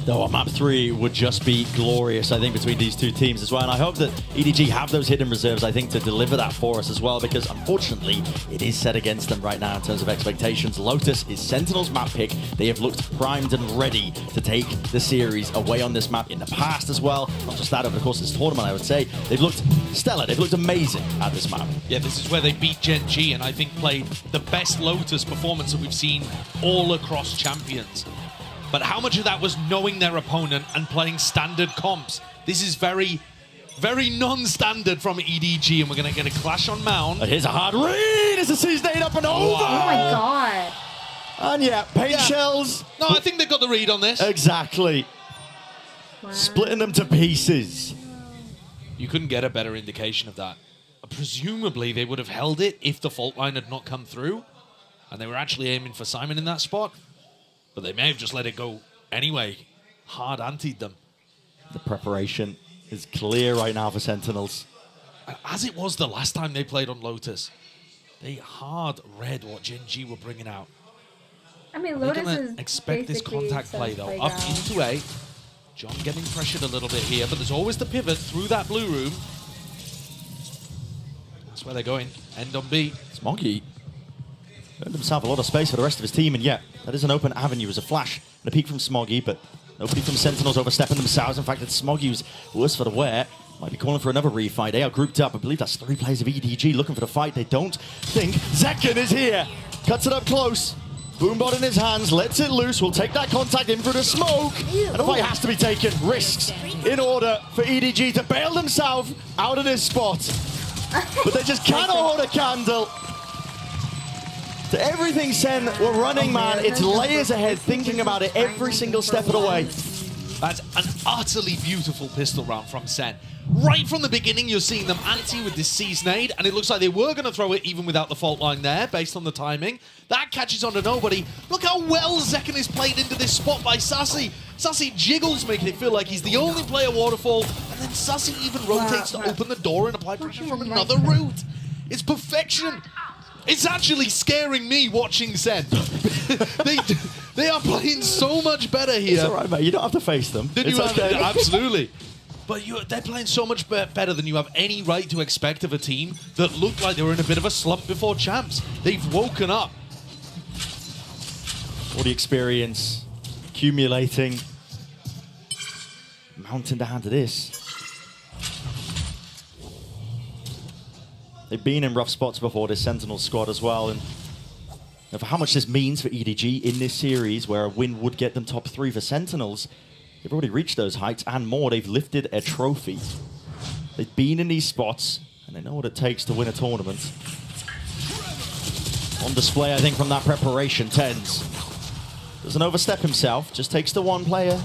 Though on map 3 would just be glorious, I think, between these two teams as well. And I hope that EDG have those hidden reserves, I think, to deliver that for us as well, because unfortunately, it is set against them right now in terms of expectations. Lotus is Sentinel's map pick. They have looked primed and ready to take the series away on this map in the past as well. Not just that, over the course of this tournament, I would say. They've looked stellar. They've looked amazing at this map. Yeah, this is where they beat Gen G, and I think played the best Lotus performance that we've seen all across Champions. But how much of that was knowing their opponent and playing standard comps? This is very, very non-standard from EDG, and we're going to get a clash on Mound. But here's a hard read. It's a C-State up and over. Wow. Oh my god. And yeah, paint shells. No, I think they've got the read on this. Exactly. Wow. Splitting them to pieces. You couldn't get a better indication of that. Presumably, they would have held it if the fault line had not come through, and they were actually aiming for Simon in that spot. But they may have just let it go anyway. Hard antied them. The preparation is clear right now for Sentinels. As it was the last time they played on Lotus, they hard read what Gen G were bringing out. I mean, Lotus is expect this contact play, though. Up into A. John getting pressured a little bit here, but there's always the pivot through that blue room. That's where they're going. End on B. Smoggy earned himself a lot of space for the rest of his team, and yeah, that is an open avenue as a flash and a peek from Smoggy, but nobody from Sentinels overstepping themselves. In fact, it's Smoggy who's worse for the wear. Might be calling for another refight. They are grouped up. I believe that's 3 players of EDG looking for the fight. They don't think Zekken is here. Cuts it up close. Boombot in his hands, lets it loose. Will take that contact in through the smoke. And a fight has to be taken. Risks in order for EDG to bail themselves out of this spot. But they just cannot hold a candle to everything Sen were running, man. It's layers ahead, thinking about it every single step of the way. That's an utterly beautiful pistol round from Sen. Right from the beginning, you're seeing them anti with this C-Snade, and it looks like they were going to throw it even without the fault line there, based on the timing. That catches on to nobody. Look how well Zekken is played into this spot by Sassy. Sassy jiggles, making it feel like he's the only player Waterfall, and then Sassy even rotates to open the door and apply pressure from another route. It's perfection. It's actually scaring me watching Sen. They are playing so much better here. It's all right, mate. You don't have to face them. It's okay. Absolutely. But they're playing so much better than you have any right to expect of a team that looked like they were in a bit of a slump before champs. They've woken up. All the experience accumulating, mounting down to this. They've been in rough spots before, this Sentinel squad as well, and for how much this means for EDG in this series, where a win would get them top 3 for Sentinels, they've already reached those heights and more. They've lifted a trophy. They've been in these spots, and they know what it takes to win a tournament. On display, I think, from that preparation, TenZ doesn't overstep himself, just takes the one player.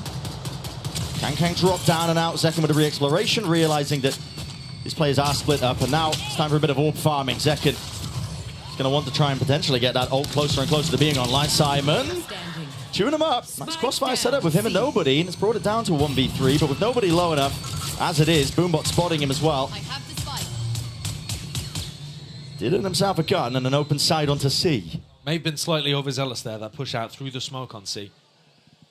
Kang drop down and out, Zekken with a re-exploration, realizing that these players are split up, and now it's time for a bit of orb farming. Zekken is going to want to try and potentially get that ult closer and closer to being online. Simon, tune him up. Nice crossfire setup with him and nobody, and it's brought it down to a 1v3, but with nobody low enough, as it is, Boombot spotting him as well. Did earn himself a gun and an open side onto C. May have been slightly overzealous there, that push out through the smoke on C.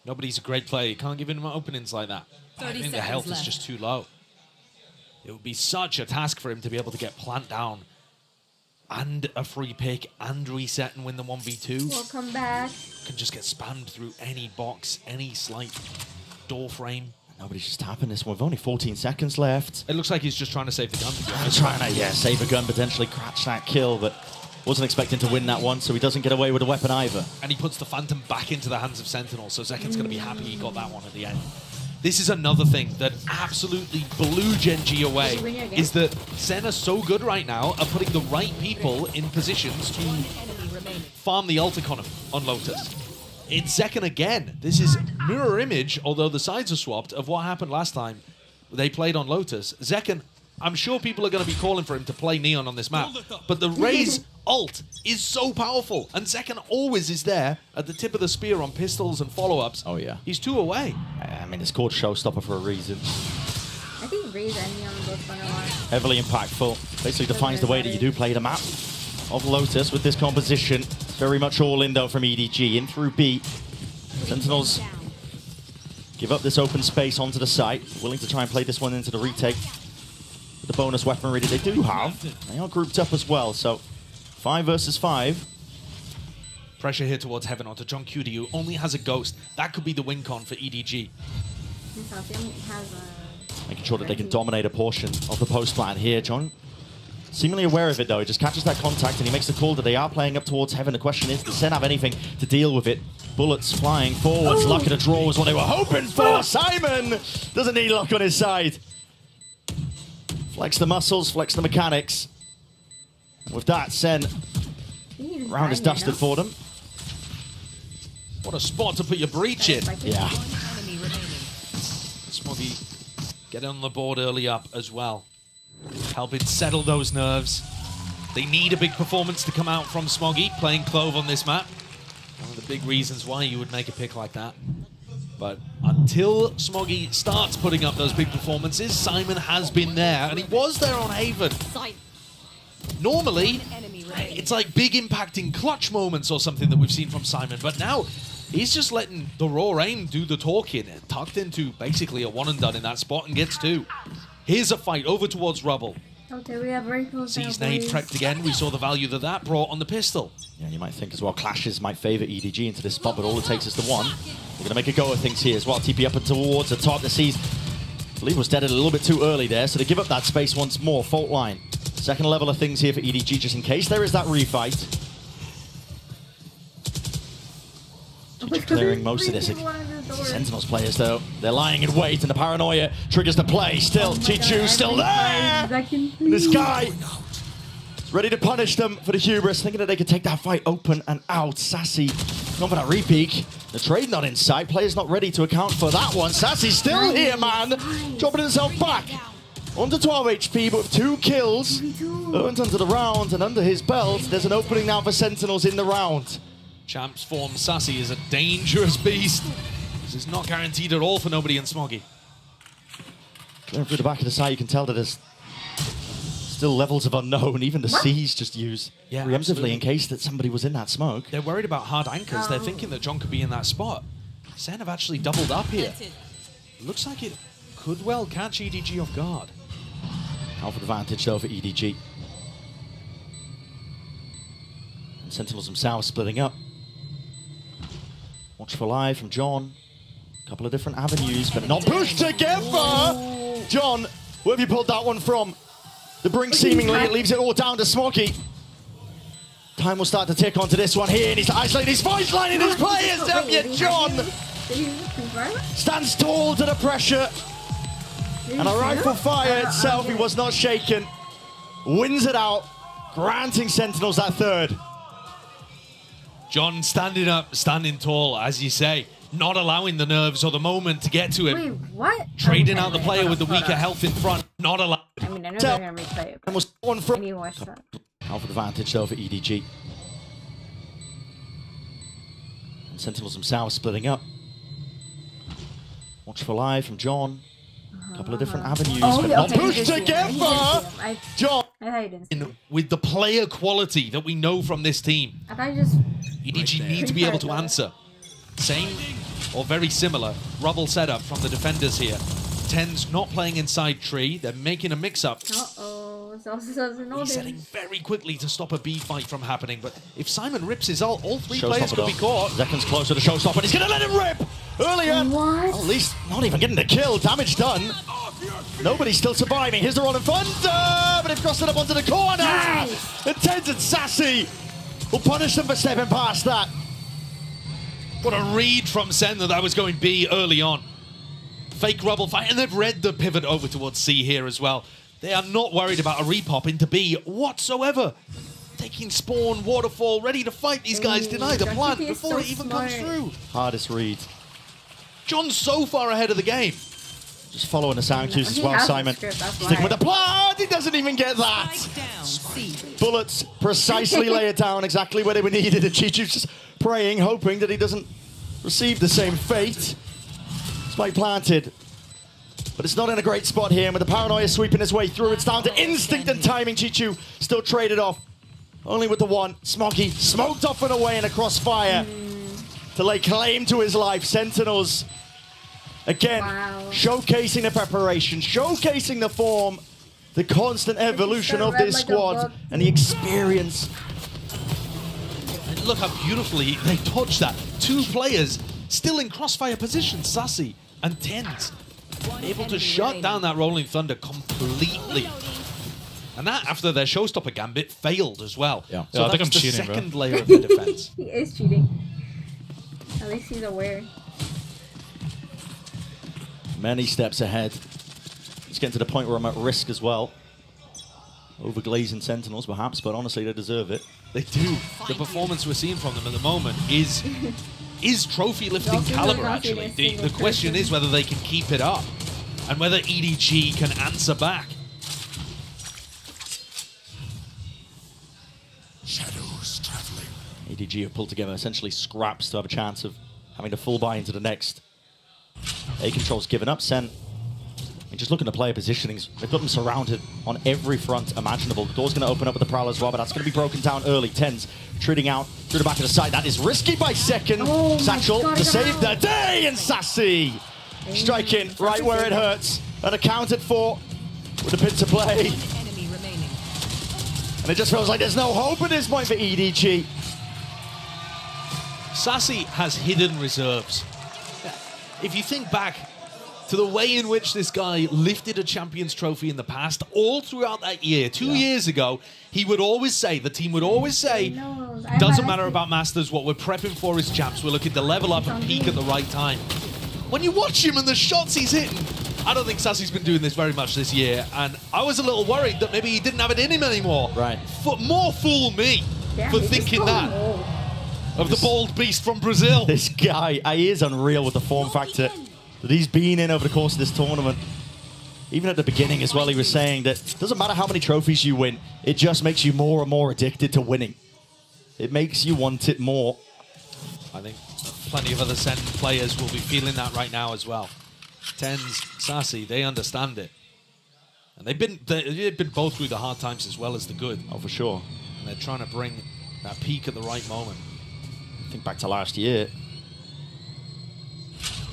Nobody's a great player. You can't give him openings like that. I think the health is just too low. It would be such a task for him to be able to get plant down and a free pick and reset and win the 1v2. Welcome back. Can just get spammed through any box, any slight door frame. Nobody's just tapping this one with only 14 seconds left. It looks like he's just trying to save the gun. Trying to, yeah, save a gun, potentially catch that kill, but wasn't expecting to win that one, so he doesn't get away with a weapon either. And he puts the Phantom back into the hands of Sentinel, so Zekken's going to be happy he got that one at the end. This is another thing that absolutely blew Gen G away, is that Sen are so good right now at putting the right people in positions to farm the ult economy on Lotus. It's Zekken again. This is mirror image, although the sides are swapped, of what happened last time they played on Lotus. Zekken, I'm sure people are going to be calling for him to play Neon on this map, but the Raze ult is so powerful, and Zekken always is there at the tip of the spear on pistols and follow-ups. Oh, yeah. He's 2 away. I mean, it's called Showstopper for a reason. I think Raze and Neon both fun a lot. Heavily impactful. Basically defines the way that you do play the map of Lotus with this composition. It's very much all in, though, from EDG. In through B. Sentinels Give up this open space onto the site. Willing to try and play this one into the retake. With the bonus weaponry that they do have. They are grouped up as well, so 5 versus 5. Pressure here towards Heaven onto John Cutie, who only has a Ghost. That could be the win con for EDG. Making sure that they can dominate a portion of the post plan here. John, seemingly aware of it though. He just catches that contact and he makes the call that they are playing up towards Heaven. The question is, does Sen have anything to deal with it? Bullets flying forwards. Luck at a draw was what they were hoping for. Simon doesn't need luck on his side. Flex the muscles, flex the mechanics. And with that, Sen, round is dusted for them. What a spot to put your breach in. Yeah. Smoggy getting on the board early up as well. Helping settle those nerves. They need a big performance to come out from Smoggy, playing Clove on this map. One of the big reasons why you would make a pick like that. But until Smoggy starts putting up those big performances, Simon has been there, and he was there on Haven. Normally, it's like big impacting clutch moments or something that we've seen from Simon, but now he's just letting the raw aim do the talking, tucked into basically a one and done in that spot and gets 2. Here's a fight over towards Rubble. Okay, we have rifles. Sees nade prepped again. We saw the value that that brought on the pistol. Yeah, you might think as well, clashes might favor EDG into this spot, but all it takes is the one. They're going to make a go of things here as well. TP up and towards the top. The sees, I believe, was deaded a little bit too early there, so they give up that space once more. Fault line. Second level of things here for EDG, just in case there is that refight. Clearing most of this. Sentinels players, though, they're lying in wait, and the paranoia triggers the play. Still, Chichu still there! This guy ready to punish them for the hubris, thinking that they could take that fight open and out. Sassy going for that repeak. The trade not in sight. Players not ready to account for that one. Sassy's still here, man. Dropping himself back. Under 12 HP, but with 2 kills. Earned under the round, and under his belt, there's an opening now for Sentinels in the round. Champ's form, Sassy, is a dangerous beast. This is not guaranteed at all for nobody in Smoggy. Going through the back of the side, you can tell that there's still levels of unknown. Even the C's just use preemptively in case that somebody was in that smoke. They're worried about hard anchors. They're thinking that John could be in that spot. Sen have actually doubled up here. Looks like it could well catch EDG off guard. Alpha advantage though for EDG. And Sentinels themselves splitting up. Watch for live from John. A couple of different avenues, but not pushed together! John, where have you pulled that one from? The brink seemingly, it leaves it all down to Smoggy. Time will start to tick onto this one here, and he's isolating his voice line in his players, don't you, John? Stands tall to the pressure. And a rifle fire itself, he was not shaken. Wins it out, granting Sentinels that 3rd. John standing up, standing tall, as you say. Not allowing the nerves or the moment to get to him. Wait, what? Trading out the player with the weaker health in front. Not allowed. I mean, I know they're going to replay it, but was one from I watch that. Alpha advantage though for EDG. And Sentinels themselves splitting up. Watch for live from John. A couple of different avenues, but not pushed together! John! With the player quality that we know from this team, EDG need to be able to answer. Same or very similar Rubble setup from the defenders here. Tens not playing inside tree, they're making a mix-up. Resetting very quickly to stop a B fight from happening, but if Simon rips his ult, all 3 players could be caught. Seconds closer to Showstopper, and he's gonna let him rip! Earlier! Well, at least not even getting the kill, damage done. Nobody's still surviving. Here's the Rolling Thunder, but they've crossed it up onto the corner! The Tens and Sassy will punish them for stepping past that. What a read from Sen that was going B early on. Fake Rubble fight, and they've read the pivot over towards C here as well. They are not worried about a repop into B whatsoever. Taking spawn, waterfall, ready to fight these guys, deny the plant before it even comes through. Hardest read. John's so far ahead of the game. Just following the sound cues as well, Simon. Sticking with the plant, he doesn't even get that. Bullets precisely lay it down exactly where they were needed, and Chichu's just praying, hoping that he doesn't receive the same fate. Spike planted. But it's not in a great spot here, and with the paranoia sweeping his way through, it's down to instinct and timing. Chichu still traded off. Only with the one. Smoggy smoked off and away in a crossfire to lay claim to his life. Sentinels Again, showcasing the preparation, showcasing the form, the constant evolution of this squad, and the experience. And look how beautifully they dodged that. 2 players still in crossfire position, Sassy and TenZ, able to shut down that Rolling Thunder completely. And that after their showstopper gambit failed as well. Yeah, so I think I'm the cheating, second bro. layer of the defense. He is cheating. At least he's aware. Many steps ahead. It's getting to the point where I'm at risk as well. Overglazing Sentinels, perhaps, but honestly, they deserve it. They do. The performance we're seeing from them at the moment is trophy lifting caliber, actually. The question is whether they can keep it up and whether EDG can answer back. Shadows traveling. EDG have pulled together essentially scraps to have a chance of having to full buy into the next. A-Control's given up. Sen, just looking at player positionings, they've got them surrounded on every front imaginable. The door's going to open up with the Prowler as well, but that's going to be broken down early. TenZ treating out through the back of the side. That is risky by second. Satchel to save the day, and Sassy striking right where it hurts. And accounted for with a pin to play. And it just feels like there's no hope at this point for EDG. Sassy has hidden reserves. If you think back to the way in which this guy lifted a Champions Trophy in the past, all throughout that year, 2 years ago, he would always say, the team would always say, doesn't matter about Masters, what we're prepping for is Champs. We're looking to level up and peak at the right time. When you watch him and the shots he's hitting, I don't think Sassy's been doing this very much this year, and I was a little worried that maybe he didn't have it in him anymore. Right. More fool me for thinking that. Of the bald beast from Brazil. This guy, he is unreal with the form factor that he's been in over the course of this tournament. Even at the beginning as well, he was saying that it doesn't matter how many trophies you win, it just makes you more and more addicted to winning. It makes you want it more. I think plenty of other Sen players will be feeling that right now as well. TenZ, Sassy, they understand it. And they've been both through the hard times as well as the good. Oh, for sure. And they're trying to bring that peak at the right moment. Think back to last year.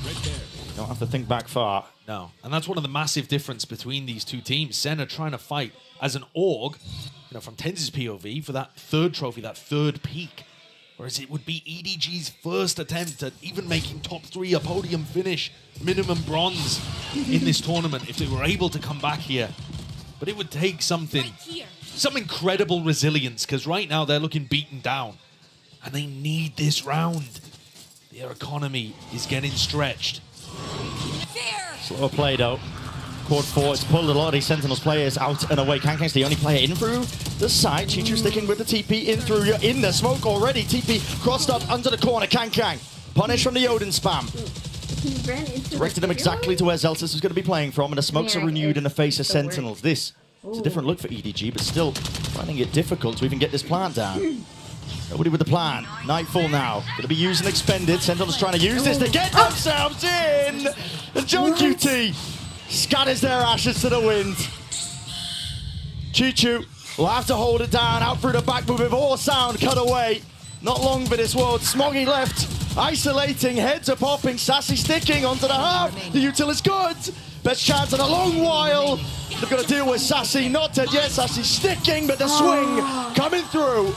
Right there. You don't have to think back far. No, and that's one of the massive difference between these two teams. Sen are trying to fight as an org, from TenZ's POV for that third trophy, that third peak. Whereas it would be EDG's first attempt at even making top 3, a podium finish, minimum bronze in this tournament if they were able to come back here. But it would take some incredible resilience, because right now they're looking beaten down. And they need this round. Their economy is getting stretched. Slower play though. Quad 4, it's pulled a lot of these Sentinels players out and away. Kankang's the only player in through the side. Chichu sticking with the TP in through. You're in the smoke already. TP crossed up under the corner. Kankang punished from the Odin spam. Directed him exactly to where Zelsis was going to be playing from, and the smokes are renewed in the face of Sentinels. This is a different look for EDG, but still finding it difficult to even get this plant down. Nobody with the plan. Nightfall now. Going to be used and expended. Sentinels trying to use this to get themselves in. And JoeQt scatters their ashes to the wind. Chichu will have to hold it down. Out through the back move with all sound cut away. Not long for this world. Smoggy left. Isolating. Heads are popping. Sassy sticking onto the half. The util is good. Best chance in a long while. They've got to deal with Sassy. Not dead yet. Sassy sticking, but the swing coming through.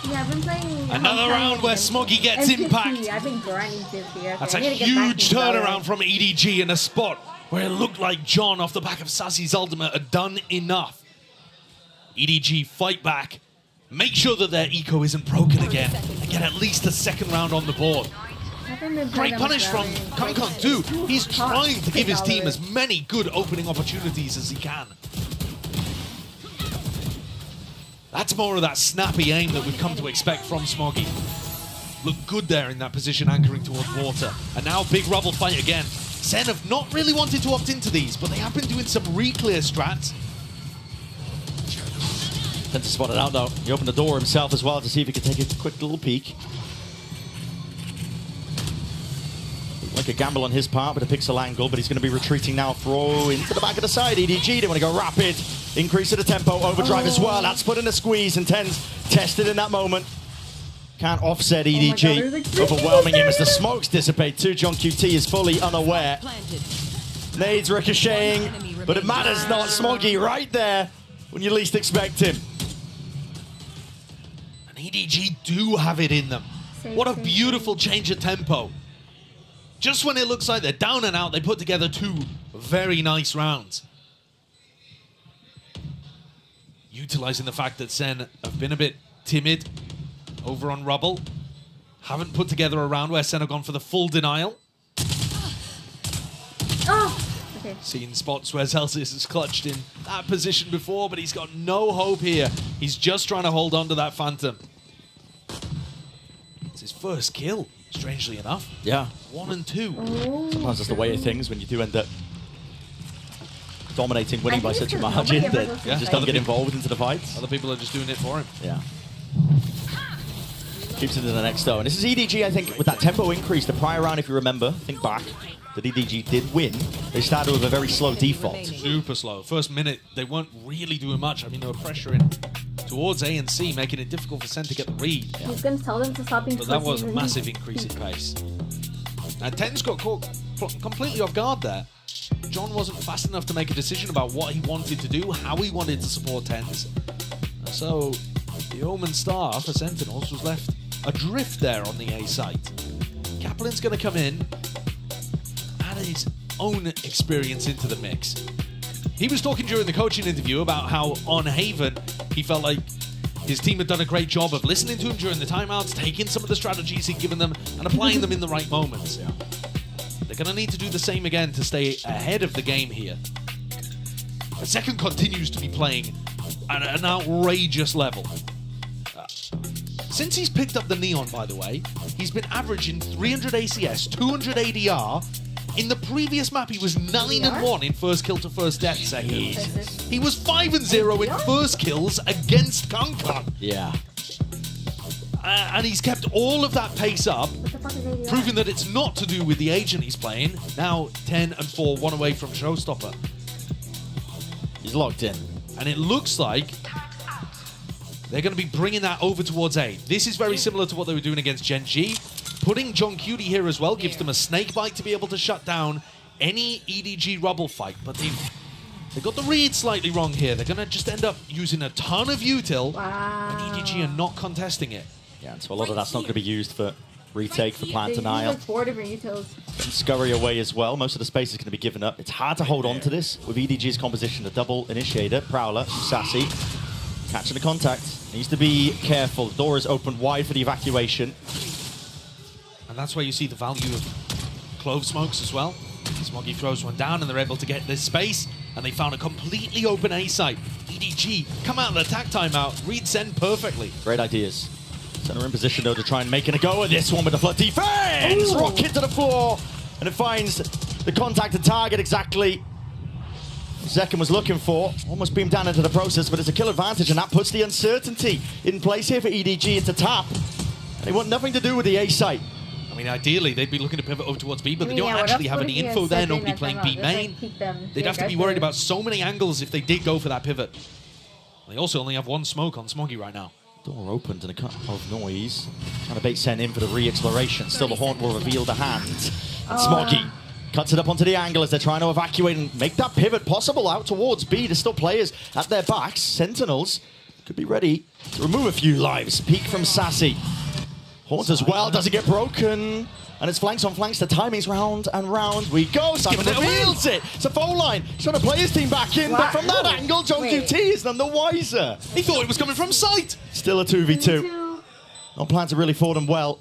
Yeah, I've been playing another round where Smoggy gets MPC. impact. I've been grinding this year. That's a huge turnaround from EDG in a spot where it looked like John off the back of Sassy's ultimate had done enough. EDG fight back, make sure that their eco isn't broken again, and get at least a second round on the board. Great punish from Kankang too. He's trying to give his team as many good opening opportunities as he can. That's more of that snappy aim that we've come to expect from Smoggy. Look good there in that position, anchoring towards water. And now big rubble fight again. Sen have not really wanted to opt into these, but they have been doing some re-clear strats. Tends to spot it out though. He opened the door himself as well to see if he could take a quick little peek. Like a gamble on his part with a pixel angle, but he's going to be retreating now. Throw into the back of the side. EDG, they want to go rapid. Increase of the tempo. Overdrive as well. That's put in a squeeze, and TenZ tested in that moment. Can't offset EDG, overwhelming him as the smokes dissipate too. John QT is fully unaware. Nades ricocheting, but it matters not. Smoggy right there when you least expect him. And EDG do have it in them. What a beautiful change of tempo. Just when it looks like they're down and out, they put together 2 very nice rounds. Utilizing the fact that Sen have been a bit timid over on Rubble. Haven't put together a round where Sen have gone for the full denial. Okay. Seen spots where Celsius has clutched in that position before, but he's got no hope here. He's just trying to hold on to that Phantom. It's his first kill, strangely enough. Yeah. 1 and 2. Sometimes that's the way of things when you do end up dominating, winning by such a margin that you just don't get involved into the fights. Other people are just doing it for him. Yeah. Keeps it to the next though. And this is EDG, I think, with that tempo increase. The prior round, if you remember, think back, that EDG did win. They started with a very slow default. Super slow. First minute, they weren't really doing much. I mean, they were pressuring towards A and C, making it difficult for Sen to get the read. He's going to tell them to stop being But that was a massive increase in pace. And Ten's got caught completely off guard there. John wasn't fast enough to make a decision about what he wanted to do, how he wanted to support Tens. And so the Omen Star for Sentinels was left adrift there on the A site. Kaplan's going to come in, add his own experience into the mix. He was talking during the coaching interview about how on Haven he felt like his team had done a great job of listening to him during the timeouts, taking some of the strategies he'd given them and applying them in the right moments. Yeah. They're going to need to do the same again to stay ahead of the game here. The second continues to be playing at an outrageous level. Since he's picked up the Neon, by the way, he's been averaging 300 ACS, 200 ADR. In the previous map, he was 9-1 in first kill to first death seconds. He was 5-0 in first kills against Kankan. Yeah. And he's kept all of that pace up, proving that it's not to do with the agent he's playing. Now 10-4, 1 away from Showstopper. He's locked in. And it looks like they're going to be bringing that over towards A. This is very similar to what they were doing against Gen G. Putting John Cutie here as well gives them a snake bite to be able to shut down any EDG Rubble fight. But they've got the read slightly wrong here. They're going to just end up using a ton of util, and EDG are not contesting it. Yeah, and so a lot of that's not going to be used for retake, for plant denial. Like 4 different utils. And scurry away as well. Most of the space is going to be given up. It's hard to hold on to this with EDG's composition. The double initiator, Prowler, Sassy, catching the contact. Needs to be careful. The door is open wide for the evacuation. And that's where you see the value of Clove Smokes as well. Smoggy throws one down and they're able to get this space. And they found a completely open A site. EDG come out of the attack timeout, read Sen perfectly. Great ideas. Center in position though to try and make a go of this one with the flood defense. Rocket to the floor. And it finds the contacted target exactly Zekken was looking for. Almost beamed down into the process, but it's a kill advantage, and that puts the uncertainty in place here for EDG into tap. And they want nothing to do with the A site. I mean, ideally, they'd be looking to pivot over towards B, but they don't actually have any info there. Nobody playing B main. They'd have to be worried about so many angles if they did go for that pivot. They also only have 1 smoke on Smoggy right now. Door opened and a cut of noise. Trying to bait Sen in for the re-exploration. Still the Haunt will reveal the hand. And Smoggy cuts it up onto the angle as they're trying to evacuate and make that pivot possible out towards B. There's still players at their backs. Sentinels could be ready to remove a few lives. Peek from Sassy. Haunt as well, doesn't get broken. And it's flanks on flanks, the timing's round and round we go. Simon reveals it. It's a phone line. He's trying to play his team back in, but from that angle, John QT is none the wiser. He thought it was coming from sight. Still a 2v2. No plan to really for them well.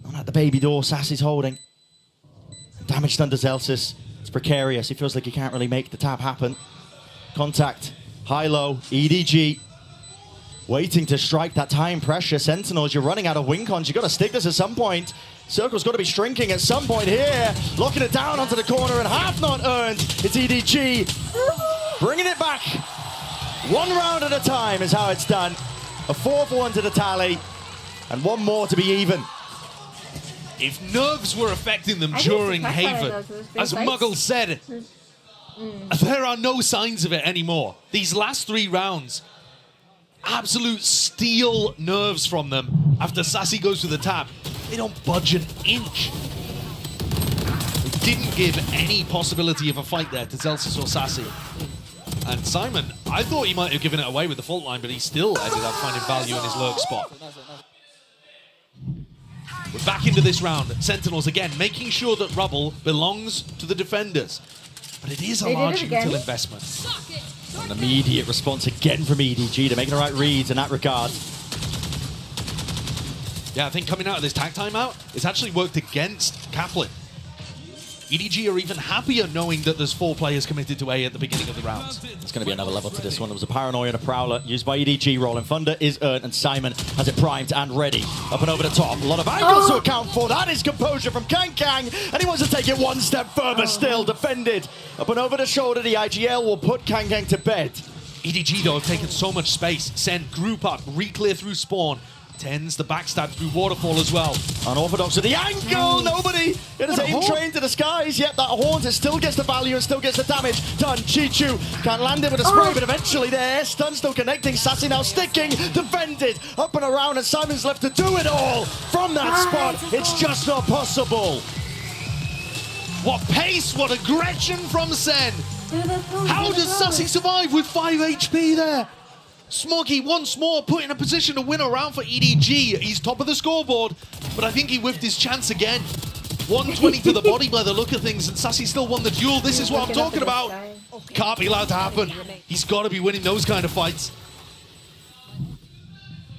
Not at the baby door, Sassy's holding. Damaged under Zelsis. It's precarious. He feels like he can't really make the tap happen. Contact, high-low, EDG. Waiting to strike that time pressure. Sentinels, you're running out of win cons. You've got to stick this at some point. Circle's got to be shrinking at some point here. Locking it down onto the corner and half not earned. It's EDG. Bringing it back. 1 round at a time is how it's done. A 4-1 to the tally. And 1 more to be even. If nerves were affecting them during Haven, as Muggle said, there are no signs of it anymore. These last 3 rounds, absolute steel nerves from them. After Sassy goes to the tap, they don't budge an inch. They didn't give any possibility of a fight there to Zellsis or Sassy. And Simon, I thought he might have given it away with the fault line, but he still ended up finding value in his lurk spot. We're back into this round. Sentinels again, making sure that rubble belongs to the defenders. But it is a large util investment. An immediate response again from EDG to making the right reads in that regard. Yeah, I think coming out of this tag timeout, it's actually worked against Kaplan. EDG are even happier knowing that there's 4 players committed to A at the beginning of the round. It's going to be another level to this one. There was a Paranoia and a Prowler used by EDG. Rolling Thunder is earned, and Simon has it primed and ready. Up and over the top. A lot of angles to account for. That is composure from Kang, and he wants to take it one step further still. Defended. Up and over the shoulder. The IGL will put Kang to bed. EDG, though, have taken so much space. Send group up, re-clear through spawn. Tens the backstab through Waterfall as well. Unorthodox with the angle, nobody! It is aim train to the skies, yep, that haunt, it still gets the value and still gets the damage done. Chichu can't land it with a spray, but eventually there, stun still connecting, Sassy now sticking, defended, up and around, and Simon's left to do it all from that spot. It's just not possible. What pace, what aggression from Sen! How does Sassy survive with 5 HP there? Smoggy once more put in a position to win a round for EDG. He's top of the scoreboard, but I think he whiffed his chance again. 120 to the body by the look of things, and Sassy still won the duel. This is what I'm talking about. Can't be allowed to happen. He's got to be winning those kind of fights.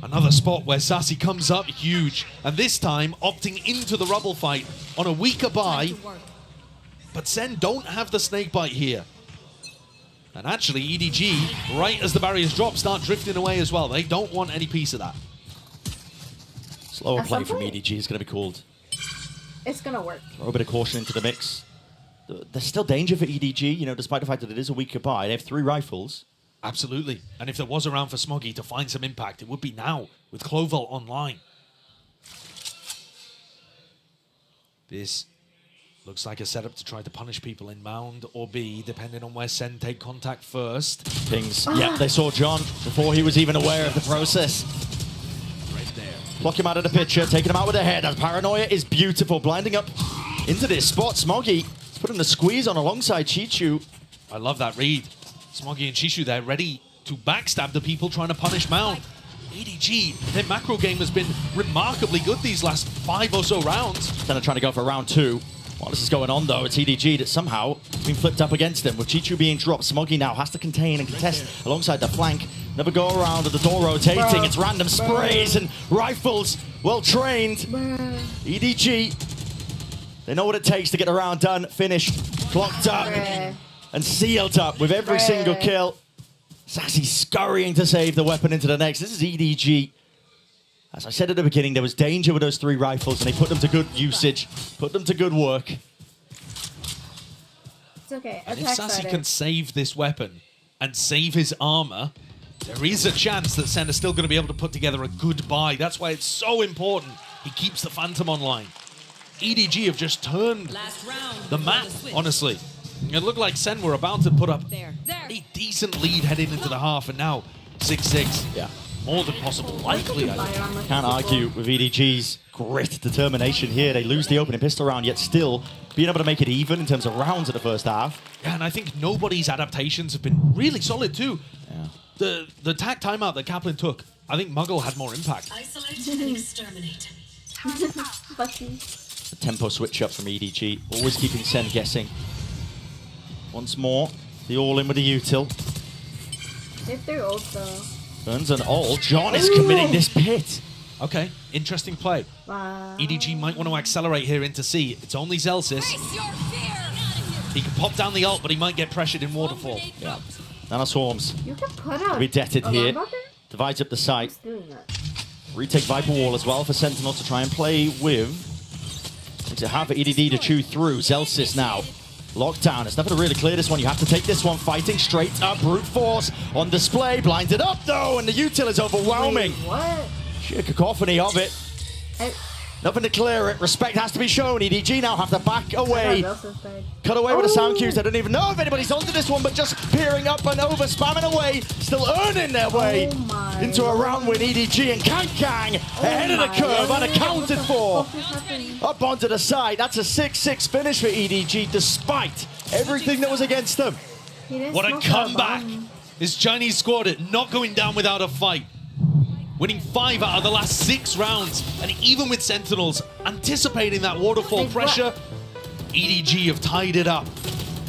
Another spot where Sassy comes up huge, and this time opting into the rubble fight on a weaker buy. But Sen don't have the snake bite here. And actually, EDG, right as the barriers drop, start drifting away as well. They don't want any piece of that. Slower play from EDG is going to be called. It's going to work. Throw a bit of caution into the mix. There's still danger for EDG, you know, despite the fact that it is a weaker buy. They have 3 rifles. Absolutely. And if there was a round for Smoggy to find some impact, it would be now with Clovel online. This looks like a setup to try to punish people in Mound or B, depending on where Sen take contact first. Pings. Yep, they saw John before he was even aware of the process. Right there. Block him out of the picture, taking him out with a head. And Paranoia is beautiful, blinding up into this spot. Smoggy is putting the squeeze on alongside Chichu. I love that read. Smoggy and Chichu there, ready to backstab the people trying to punish Mound. EDG, their macro game has been remarkably good these last 5 or so rounds. Then they're trying to go for round 2. While this is going on, though, it's EDG that somehow been flipped up against them. With Chichu being dropped, Smoggy now has to contain and contest alongside the flank. Never go around with the door rotating. It's random sprays and rifles. Well trained. EDG, they know what it takes to get the round done, finished, clocked up, and sealed up with every single kill. Sassy scurrying to save the weapon into the next. This is EDG. As I said at the beginning, there was danger with those 3 rifles, and they put them to good usage, put them to good work. It's okay. And if Sassy can save this weapon and save his armor, there is a chance that Sen is still going to be able to put together a good buy. That's why it's so important he keeps the Phantom online. EDG have just turned the map, honestly. It looked like Sen were about to put up a decent lead heading into the half, and now 6-6. Yeah. More than possible. Likely, I think. Can't argue with EDG's grit, determination here. They lose the opening pistol round, yet still being able to make it even in terms of rounds at the first half. Yeah, and I think nobody's adaptations have been really solid too. Yeah. The tag timeout that Kaplan took, I think Muggle had more impact. Isolate and exterminate. The tempo switch up from EDG, always keeping Sen guessing. Once more, the all-in with the util. If they're also... Burns an ult. John is committing this pit. Okay, interesting play. Wow. EDG might want to accelerate here into C. It's only Zellsis. He can pop down the ult, but he might get pressured in Waterfall. Yeah. Nanoswarms. You can put up. Be detted here. Divides up the site. Retake Viper Wall as well for Sentinel to try and play with. It's a hard for EDD to chew through. Zellsis now. Lockdown. It's never to really clear this one. You have to take this one. Fighting straight up. Brute force on display. Blinded up though, and the util is overwhelming. Wait, what? Sheer cacophony of it. Nothing to clear it. Respect has to be shown. EDG now have to back away. Cut away with the sound cues. They don't even know if anybody's onto this one, but just peering up and over, spamming away, still earning their way into a round win. EDG and Kang ahead of the curve, unaccounted for. Up onto the side. That's a 6-6 finish for EDG, despite everything that was against them. What a comeback. This Chinese squad not going down without a fight. Winning 5 out of the last 6 rounds. And even with Sentinels anticipating that waterfall pressure, EDG have tied it up.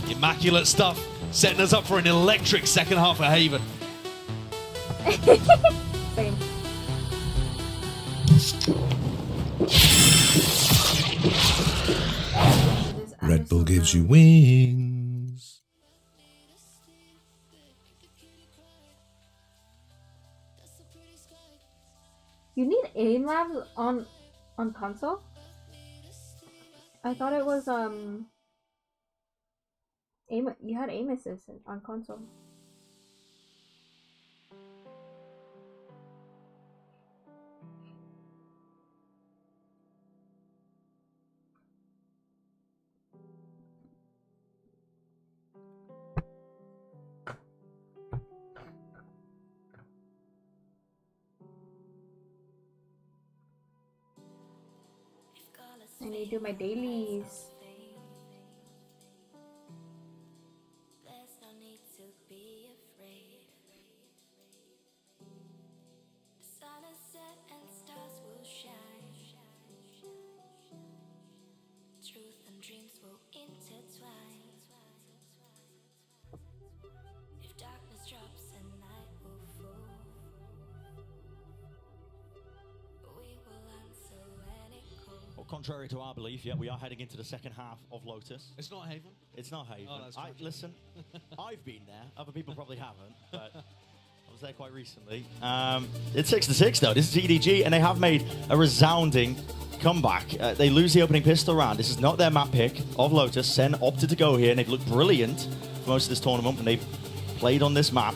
Immaculate stuff, setting us up for an electric second half of Haven. Red Bull gives you wings. You need aim labs on console? I thought it was aim. You had aim assist on console. I need to do my dailies. Contrary to our belief, yeah, we are heading into the second half of Lotus. It's not Haven? It's not Haven. Oh, that's listen, I've been there. Other people probably haven't, but I was there quite recently. It's 6-6 though. This is EDG, and they have made a resounding comeback. They lose the opening pistol round. This is not their map pick of Lotus. Sen opted to go here, and they've looked brilliant for most of this tournament when they've played on this map.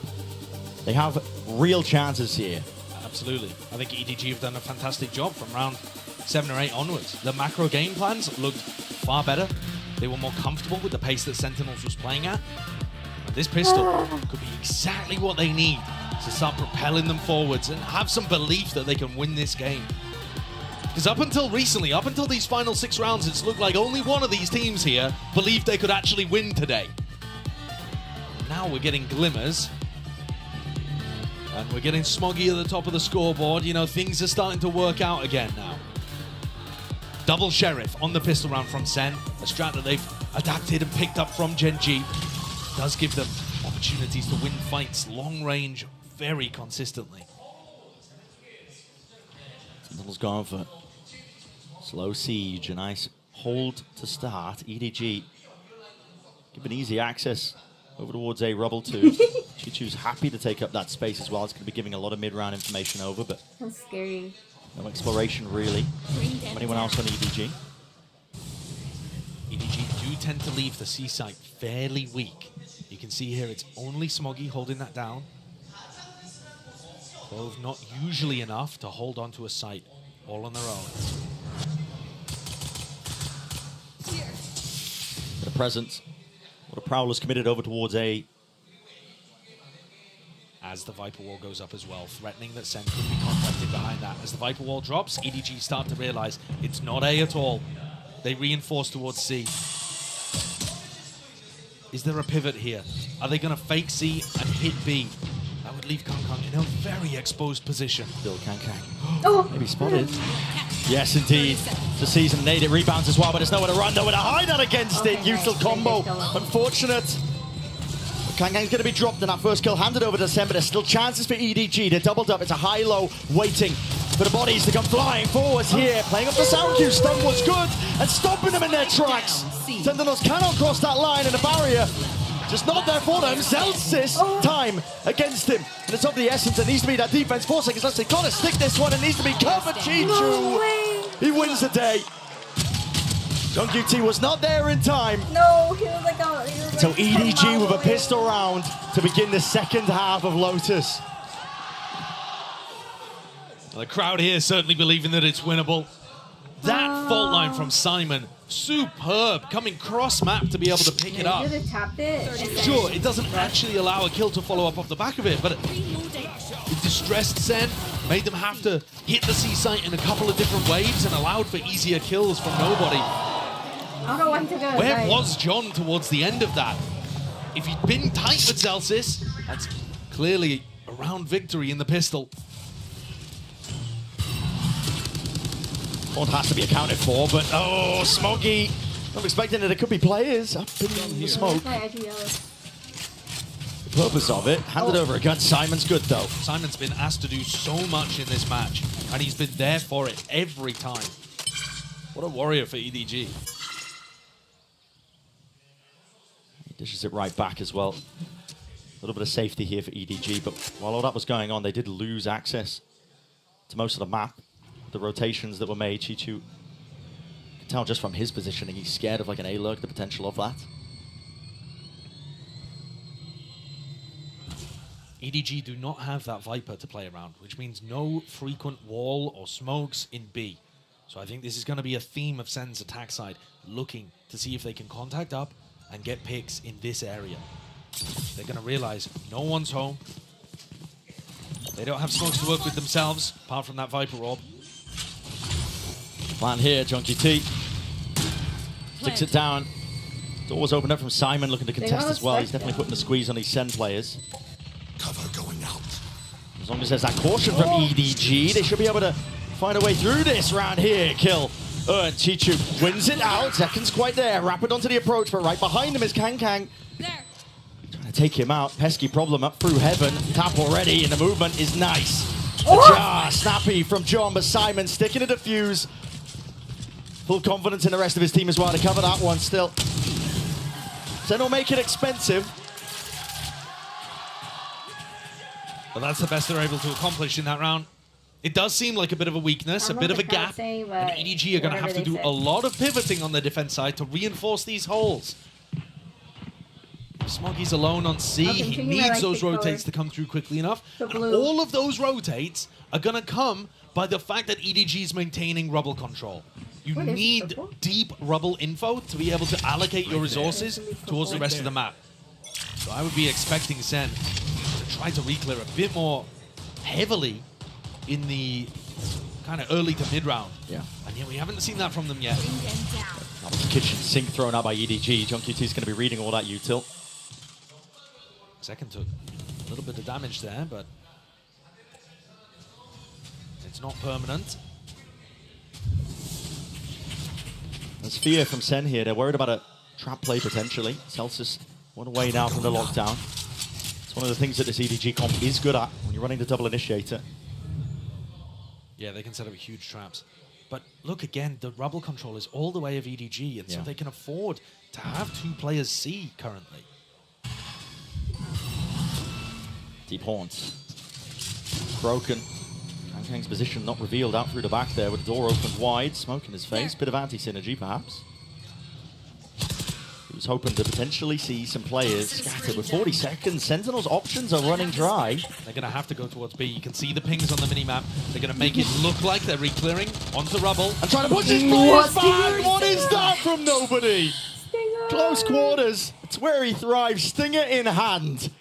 They have real chances here. Absolutely. I think EDG have done a fantastic job from round 7 or 8 onwards. The macro game plans looked far better. They were more comfortable with the pace that Sentinels was playing at. And this pistol could be exactly what they need to start propelling them forwards and have some belief that they can win this game. Because up until recently, up until these final 6 rounds, it's looked like only one of these teams here believed they could actually win today. Now we're getting glimmers. And we're getting Smoggy at the top of the scoreboard. You know, things are starting to work out again now. Double Sheriff on the pistol round from Sen. A strat that they've adapted and picked up from Gen G. Does give them opportunities to win fights long range very consistently. Sentinel's gone for slow siege. A nice hold to start. EDG given easy access over towards a Rubble 2. Chichu's happy to take up that space as well. It's going to be giving a lot of mid-round information over, but that's scary. No exploration, really, from anyone else on EDG. EDG do tend to leave the C site fairly weak. You can see here it's only Smoggy holding that down. Both not usually enough to hold on to a site all on their own. The presence. What a Prowler's committed over towards A. As the Viper Wall goes up as well, threatening that Sen could be contacted behind that. As the Viper Wall drops, EDG start to realize it's not A at all. They reinforce towards C. Is there a pivot here? Are they going to fake C and hit B? That would leave Kang in a very exposed position. Still Kang. Oh, maybe spotted. Yes, indeed. The season nade, it rebounds as well, but it's nowhere to run, nowhere to hide out against it. Usual combo. Unfortunate. Kang's going to be dropped in that first kill, handed over to Sen, but there's still chances for EDG. They're doubled up. It's a high-low waiting for the bodies to come flying forwards here. Playing up the sound cue. Stun was good and stopping them in their tracks. Sentinels cannot cross that line, and the barrier just not there for them. Zelsis time against him. And it's of the essence. It needs to be that defense. 4 seconds left. They've got to stick this one. It needs to be covered. Chichu. He wins the day. JungQT was not there in time. No, he was like so EDG with a pistol round to begin the second half of Lotus. Well, the crowd here certainly believing that it's winnable. That fault line from Simon, superb. Coming cross-map to be able to pick it up. You just tapped it. Sure, it doesn't actually allow a kill to follow up off the back of it, but it distressed Sen, made them have to hit the C site in a couple of different waves and allowed for easier kills from nobody. I don't know when to go. Where was John towards the end of that? If he'd been tight with Celsius, that's clearly a round victory in the pistol. One has to be accounted for, but oh, Smokey. I'm expecting that it could be players up in the smoke. The purpose of it, handed over a gun. Simon's good though. Simon's been asked to do so much in this match, and he's been there for it every time. What a warrior for EDG. He dishes it right back as well. A little bit of safety here for EDG, but while all that was going on, they did lose access to most of the map. The rotations that were made, Chichu, you can tell just from his positioning, he's scared of like an A-lurk, the potential of that. EDG do not have that Viper to play around, which means no frequent wall or smokes in B. So I think this is going to be a theme of Sen's attack side, looking to see if they can contact up and get picks in this area. They're going to realize no one's home. They don't have smokes to work with themselves, apart from that Viper orb. Plan here, Junkie T. Sticks it down. Doors open up from Simon, looking to contest as well. He's definitely putting the squeeze on these Sen players. Cover going out. As long as there's that caution from EDG, they should be able to find a way through this round here. Kill. Chichu wins it out. Zekin's quite there. Rapid onto the approach, but right behind him is Kang. Trying to take him out. Pesky problem up through heaven. Tap already, and the movement is nice. Jar, snappy from John, but Simon sticking a defuse. Full confidence in the rest of his team as well to cover that one still. Sen will make it expensive. But that's the best they're able to accomplish in that round. It does seem like a bit of a weakness, a bit of a gap. And EDG are going to have to do a lot of pivoting on the defense side to reinforce these holes. Smoggy's alone on C. He needs those rotates to come through quickly enough. And all of those rotates are going to come by the fact that EDG is maintaining rubble control. You need deep rubble info to be able to allocate your resources towards the rest of the map. So I would be expecting Sen to try to reclear a bit more heavily in the kind of early to mid round. Yeah. And yet we haven't seen that from them yet. That was the kitchen sink thrown out by EDG. Junkie T is going to be reading all that util. Second took a little bit of damage there, but it's not permanent. There's fear from Sen here. They're worried about a trap play potentially. Celsius one away now from the lockdown. It's one of the things that this EDG comp is good at when you're running the double initiator. Yeah, they can set up huge traps. But look again, the rubble control is all the way of EDG, and so they can afford to have two players C currently. Deep Haunts. Broken. Kang's position not revealed out through the back there with the door opened wide. Smoke in his face. Bit of anti-synergy perhaps. He was hoping to potentially see some players scattered with 40 seconds. Sentinel's options are running dry. They're going to have to go towards B. You can see the pings on the minimap. They're going to make it look like they're re-clearing onto rubble. And trying to push his players back. What is that from nobody? Stinger. Close quarters. It's where he thrives. Stinger in hand.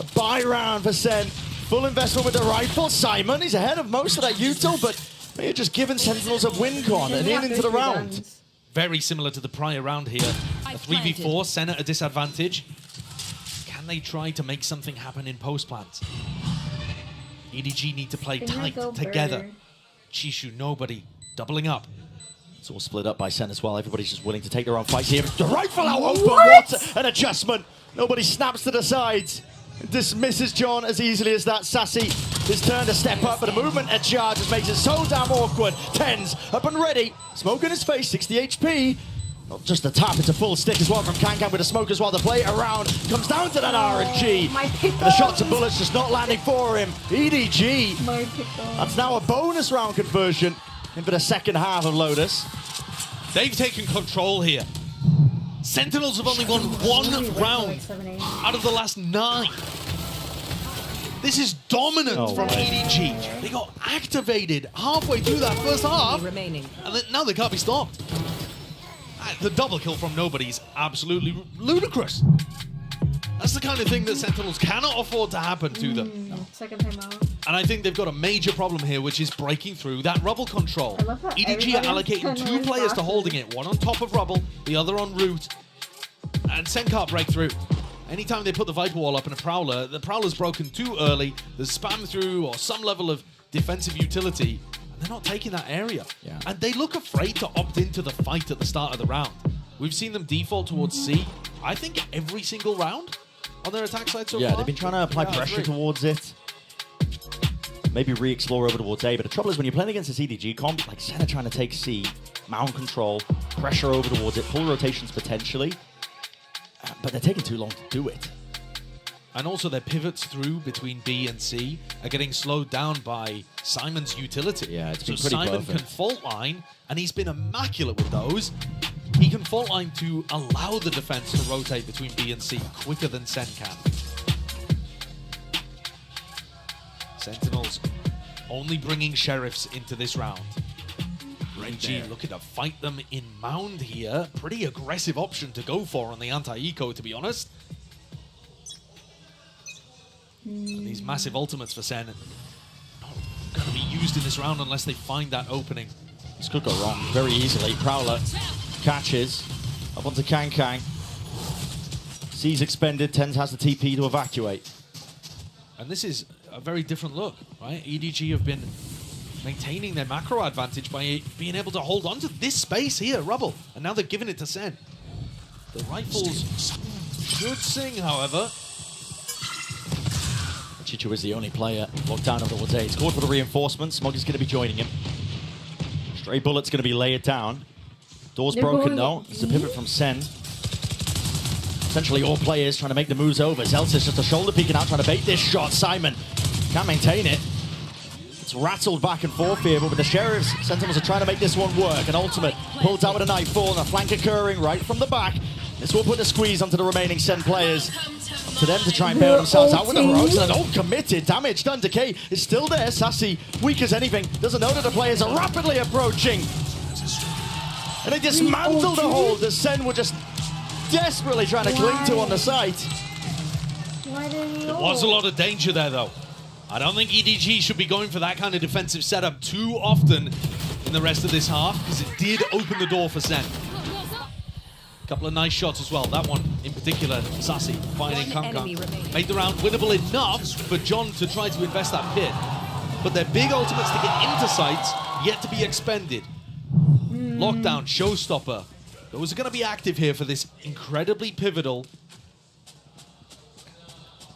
A buy round for Sen. Full investment with the rifle. Simon, he's ahead of most of that util, but they're just giving Sentinels a win con and into the round. Very similar to the prior round here. A 3v4, Sen at a disadvantage. Can they try to make something happen in post-plant? EDG need to play tight together. Chishu, nobody, doubling up. It's all split up by Sen as well. Everybody's just willing to take their own fights here. The rifle out open. What an adjustment. Nobody snaps to the sides. Dismisses John as easily as that. Sassy his turn to step up, but a movement at Jar just makes it so damn awkward. Tens up and ready. Smoke in his face, 60 HP. Not just a tap, it's a full stick as well from Kang with a smoke as well. The play around comes down to that RNG. And the shots and bullets just not landing for him. EDG. That's now a bonus round conversion in for the second half of Lotus. They've taken control here. Sentinels have only won one round out of the last 9. This is dominance from EDG. They got activated halfway through that first half, and then now they can't be stopped. The double kill from nobody is absolutely ludicrous. That's the kind of thing that Sentinels cannot afford to happen to them. Second time out. And I think they've got a major problem here, which is breaking through that Rubble control. EDG are allocating 2 players to holding it, one on top of Rubble, the other on route. And Sen can't break through. Anytime they put the Viper Wall up in a Prowler, the Prowler's broken too early, there's spam through or some level of defensive utility, and they're not taking that area. Yeah. And they look afraid to opt into the fight at the start of the round. We've seen them default towards C, I think every single round on their attack side so far. Yeah, they've been trying to apply pressure towards it. Maybe re-explore over towards A, but the trouble is when you're playing against this EDG comp, like Sen are trying to take C, mound control, pressure over towards it, pull rotations potentially, but they're taking too long to do it. And also their pivots through between B and C are getting slowed down by Simon's utility. Yeah, it's been so pretty Simon perfect. can fault line, and he's been immaculate with those. He can fault line to allow the defense to rotate between B and C quicker than Sen can. Sentinels only bringing Sheriffs into this round. Reggie looking to fight them in mound here. Pretty aggressive option to go for on the anti-eco, to be honest. And these massive ultimates for Sen not going to be used in this round unless they find that opening. This could go wrong very easily. Prowler catches up onto Kang. C's expended, Tens has the TP to evacuate. And this is a very different look, right? EDG have been maintaining their macro advantage by being able to hold on to this space here, Rubble. And now they've given it to Sen. The rifles should sing, however. Chicho is the only player locked down over towards A. He's called for the reinforcements. Smoggy's going to be joining him. Stray Bullet's going to be layered down. Door's broken though. It's a pivot from Sen. Essentially all players trying to make the moves over. Zelsis just a shoulder peeking out, trying to bait this shot. Simon can't maintain it. It's rattled back and forth here, but with the Sheriffs, Sentinels are trying to make this one work. An ultimate pulled out with a nightfall and a flank occurring right from the back. This will put a squeeze onto the remaining Sen players. Up to them to try and bail themselves out with the ropes. And an committed damage done. Decay is still there. Sassy, weak as anything, doesn't know that the players are rapidly approaching. And they dismantled the hold that Sen were just desperately trying to cling to on the site. There was a lot of danger there, though. I don't think EDG should be going for that kind of defensive setup too often in the rest of this half, because it did open the door for Sen. Couple of nice shots as well. That one in particular, Sassy finding Kang. Made the round winnable enough for John to try to invest that pit. But their big ultimates to get into sites yet to be expended. Lockdown, Showstopper. Those are going to be active here for this incredibly pivotal.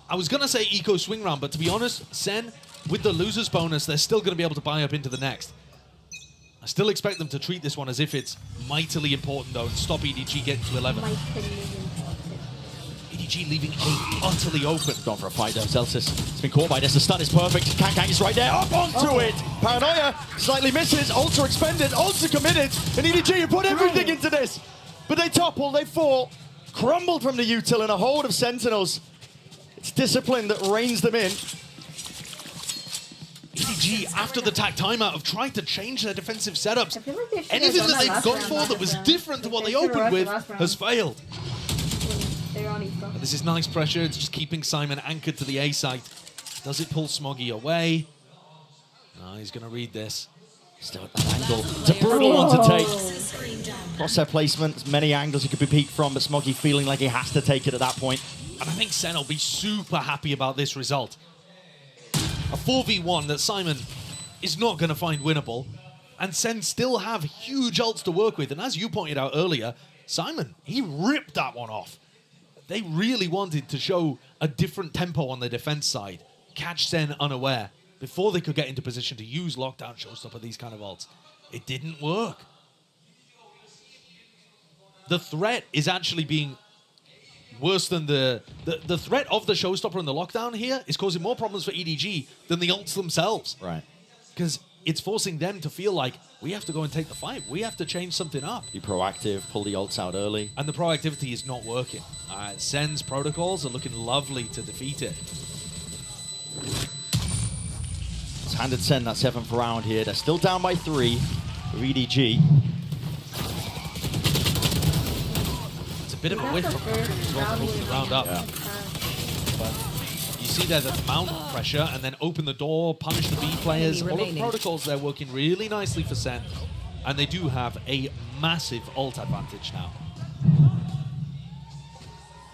I was going to say eco swing round, but to be honest, Sen, with the loser's bonus, they're still going to be able to buy up into the next. I still expect them to treat this one as if it's mightily important, though, and stop EDG getting to 11. EDG leaving A utterly open. Gone for a fight, though. Zelsis has been caught by this. The stun is perfect. Kang is right there. Up onto it. Paranoia slightly misses. Ultra expended. Ultra committed. And EDG have put everything into this. But they topple. They fall. Crumbled from the util in a hold of Sentinels. It's discipline that reins them in. EDG, after the TAC timeout, have tried to change their defensive setups. Anything that they've gone for that was different to what they opened with has failed. This is nice pressure. It's just keeping Simon anchored to the A site. Does it pull Smoggy away? No, he's going to read this. Still at that angle. It's a brutal one to take. Crosshair placement, many angles he could be peeked from, but Smoggy feeling like he has to take it at that point. And I think Sen will be super happy about this result. A 4v1 that Simon is not going to find winnable. And Sen still have huge ults to work with. And as you pointed out earlier, Simon, he ripped that one off. They really wanted to show a different tempo on the defense side. Catch Sen unaware before they could get into position to use Lockdown, Showstopper, these kind of ults. It didn't work. The threat is actually being worse than the threat of the Showstopper and the Lockdown here is causing more problems for EDG than the ults themselves. Right. Because it's forcing them to feel like, we have to go and take the fight. We have to change something up. Be proactive, pull the ults out early. And the proactivity is not working. Sen's protocols are looking lovely to defeat it. It's handed Sen that 7th round here. They're still down by 3 for EDG. It's a bit of a whiff from as well to move the round up. Yeah. But you see there that mount pressure and then open the door, punish the B players. All of the protocols there working really nicely for Sen. And they do have a massive ult advantage now.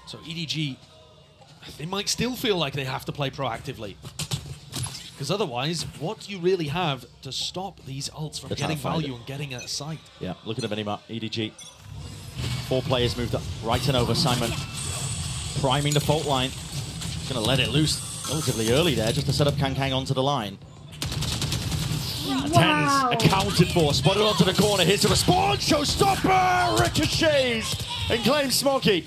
So EDG, they might still feel like they have to play proactively. Because otherwise, what do you really have to stop these ults from getting value and getting at sight? Yeah, look at the minimap, EDG. 4 players moved up right and over. Simon priming the fault line. He's going to let it loose relatively early there just to set up Kang onto the line. And Wow. TenZ accounted for, spotted onto the corner. Here's the response, showstopper! Ricochets and claims Smoky.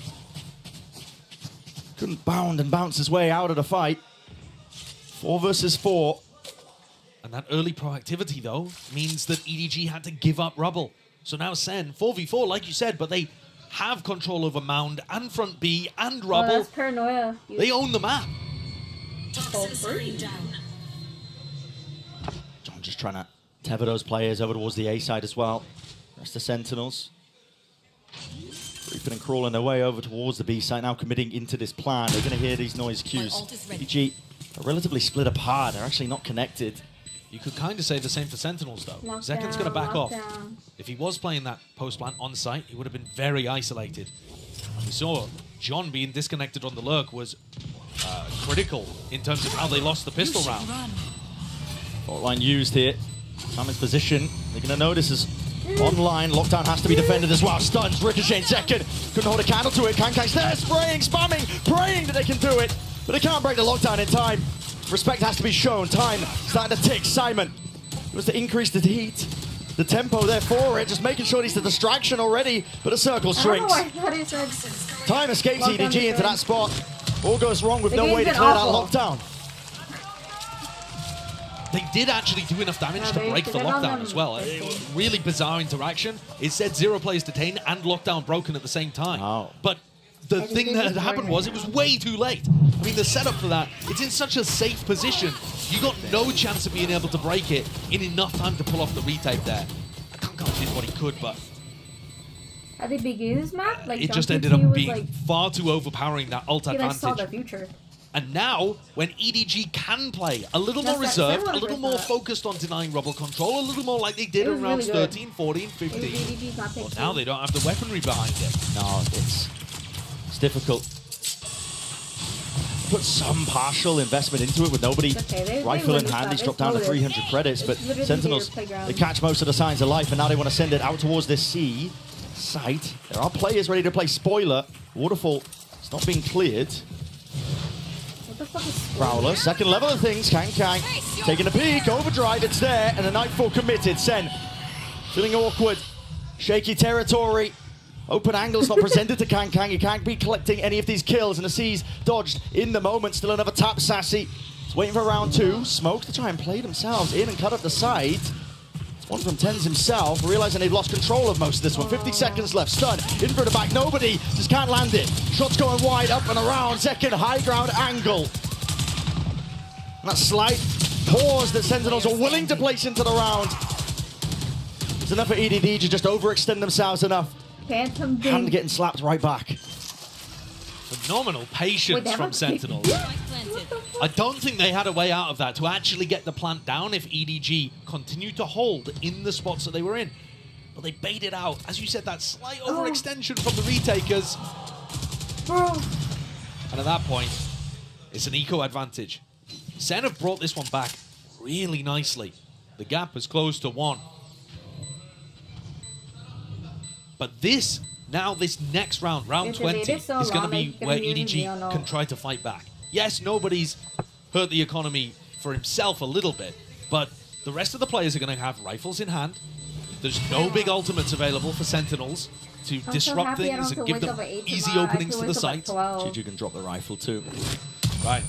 Couldn't bound and bounce his way out of the fight. 4 versus 4. And that early proactivity, though, means that EDG had to give up Rubble. So now Sen, 4v4, like you said, but they have control over Mound and front B and Rubble. Oh, that's paranoia. They own the map. John just trying to tether those players over towards the A side as well. Rest the Sentinels. Creeping and crawling their way over towards the B side, now committing into this plan. They're going to hear these noise cues. EDG are relatively split apart. They're actually not connected. You could kind of say the same for Sentinels, though. Zeken's going to back off. If he was playing that post plant on site, he would have been very isolated. We saw John being disconnected on the lurk was critical in terms of how they lost the pistol round. Fault line used here. Simon's position. They're going to know this is online. Lockdown has to be defended as well. Stuns, Ricochet in second. Couldn't hold a candle to it. Kang's there, spraying, spamming, praying that they can do it. But they can't break the lockdown in time. Respect has to be shown. Time starting to tick. Simon was to increase the heat. The tempo there for it. Just making sure he's the distraction already. But the circle shrinks. Time escapes EDG into that spot. All goes wrong with no way to clear that lockdown. They did actually do enough damage to break the lockdown as well. Really bizarre interaction. It said 0 players detained and lockdown broken at the same time. Oh. But the thing that had happened was it was way too late. I mean, the setup for that, it's in such a safe position. You got no chance of being able to break it in enough time to pull off the retake there. Kang did what he could, but At the beginning of this map, like, it just ended up being far too overpowering, that ult I advantage. saw the future. And now, when EDG can play a little more reserved, a little more focused on denying Rubble control, a little more like they did in rounds 13, 14, 15. Well, now they don't have the weaponry behind it. No, it's difficult. Put some partial investment into it with nobody. Rifle in hand, he's dropped down to 300 credits, but Sentinels, they catch most of the signs of life, and now they want to send it out towards this C site. There are players ready to play spoiler. Waterfall, it's not being cleared. Prowler, second level of things. Kang taking a peek, overdrive, it's there, and a Nightfall committed. Sen feeling awkward, shaky territory. Open angles not presented to Kang. He can't be collecting any of these kills, and the C's dodged in the moment. Still another tap, Sassy. He's waiting for round 2. Smoke to try and play themselves in and cut up the side. It's one from TenZ himself, realizing they've lost control of most of this one. 50 seconds left. Stun in for the back. Nobody just can't land it. Shots going wide, up and around. Second high ground angle. And that slight pause that Sentinels are willing to place into the round. It's enough for EDG to just overextend themselves enough. Phantom Hand getting slapped right back. Phenomenal patience from Sentinels. I don't think they had a way out of that to actually get the plant down if EDG continued to hold in the spots that they were in. But they baited out. As you said, that slight overextension from the retakers. And at that point, it's an eco advantage. Sen have brought this one back really nicely. The gap has closed to 1. But this next round, round 20, is going to be where EDG can try to fight back. Yes, nobody's hurt the economy for himself a little bit, but the rest of the players are going to have rifles in hand. There's no big ultimates available for Sentinels to disrupt things and give them easy openings to the site. GG can drop the rifle too. Right.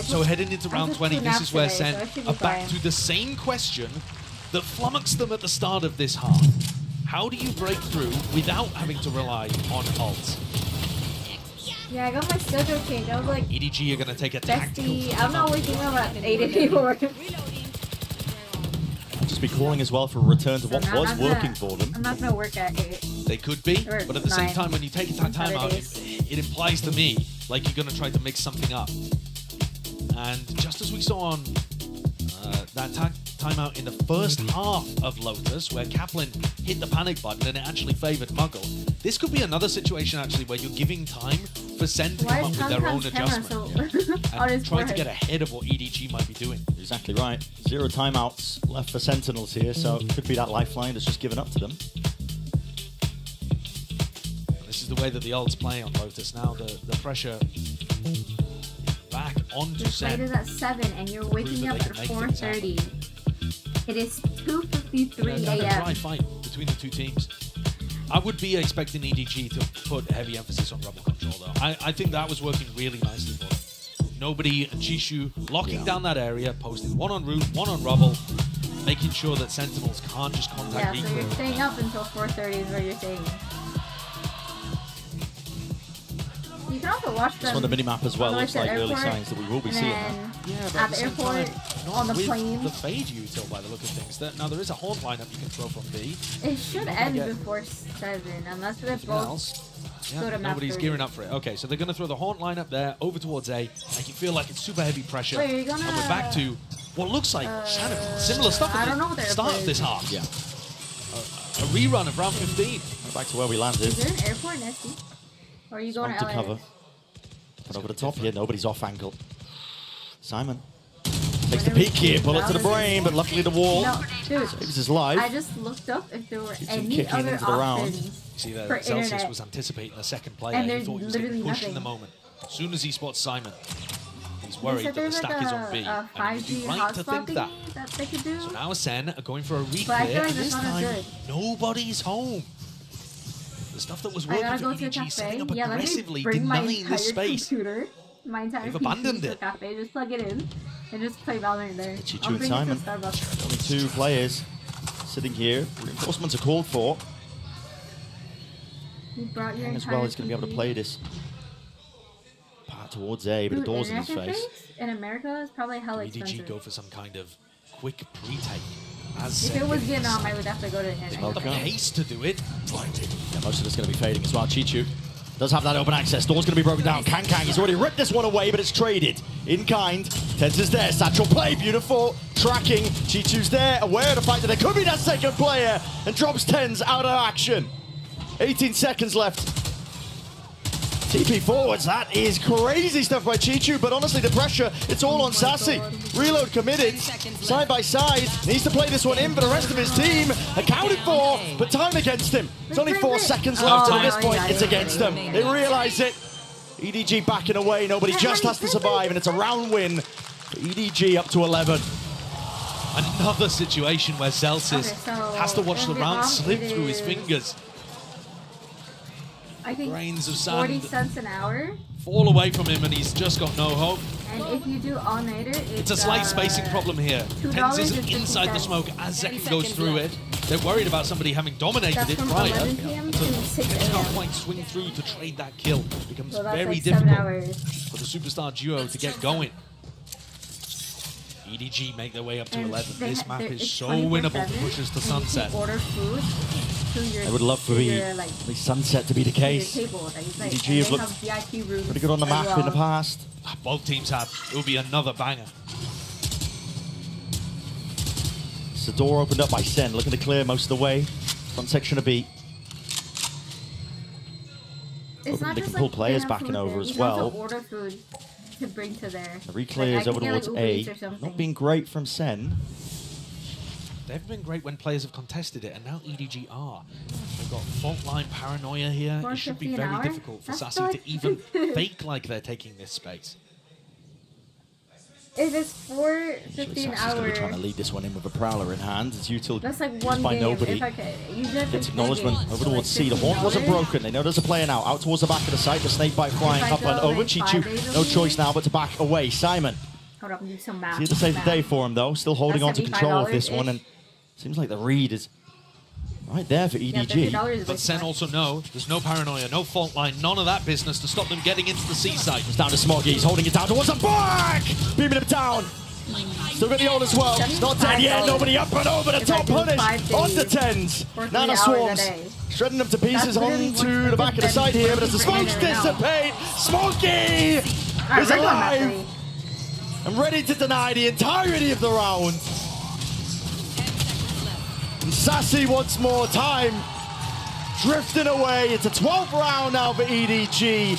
So heading into round 20, this is where Sen are back to the same question that flummoxed them at the start of this half. How do you break through without having to rely on ults? Yeah, I got my schedule changed. I was like, EDG are going to take a tactical. I'm not waking up at 8 anymore. Just be calling as well for a return to what was working for them. I'm not going to work at 8. They could be, but at the same time, when you take a time out, it implies to me like you're going to try to mix something up. And just as we saw on that timeout in the first half of Lotus, where Kaplan hit the panic button and it actually favored Muggle, this could be another situation actually where you're giving time for Sen to come up with their own adjustment and try to get ahead of what EDG might be doing. Exactly right. 0 timeouts left for Sentinels here, so it could be that lifeline that's just given up to them. This is the way that the Olds play on Lotus now. The pressure back onto Sen. It is at 7 and you're waking up at 4:30. It is 2:53 a.m. A dry fight between the two teams. I would be expecting EDG to put heavy emphasis on rubble control, though. I think that was working really nicely for them. Nobody and Chishu locking down that area, posting one on root, one on rubble, making sure that Sentinels can't just contact Yeah, so you're staying up until 4:30 is what you're saying. You can also watch them on the minimap as well. Looks like early airport, signs that we will be seeing that. Yeah, but at the airport, on the plane. The fade util by the look of things. Now there is a horn lineup you can throw from B. It should end before 7, unless they're both go to map nobody's 3. gearing up for it. Okay, so they're going to throw the haunt lineup there over towards A. Make it feel like it's super heavy pressure. Wait, are you gonna, and we're back to what looks like similar stuff at the start of this half. Yeah. A rerun of round 15. Back to where we landed. Is there an airport next to you? Or are you going to LA? cover. But over the top here, nobody's off angle. Simon takes the peek here, bullet to the brain, but luckily the wall saves his life. I just looked up if there were any kicking other into the round. options See there, for Celsius internet. was anticipating the second player. And He there's thought he was literally pushing nothing. the moment. As soon as he spots Simon, he's They worried said that the there's stack like is on B. a And he'd 5G be right to think hotspot that. thingy that they could do. So now Sen are going for a But I reclear, feel like and this that's not as time, good. nobody's home. The stuff that was I gotta working go for to a EDG, setting cafe. up Yeah, let me aggressively, bring my denying entire this space. computer, my entire They've PC abandoned to a it. cafe. Just plug it in and just play Valorant there. Chichu I'll and bring it Simon. to Starbucks. Only 2 players sitting here. Reinforcements are called for. You brought your As entire well, he's going to be able to play this part towards A, but the door's in his internet face. cafes in America is probably hella expensive. EDG go for some kind of quick pre-take. If it was Vietnam, I would definitely go to internet. It's not the pace to do it. Yeah, most of it's going to be fading as well. Chichu does have that open access. Door's going to be broken down. Kang, he's already ripped this one away, but it's traded. In kind. Tens is there. Satchel play. Beautiful. Tracking. Chichu's there. Aware of the fact that there could be that second player. And drops Tens out of action. 18 seconds left. TP forwards, that is crazy stuff by Chichu, but honestly the pressure, it's all on Sassy. Reload committed, side by side, needs to play this one in, but the rest of his team accounted for, but time against him. It's only 4 seconds left, and at this point it's against them. They realize it. EDG backing away, nobody just has to survive, and it's a round win for EDG up to 11. Another situation where Celsius has to watch the round slip through his fingers. I think Grains of 40 sand cents an hour. fall away from him, and he's just got no hope. And if you do all-nighter, It's a slight spacing problem here. Tens isn't inside the smoke as Zeki goes through it. They're worried about somebody having dominated That's it from prior. 11 p.m. to 6 Tens can't a.m. quite swing through to trade that kill. It becomes So that's very like 7 difficult hours. for the superstar duo to get going. EDG make their way up to 11. This map is so winnable for pushers to Sunset. Order food to your, I would love for the Sunset to be the case. EDG have looked pretty good on the map in the past. Both teams have. It will be another banger. It's the door opened up by Sen, looking to clear most of the way. Front section of B. Hoping they can pull players backing over as well. Order food to bring to there. The reclears over towards A. Not being great from Sen. They've been great when players have contested it, and now EDG are. They've got fault line paranoia here. It should be very difficult for Sassy to even fake like they're taking this space. If it's 4:15 hours, trying to lead this one in with a Prowler in hand. It's util that's like one by game. nobody. If I could, you just Gets acknowledgement over towards C. The $15. horn wasn't broken. They know there's a player now. Out towards the back of the site. The snake bite flying up and over. Chichu, no choice now but to back away. Simon. Hold up, do some math. Here to save the day for him though. Still holding on to control of this $75-ish. one, and seems like the read is Right there for EDG. But Sen also know there's no paranoia, no fault line, none of that business to stop them getting into the seaside. It's down to Smoggy. He's holding it down towards the back! Beaming him down. Still got the ult as well. It's not dead yet. Nobody up and over the top. Punish on the tens. Nana Swarms. Shredding them to pieces onto the back of the side here. But as the smokes dissipate, Smoggy is alive and ready to deny the entirety of the round. And Sassy once more time drifting away. It's a 12th round now for EDG.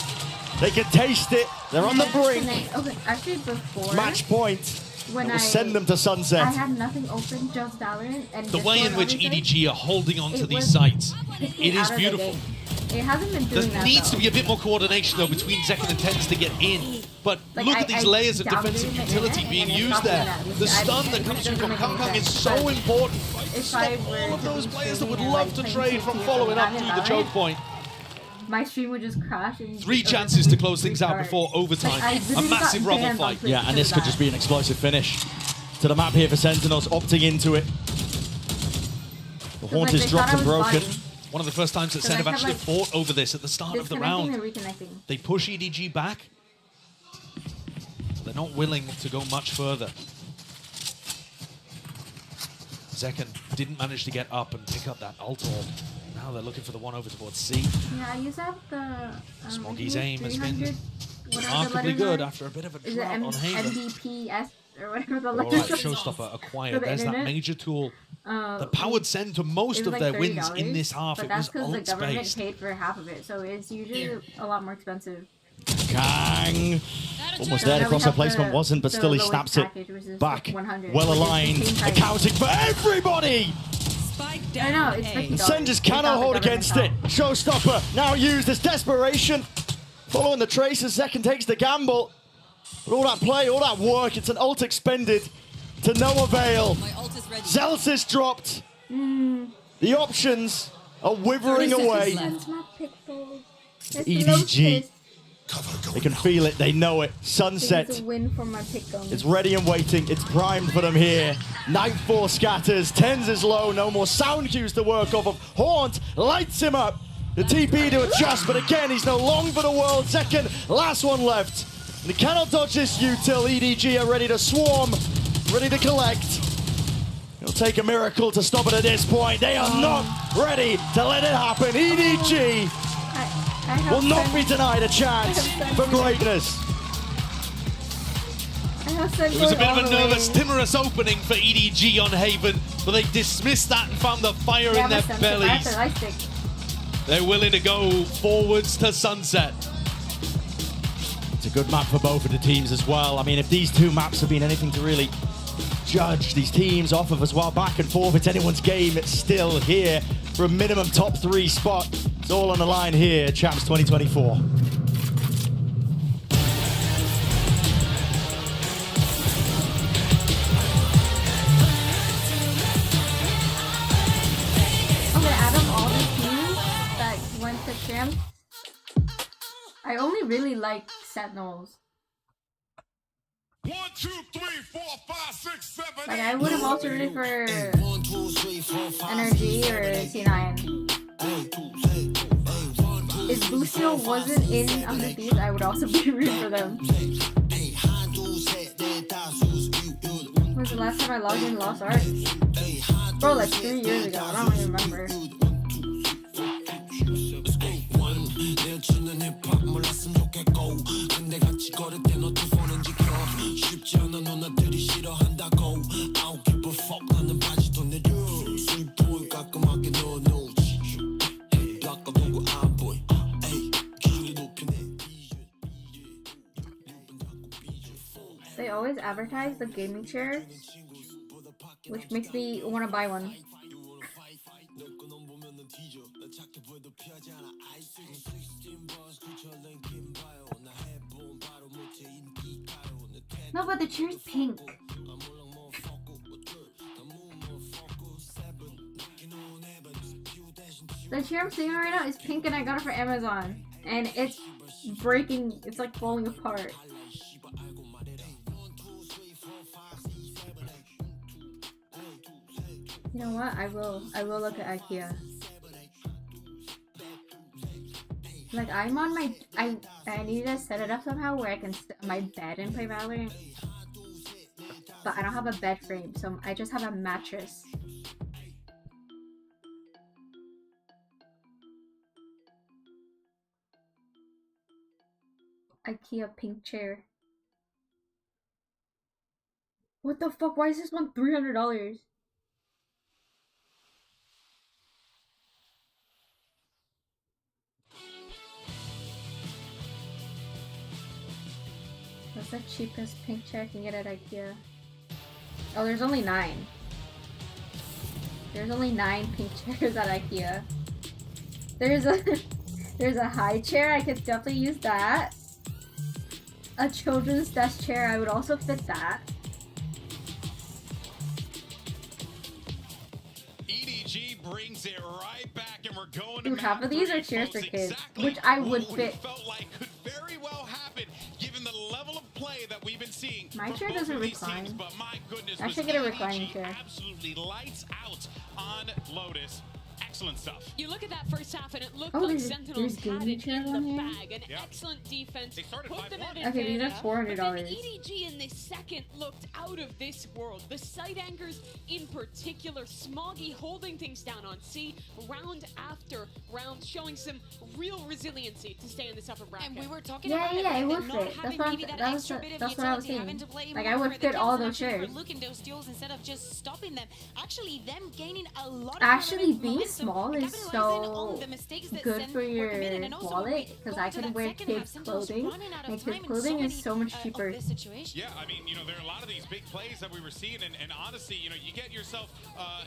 They can taste it. They're on the brink. Okay, actually before match point. When we'll send them to Sunset. I had nothing open, just Valorant. And the way in which EDG are holding on to these sites, it is beautiful. It hasn't been doing that. There needs to be a bit more coordination though between Zekken and Tens to get in. But like look at these layers of defensive utility being used there. The stun that comes through from Kangkang is so important. Stop all of those players that would love to trade from following up through the choke point. My stream would just crash. 3 chances to close things out before overtime. A massive rubble fight. Yeah, and this could just be an explosive finish to the map here for Sentinels, opting into it. The Haunt is dropped and broken. One of the first times that Sen have actually fought over this at the start of the round. They push EDG back. They're not willing to go much further. Zekken didn't manage to get up and pick up that ult orb. Now they're looking for the one over towards C. Yeah, I used to have the... Smoggy's aim has been remarkably good after a bit of a drought on Haven. MDPS or whatever the letters are. Showstopper acquired. There's that major tool that powered Sen to most of their wins in this half. But it was that's because the government based. paid for half of it, so it's usually a lot more expensive. Kang! Almost there, the crosser placement wasn't, but still he snaps it back. Well aligned, accounting for everybody! I know, it's $50. Sen just cannot hold against it. Showstopper now used as desperation. Following the traces, Zekken takes the gamble. But all that play, all that work, it's an ult expended to no avail. Zelsis dropped. The options are withering away. EDG. They can feel it, they know it. Sunset is ready and waiting. It's primed for them here. Nightfall scatters, Tens is low, no more sound cues to work off of. Haunt lights him up. The TP to adjust, but again, he's no long for the world. Zekken, last one left. They cannot dodge this util. EDG are ready to swarm, ready to collect. It'll take a miracle to stop it at this point. They are not ready to let it happen. EDG will not be denied a chance for greatness. It was a bit of a nervous, timorous opening for EDG on Haven, but they dismissed that and found the fire in their bellies. They're willing to go forwards to Sunset. It's a good map for both of the teams as well. I mean, if these two maps have been anything to really judge these teams off of as well, back and forth, it's anyone's game. It's still here for a minimum top 3 spot. It's all on the line here, Champs 2024. Okay, out of all the teams that went to Champs, I only really like Sentinels. 1, 2, 3, 4, 5, 6, 7, 8. Like I would have also rooted for Energy or C9. If Lucio wasn't in Under Thieves, I would also be rooting for them. When was the last time I logged in Lost Ark? Bro, like 3 years ago. I don't even remember. They always advertise the gaming chair, which makes me want to buy one. No, but the chair's pink. The chair I'm sitting on right now is pink and I got it from Amazon. And it's breaking, it's like falling apart. You know what? I will look at IKEA. Like I'm on my I need to set it up somehow where I can sit on my bed and play Valorant. But I don't have a bed frame, so I just have a mattress. IKEA pink chair. What the fuck? Why is this one $300? What's the cheapest pink chair I can get at IKEA? Oh, there's only 9. There's only 9 pink chairs at IKEA. There's a high chair, I could definitely use that. A children's desk chair, I would also fit that. EDG brings it right back, and we're going Dude, half of these are chairs for kids, which I would fit. Felt like could very well happen given the level of play that we've been seeing. My chair doesn't recline. Teams, but my goodness, I should get a reclining chair. Absolutely lights out on Lotus. Excellent stuff. You look at that first half and it looked like Sentinels had it in the bag. An excellent defense. Put them at okay, these are $400. EDG in this second looked out of this world. The side anchors in particular, Smoggy holding things down on C, round after round, showing some real resiliency to stay in this upper bracket. And we were talking about it would fit. That's what I was saying. Like I would fit all those shares. Looking those deals instead of just stopping them. Actually, them gaining a lot of actually being small is so good for your wallet because I can wear kids clothing and kids clothing is so much cheaper. Yeah, I mean, you know, there are a lot of these big plays that we were seeing, and honestly, you know, you get yourself,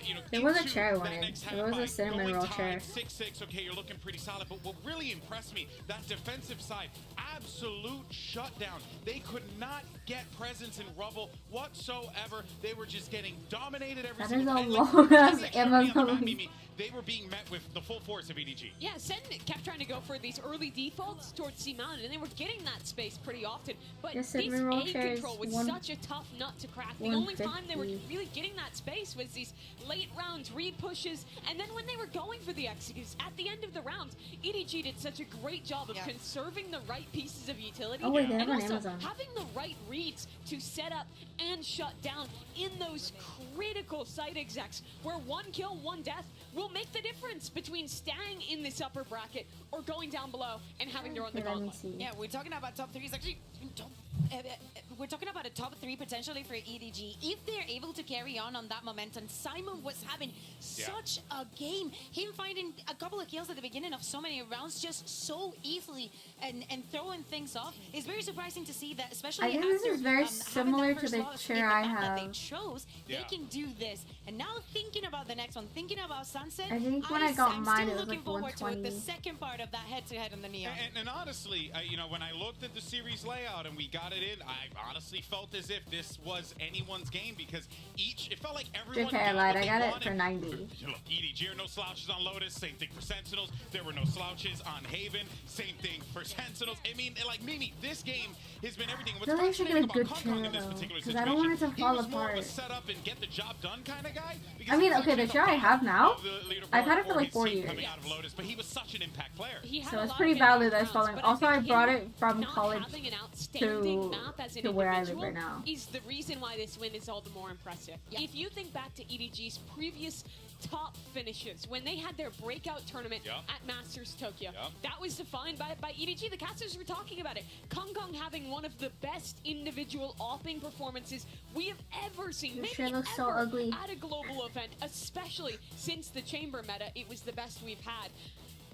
you know, there was a chair I wanted. There was a cinnamon roll chair. 6-6, okay, you're looking pretty solid, but what really impressed me, that defensive side, absolute shutdown. They could not get presence in Rubble whatsoever. They were just getting dominated every single time. That is a long ass Amazon. They were being met with the full force of EDG. Yeah, Sen kept trying to go for these early defaults towards C Mountain, and they were getting that space pretty often. But this A control was such a tough nut to crack. The only time they were really getting that space was these late round re-pushes, and then when they were going for the executes at the end of the round, EDG did such a great job of conserving the right pieces of utility and also having the right reads to set up and shut down in those critical site execs where one kill, one death will make the difference between staying in this upper bracket or going down below and having to run the gauntlet. Yeah, we're talking about top 3s. Actually, we're talking about a top 3 potentially for EDG. If they're able to carry on that momentum, Simon was having such a game. Him finding a couple of kills at the beginning of so many rounds just so easily and throwing things off. It's very surprising to see that, especially I think this is very similar to the chair I have. They chose, they can do this. And now thinking about the next one, thinking about Sunset, I think when I got mine, it was looking like forward 120. to it, the second part of that head-to-head on the Neon. And honestly, you know, when I looked at the series layout and we got it in, I honestly felt as if this was anyone's game because it felt like everyone I lied. I got it for 90. Look, EDG, no slouches on Lotus. Same thing for Sentinels. There were no slouches on Haven. Same thing for Sentinels. I mean, like Mimi, this game has been everything. I feel like I should get a good chair though, because I don't want it to fall apart. Set up and get the job done kind of guy. I mean, okay, the chair I have now, I've had it for like 4 years. Lotus, but he was such an impact player. So it's pretty valid that it's falling. Also, I brought it from college to where I live right now. Is the reason why this win is all the more impressive. If you think back to EDG's previous top finishes, when they had their breakout tournament at Masters Tokyo, that was defined by EDG. The casters were talking about it. Kong Kong having one of the best individual opping performances we have ever seen. This shit looks so ugly. At a global event, especially since the chamber meta, it was the best we've had.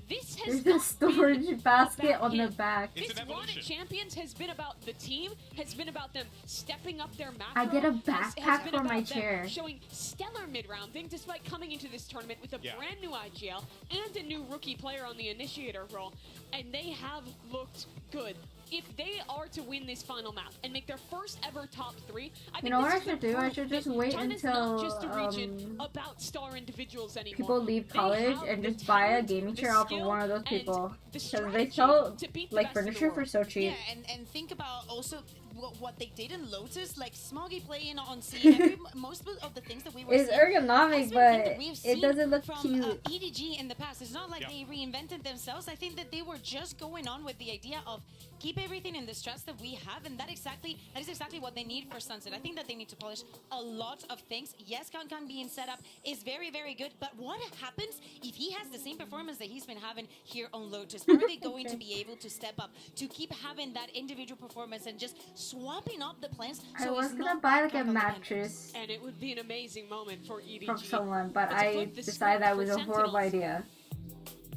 This has There's a storage basket on the back. This run at Champions has been about the team, has been about them stepping up their macro. I get a backpack for my chair. Showing stellar mid-rounding despite coming into this tournament with a brand new IGL and a new rookie player on the initiator role. And they have looked good. If they are to win this final map and make their first ever top 3, I think you know what I should do? I should just wait until people leave college and just buy a gaming chair off of one of those people, because they sell like furniture for so cheap. Yeah, and think about also what they did in Lotus, like Smoggy playing on C, most of the things that we were it's seeing, ergonomic, but it doesn't look from, cute. EDG in the past, it's not like they reinvented themselves. I think that they were just going on with the idea of keep everything in the strats that we have, and that is exactly what they need for Sunset. I think that they need to polish a lot of things. Yes, Kankan being set up is very, very good, but what happens if he has the same performance that he's been having here on Lotus? Are they going to be able to step up, to keep having that individual performance and just swapping up the plans? I was gonna buy like a mattress, and it would be an amazing moment for EDG from someone, but I decided that was a horrible idea.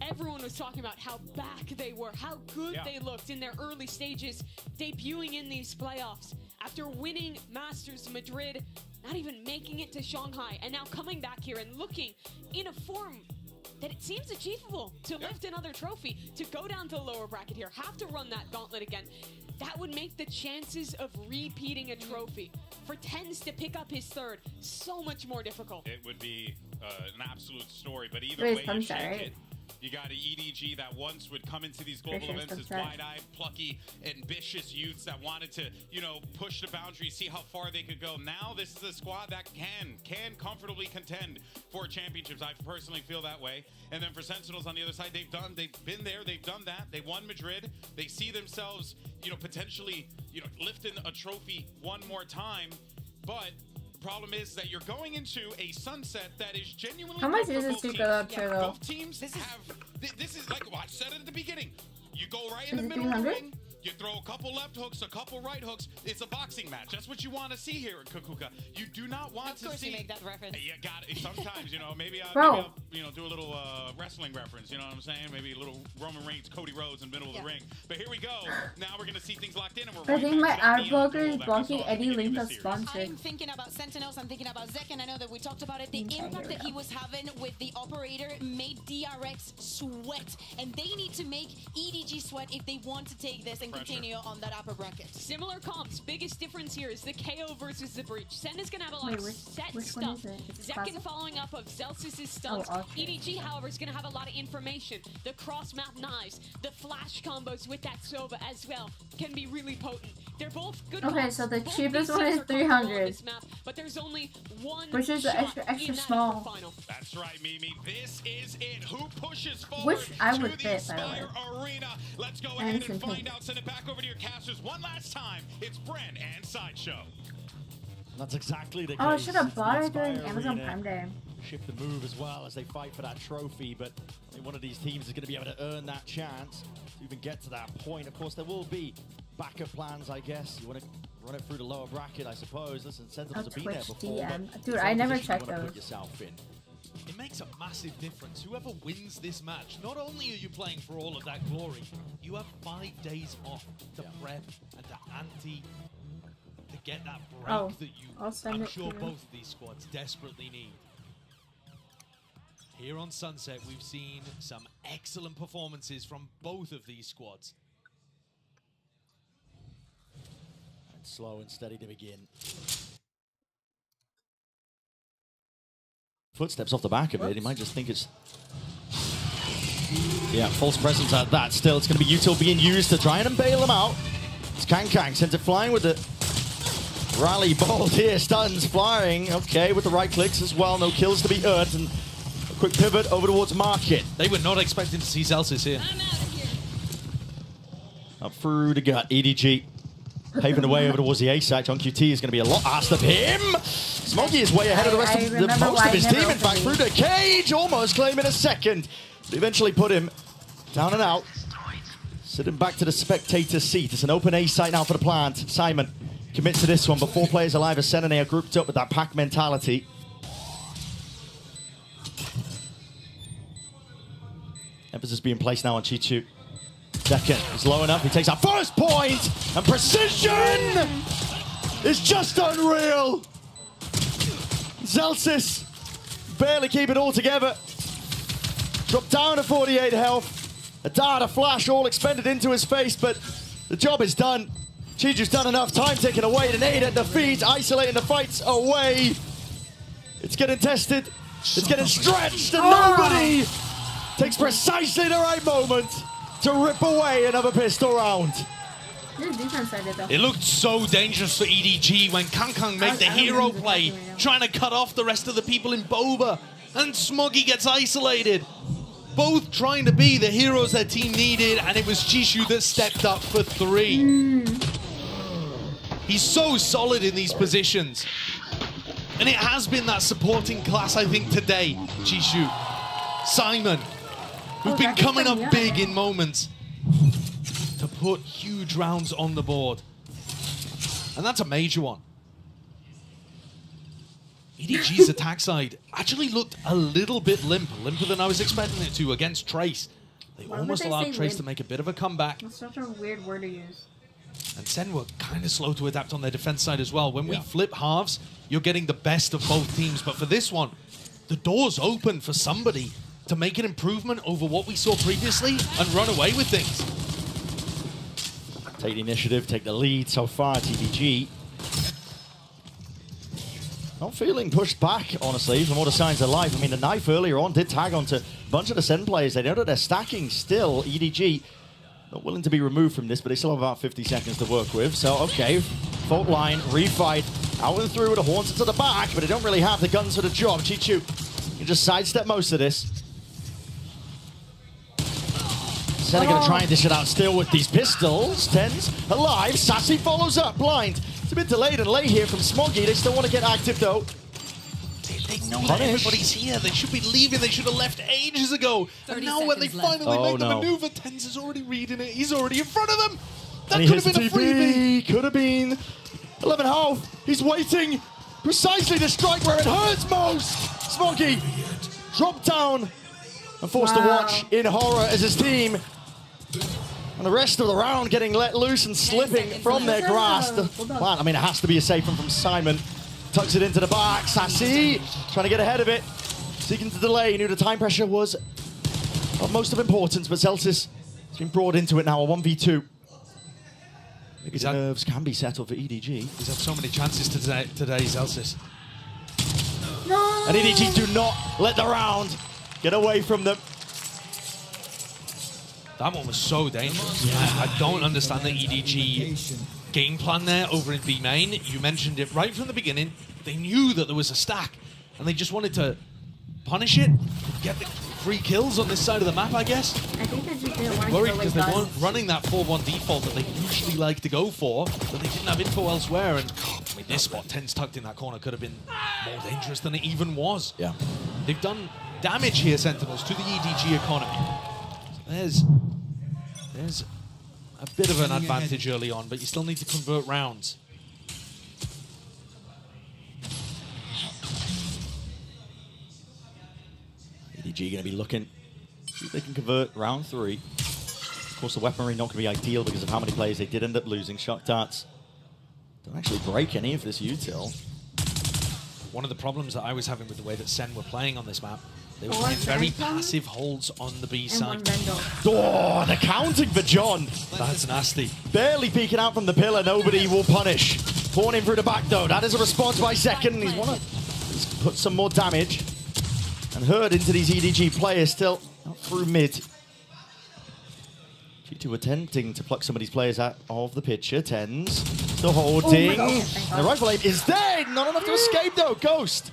Everyone was talking about how back they were, how good they looked in their early stages, debuting in these playoffs. After winning Masters Madrid, not even making it to Shanghai, and now coming back here and looking in a form that it seems achievable to lift another trophy, to go down to the lower bracket here, have to run that gauntlet again. That would make the chances of repeating a trophy for TenZ to pick up his third so much more difficult. It would be an absolute story, but either way you shake it, you got an EDG that once would come into these global events as wide-eyed, plucky, ambitious youths that wanted to, you know, push the boundaries, see how far they could go. Now this is a squad that can comfortably contend for championships. I personally feel that way. And then for Sentinels on the other side, they've been there, they've done that. They won Madrid. They see themselves, you know, potentially, you know, lifting a trophy one more time, but problem is that you're going into a Sunset that is genuinely. How much is this super both teams have. This is like what I said at the beginning. You go right in the middle of the ring. You throw a couple left hooks, a couple right hooks. It's a boxing match. That's what you want to see here at Kakuka. You do not want to see. Of course, you make that reference. You got it. Sometimes, you know, maybe I'll, you know, do a little wrestling reference. You know what I'm saying? Maybe a little Roman Reigns, Cody Rhodes in the middle of the ring. But here we go. Now we're gonna see things locked in, and we're. I think my art blocker is blocking Eddie Link as sponsor. I'm thinking about Sentinels. I'm thinking about Zek, and I know that we talked about it. The impact that he was having with the operator made DRX sweat, and they need to make EDG sweat if they want to take this and continue on that upper bracket. Similar comps. Biggest difference here is the KO versus the Breach. Sen is going to have a lot of set stuff. Zekken following up of Zelsis' stunts. EDG, however, is going to have a lot of information. The cross-map knives, the flash combos with that Sova as well can be really potent. They're both good. Okay, so the cheapest one is 300. Map, but there's only one which is extra small. That's right, Mimi. This is it. Who pushes forward? Which I would fit, by the way. Arena. Let's go ahead and find out. Send it back over to your casters one last time. It's Bren and Sideshow. That's exactly the case. Oh, I should have bought it during Amazon Prime Day. Shift the move as well as they fight for that trophy, but one of these teams is going to be able to earn that chance to even get to that point. Of course, there will be backup plans, I guess. You want to run it through the lower bracket, I suppose. Listen, Sentinels have been there before. Dude, I never checked those. Put yourself in. It makes a massive difference. Whoever wins this match, not only are you playing for all of that glory, you have 5 days off to prep and to ante to get that break that you, I'm sure both of these squads desperately need. Here on Sunset, we've seen some excellent performances from both of these squads. And slow and steady to begin. Footsteps off the back of it. He might just think it's... Yeah, false presence at that. Still, it's going to be Util being used to try and bail them out. It's Kang sends it flying with the rally bolt here. Stuns flying. Okay, with the right clicks as well. No kills to be earned. And a quick pivot over towards Market. They were not expecting to see Zelsis here. Up through the gut. EDG paving the way over towards the A site. John QT is going to be a lot asked of him. Smoggy is way ahead of the rest of most of his team. In fact, through the cage, almost claiming a second. But eventually put him down and out. Sitting back to the spectator seat. It's an open A site now for the plant. Simon commits to this one, but 4 players alive as Senene are grouped up with that pack mentality. Emphasis being placed now on Chichu. Second is low enough. He takes our first point, and precision is just unreal. Zelsis barely keep it all together. Dropped down to 48 health. A dart, a flash, all expended into his face, but the job is done. Chiju's done enough. Time taken away. An aid at the feet, isolating the fights away. It's getting tested. It's getting stretched, and nobody takes precisely the right moment to rip away another pistol round. It looked so dangerous for EDG when Kangkang made the hero play, trying to cut off the rest of the people in Boba, and Smoggy gets isolated. Both trying to be the heroes their team needed, and it was Jisoo that stepped up for 3. He's so solid in these positions. And it has been that supporting class, I think, today, Jisoo. Simon, who've been coming up big in moments to put huge rounds on the board. And that's a major one. EDG's attack side actually looked a little bit limper than I was expecting it to against Trace. They almost allowed Trace to make a bit of a comeback. That's such a weird word to use. And Sen were kind of slow to adapt on their defense side as well. When we flip halves, you're getting the best of both teams. But for this one, the door's open for somebody to make an improvement over what we saw previously and run away with things. Take the initiative, take the lead so far, TVG. Not feeling pushed back, honestly, from all the signs of life. I mean, the knife earlier on did tag onto a bunch of the Sen players. They know that they're stacking still. EDG not willing to be removed from this, but they still have about 50 seconds to work with. So, okay, fault line, refight, out and through with the Haunted to the back, but they don't really have the guns for the job. Chichu can just sidestep most of this. Sen are going to try and dish it out still with these pistols. Tens alive, Sassy follows up, blind. It's a bit delayed and late here from Smoggy. They still want to get active though. They know that everybody's here. They should be leaving. They should have left ages ago. And now when they finally make the maneuver, Tens is already reading it. He's already in front of them. That could have been a freebie. Could have been. 11 half. He's waiting precisely to strike where it hurts most. Smoggy dropped down and forced to watch in horror as his team and the rest of the round getting let loose and slipping from their grasp. Well, I mean, it has to be a safe one from Simon. Tucks it into the back. Sassy trying to get ahead of it. Seeking to delay. He knew the time pressure was of most of importance, but Celsius has been brought into it now, a 1v2. Maybe the nerves can be settled for EDG. He's had so many chances today, Celsius. No. And EDG do not let the round get away from them. That one was so dangerous. I don't understand the EDG game plan there over in B main. You mentioned it right from the beginning. They knew that there was a stack, and they just wanted to punish it, get the free kills on this side of the map, I guess. I think they just didn't want to worried because they weren't running that 4-1 default that they usually like to go for, but they didn't have info elsewhere. And I mean, this spot, Tens tucked in that corner, could have been more dangerous than it even was. Yeah, they've done damage here, Sentinels, to the EDG economy. So there's a bit of an advantage early on, but you still need to convert rounds. EDG going to be looking, see if they can convert round 3. Of course, the weaponry not going to be ideal because of how many players they did end up losing. Shock darts don't actually break any of this util. One of the problems that I was having with the way that Sen were playing on this map, they were playing very passive holds on the B side. Oh, the counting for John. That's nasty. Barely peeking out from the pillar, nobody will punish. Born in through the back though, that is a response by Second. He's want to put some more damage. And herd into these EDG players still out through mid. G2 attempting to pluck some of these players out of the picture. Tens still holding. The rifle aim is dead. Not enough to escape though. Ghost.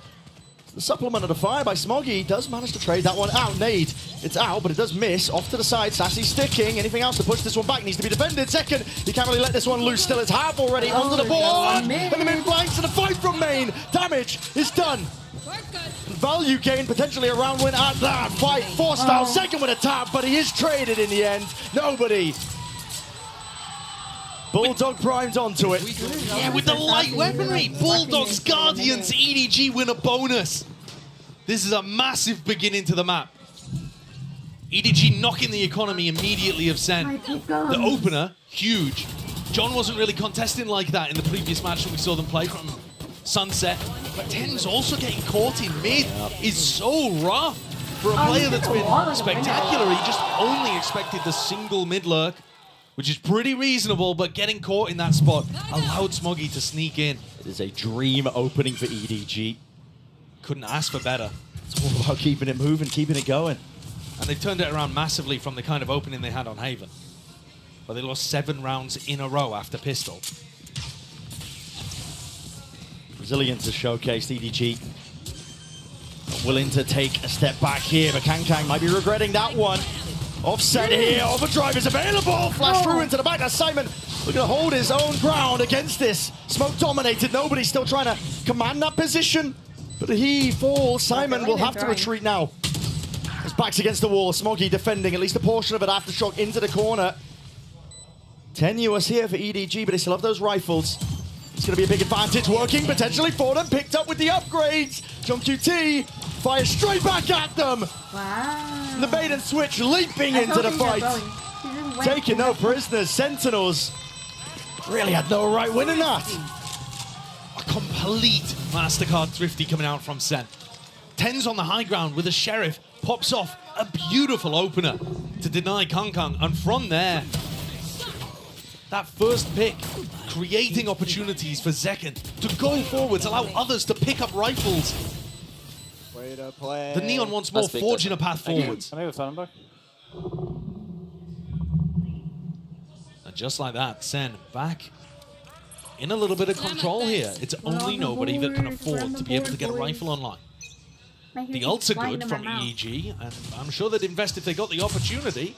The supplement of the fire by Smoggy does manage to trade that one out. Nade, it's out, but it does miss. Off to the side, Sassy sticking. Anything else to push this one back needs to be defended. Second, he can't really let this one loose. Still, it's half already onto the board. And the mid blanks and a fight from main. Damage is done. Value gain, potentially a round win at that. Fight forced out. Second with a tap, but he is traded in the end. Nobody. Bulldog primed onto it. Yeah, with the light weaponry. Bulldogs, Guardians, EDG win a bonus. This is a massive beginning to the map. EDG knocking the economy immediately of Sen. The opener, huge. John wasn't really contesting like that in the previous match that we saw them play from Sunset. But Tens also getting caught in mid is so rough for a player that's been spectacular. He just only expected the single mid lurk, which is pretty reasonable, but getting caught in that spot allowed Smoggy to sneak in. It is a dream opening for EDG. Couldn't ask for better. It's all about keeping it moving, keeping it going. And they've turned it around massively from the kind of opening they had on Haven. but they lost 7 rounds in a row after Pistol. Resilience is showcased. EDG willing to take a step back here, but Kang might be regretting that one. Offset here, Overdrive is available. Flash through into the back. Now Simon looking to hold his own ground against this. Smoke dominated. Nobody's still trying to command that position, but he falls. Simon will have to retreat now. His back's against the wall. Smoggy defending at least a portion of it. Aftershock into the corner. Tenuous here for EDG, but they still have those rifles. It's going to be a big advantage working potentially for them. Picked up with the upgrades. JungQT fires straight back at them. Wow. The bait and switch leaping into the fight. Taking no prisoners. Sentinels really had no right winning that. A complete MasterCard Thrifty coming out from Sen. TenZ on the high ground with a Sheriff. Pops off a beautiful opener to deny Kang. And from there, that first pick, creating opportunities for Zekken to go forwards, allow others to pick up rifles. Way to play. The Neon once more forging a path forwards. And just like that, Sen back in a little bit of control here. It's only nobody that can afford to be able to get a rifle online. The ults are good from EDG, and I'm sure they'd invest if they got the opportunity.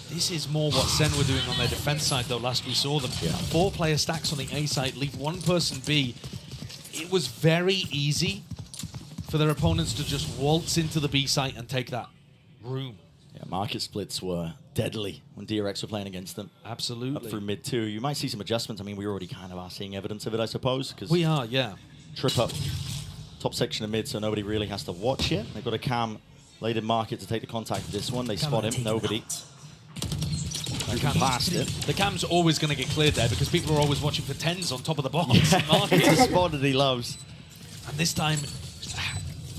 This is more what Sen were doing on their defense side, though. Last we saw them, 4-player stacks on the A side, leave 1 person B. It was very easy for their opponents to just waltz into the B site and take that room. Yeah, market splits were deadly when DRX were playing against them. Absolutely. Up through mid 2. You might see some adjustments. I mean, we already kind of are seeing evidence of it, I suppose. We are, yeah. Trip up top section of mid, so nobody really has to watch it. They've got a cam laid in market to take the contact of this one. They spot him, nobody. Past it. The cam's always going to get cleared there because people are always watching for TenZ on top of the box. It's a spot that he loves. And this time,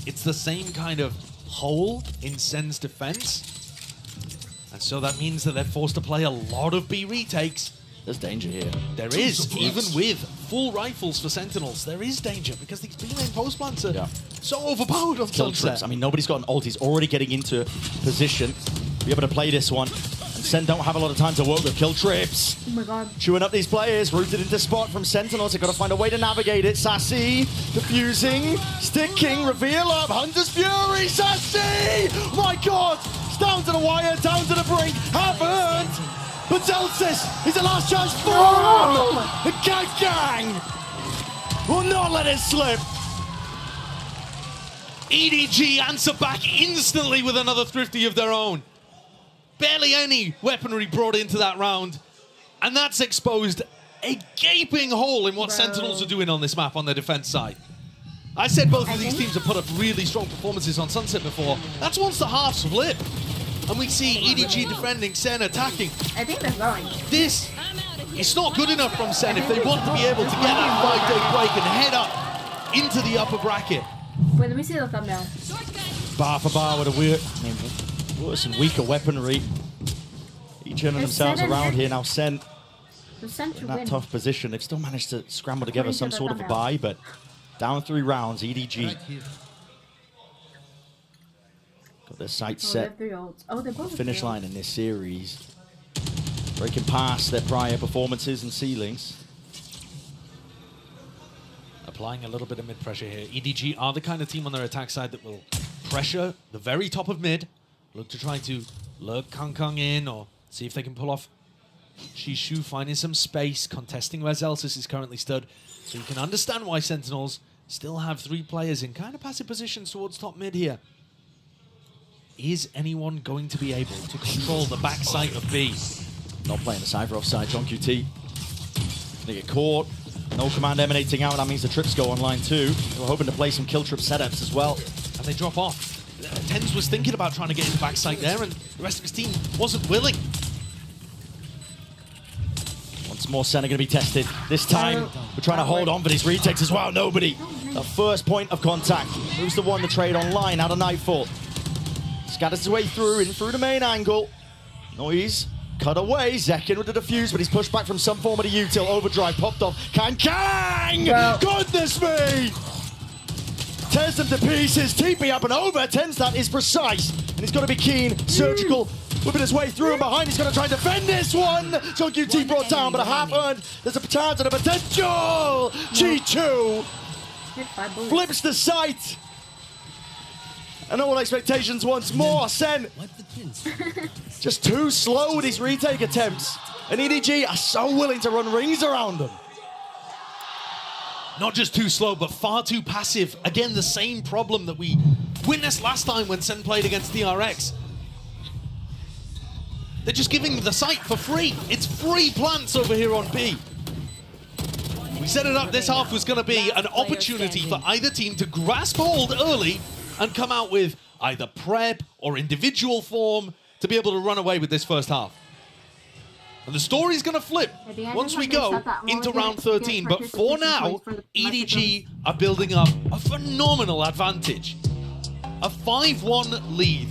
it's the same kind of hole in Sen's defense. And so that means that they're forced to play a lot of B retakes. There's danger here. There is, even with full rifles for Sentinels, there is danger because these B-lane post plants are so overpowered on Sunset. I mean, nobody's got an ult. He's already getting into position. Be able to play this one. And Sen don't have a lot of time to work with. Kill trips. Oh my god. Chewing up these players. Rooted into spot from Sentinels. They've got to find a way to navigate it. Sassy. Diffusing. Stick King. Reveal up. Hunter's Fury. Sassy! My god! It's down to the wire. Down to the brink. Haven't! But Zelsis is the last chance for him! The Gang will not let it slip. EDG answer back instantly with another Thrifty of their own. Barely any weaponry brought into that round. And that's exposed a gaping hole in what Sentinels are doing on this map on their defense side. I said both of these teams have put up really strong performances on Sunset before. That's once the halves flip. And we see EDG defending, Sen attacking. I think they're going. This is not good enough from Sen if they want to be able to get that 5-day break and head up into the upper bracket. Wait, let me see the thumbnail. Bar for bar with a worse and weaker weaponry. Each turning themselves around here now. Sen in that tough position. They've still managed to scramble together some sort of a buy, but down 3 rounds, EDG. Got their sights set. Finish line in this series. Breaking past their prior performances and ceilings. Applying a little bit of mid pressure here. EDG are the kind of team on their attack side that will pressure the very top of mid. Look to try to lurk Kang in or see if they can pull off Shishu, finding some space, contesting where Zelsis is currently stood. So you can understand why Sentinels still have 3 players in kind of passive positions towards top mid here. Is anyone going to be able to control the backside of B? Not playing the Cypher offside. JungQT gonna get caught. No command emanating out. That means the trips go online too. We're hoping to play some kill trip setups as well. And they drop off. TenZ was thinking about trying to get in the backside there, and the rest of his team wasn't willing. Once more, Sen are going to be tested. This time, we're trying to hold on for these retakes as well. Nobody. The first point of contact. Who's the one to trade online out of Nightfall? Scatters his way through, in through the main angle. Noise. Cut away. Zekken with the defuse, but he's pushed back from some form of the util. Overdrive popped off. Kang! Goodness me! Tears them to pieces. TP up and over. TenZ that is precise. And he's got to be keen, surgical, whipping his way through and behind. He's going to try and defend this one. JungQT brought down, but a half earned. There's a chance and a potential. Chi-Chu flips the sight. And all expectations once more. Sen just too slow with his retake attempts. And EDG are so willing to run rings around them. Not just too slow, but far too passive. Again, the same problem that we witnessed last time when Sen played against DRX. They're just giving the site for free. It's free plants over here on B. We set it up, this half was going to be an opportunity for either team to grasp hold early and come out with either prep or individual form to be able to run away with this first half. And the story's going to flip once we go into round 13. But for now, EDG are building up a phenomenal advantage. A 5-1 lead.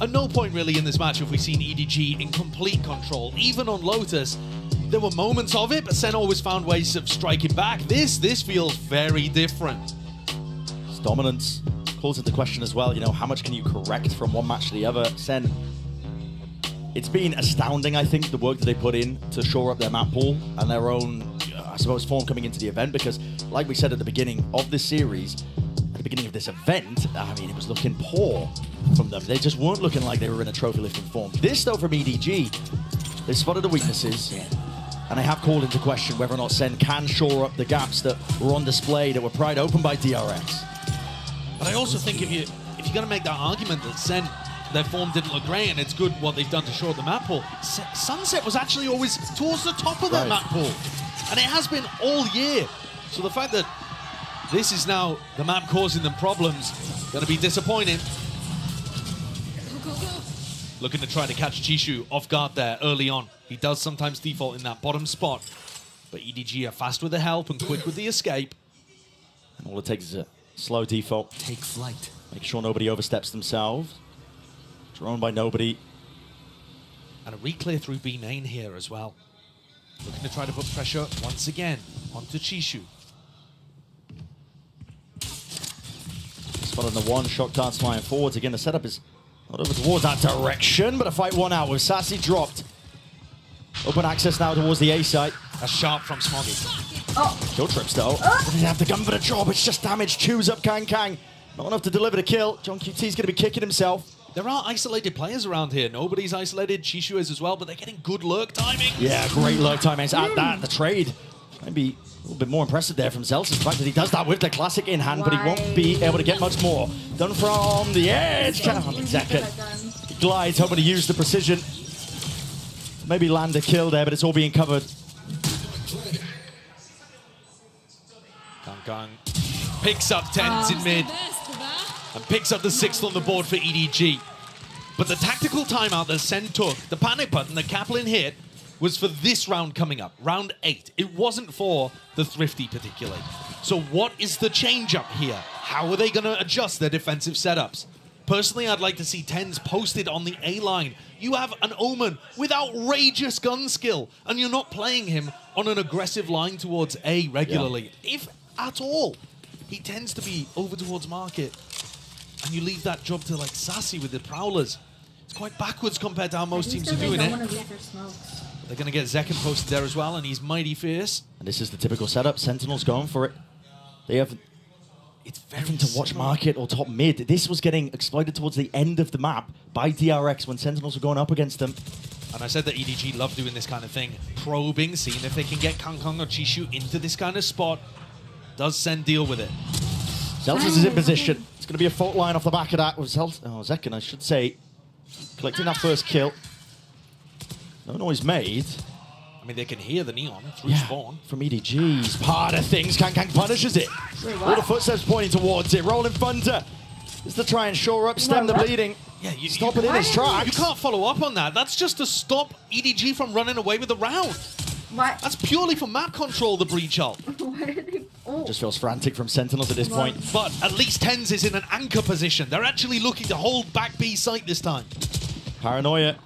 At no point really in this match have we seen EDG in complete control. Even on Lotus, there were moments of it, but Sen always found ways of striking back. This feels very different. His dominance calls into question as well. You know, how much can you correct from one match to the other? Sen, it's been astounding, I think, the work that they put in to shore up their map pool and their own, I suppose, form coming into the event. Because, like we said at the beginning of this series, at the beginning of this event, I mean, it was looking poor from them. They just weren't looking like they were in a trophy lifting form. This, though, from EDG, they spotted the weaknesses, and they have called into question whether or not Sen can shore up the gaps that were on display that were pried open by DRX. But I also think if you're going to make that argument that Sen, their form didn't look great and it's good what they've done to shore the map pool, Sunset was actually always towards the top of that map pool. And it has been all year. So the fact that this is now the map causing them problems, going to be disappointing. Looking to try to catch Chi-Chu off guard there early on. He does sometimes default in that bottom spot. But EDG are fast with the help and quick with the escape. And all it takes is a slow default. Take flight. Make sure nobody oversteps themselves. Drawn by nobody. And a re-clear through B main here as well. Looking to try to put pressure once again onto Chi-Chu. Spot on the one, shock darts flying forwards. Again, the setup is not over towards that direction, but a fight one out with Sassy dropped. Open access now towards the A site. A sharp from Smoggy. Oh. Kill trips though. Doesn't have the gun for the job, it's just damage. Chews up Kang. Not enough to deliver the kill. JungQT's going to be kicking himself. There are isolated players around here. Nobody's isolated. Chi-Chu is as well, but they're getting good lurk timing. Yeah, great lurk timings. At that, the trade maybe a little bit more impressive there from Zelsis. The fact that he does that with the classic in hand, but he won't be able to get much more. Done from the edge. Zekken. He glides, hoping to use the precision. Maybe land a kill there, but it's all being covered. Kang picks up 10s in mid. And picks up the 6th on the board for EDG. But the tactical timeout that Sen took, the panic button that Kaplan hit, was for this round coming up, round 8. It wasn't for the Thrifty particularly. So what is the change up here? How are they going to adjust their defensive setups? Personally, I'd like to see 10s posted on the A line. You have an Omen with outrageous gun skill, and you're not playing him on an aggressive line towards A regularly, if at all. He tends to be over towards market. And you leave that job to like Sassy with the Prowlers. It's quite backwards compared to how most teams are doing it. They're going to get Zekken posted there as well, and he's mighty fierce. And this is the typical setup. Sentinel's going for it. They have nothing to watch market or top mid. This was getting exploited towards the end of the map by DRX when Sentinels were going up against them. And I said that EDG love doing this kind of thing. Probing, seeing if they can get Kang or Chi-Chu into this kind of spot. Does Sen deal with it? Zelsis is in position. It's going to be a fault line off the back of that with Zekken, I should say. Collecting that first kill. No noise made. I mean, they can hear the neon through spawn. From EDG's part of things. Kang punishes it. All the footsteps pointing towards it. Rolling Thunder is to try and shore up, stem the bleeding. Yeah, you stop it in its tracks. You can't follow up on that. That's just to stop EDG from running away with the round. What? That's purely for map control, the breach ult. Just feels frantic from Sentinels at this point. But at least 10s is in an anchor position. They're actually looking to hold back B site this time. Paranoia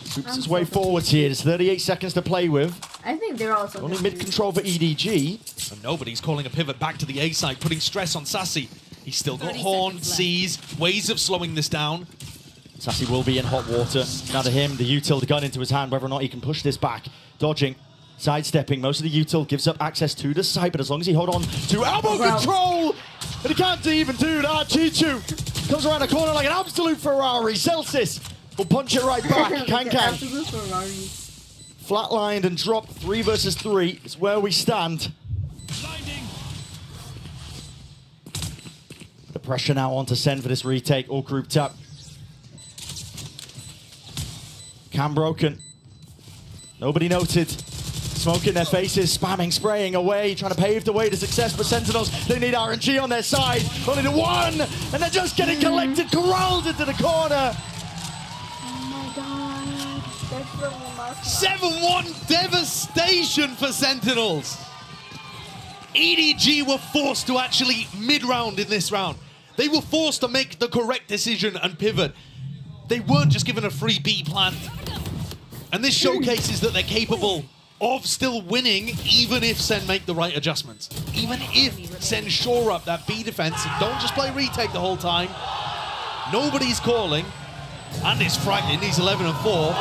swoops its way forwards here. There's 38 seconds to play with. I think they're also only mid-control for EDG. And nobody's calling a pivot back to the A side, putting stress on Sassy. He's still got Horn, sees, ways of slowing this down. Sassy will be in hot water. Now to him, the util, the gun into his hand, whether or not he can push this back. Dodging, sidestepping. Most of the util gives up access to the site, but as long as he hold on to elbow control, and he can't even do that. Chichu comes around the corner like an absolute Ferrari. Celsius will punch it right back. Kankan flatlined and dropped. 3 versus 3 is where we stand. The pressure now on to Sen for this retake, all grouped up. Cam broken. Nobody noted. Smoke in their faces, spamming, spraying away, trying to pave the way to success. But Sentinels, they need RNG on their side. Only the one, and they're just getting collected, corralled into the corner. Oh my god. 7-1 devastation for Sentinels. EDG were forced to actually mid-round in this round. They were forced to make the correct decision and pivot. They weren't just given a free B plan. And this showcases that they're capable of still winning, even if Sen make the right adjustments. Even if Sen shore up that B defense and don't just play retake the whole time. Nobody's calling. And it's frightening, he's 11 and 4.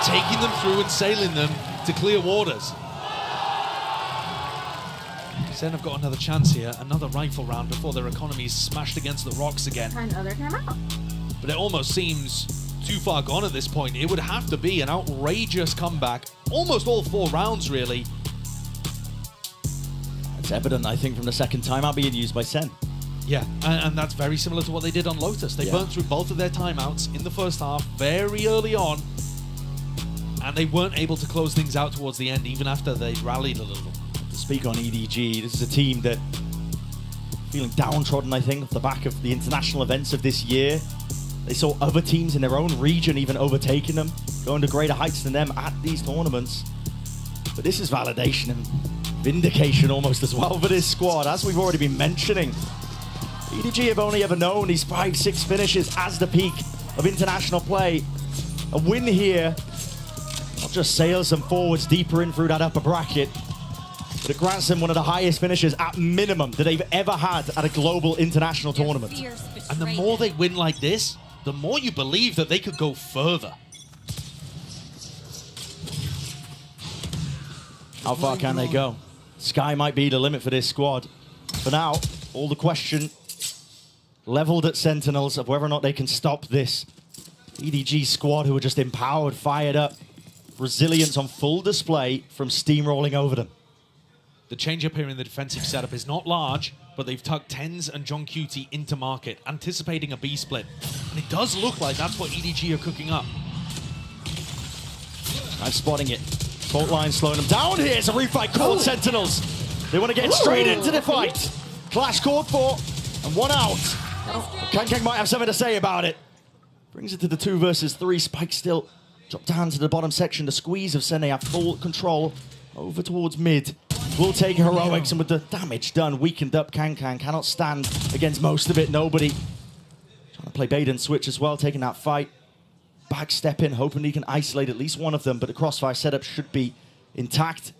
Taking them through and sailing them to clear waters. Sen have got another chance here, another rifle round before their economy is smashed against the rocks again. Another timeout. But it almost seems too far gone at this point. It would have to be an outrageous comeback. Almost all 4 rounds, really. It's evident, I think, from the second timeout being used by Sen. Yeah, and that's very similar to what they did on Lotus. They burnt through both of their timeouts in the first half very early on. And they weren't able to close things out towards the end, even after they rallied a little. To speak on EDG, this is a team that feeling downtrodden, I think, off the back of the international events of this year. They saw other teams in their own region even overtaking them, going to greater heights than them at these tournaments. But this is validation and vindication almost as well for this squad, as we've already been mentioning. EDG have only ever known these 5-6 finishes as the peak of international play. A win here not just sails them forwards deeper in through that upper bracket, but it grants them one of the highest finishes at minimum that they've ever had at a global international tournament. And the more they win like this, the more you believe that they could go further. How far can they go? Sky might be the limit for this squad. For now, all the question leveled at Sentinels of whether or not they can stop this EDG squad, who are just empowered, fired up, resilience on full display from steamrolling over them. The change-up here in the defensive setup is not large, but they've tucked TenZ and John Cutie into market, anticipating a B split. And it does look like that's what EDG are cooking up. I'm spotting it. Fault line slowing them down. Here's a refight called Sentinels. They want to get straight into the fight. Clash called for, and 1 out. Kankan might have something to say about it. Brings it to the 2 versus 3. Spike still dropped down to the bottom section. The squeeze of Sen, they have full control over towards mid. Will take heroics, and with the damage done, weakened up, Kankan cannot stand against most of it. Nobody. Trying to play bait and switch as well, taking that fight. Backstep in, hoping he can isolate at least one of them, but the crossfire setup should be intact.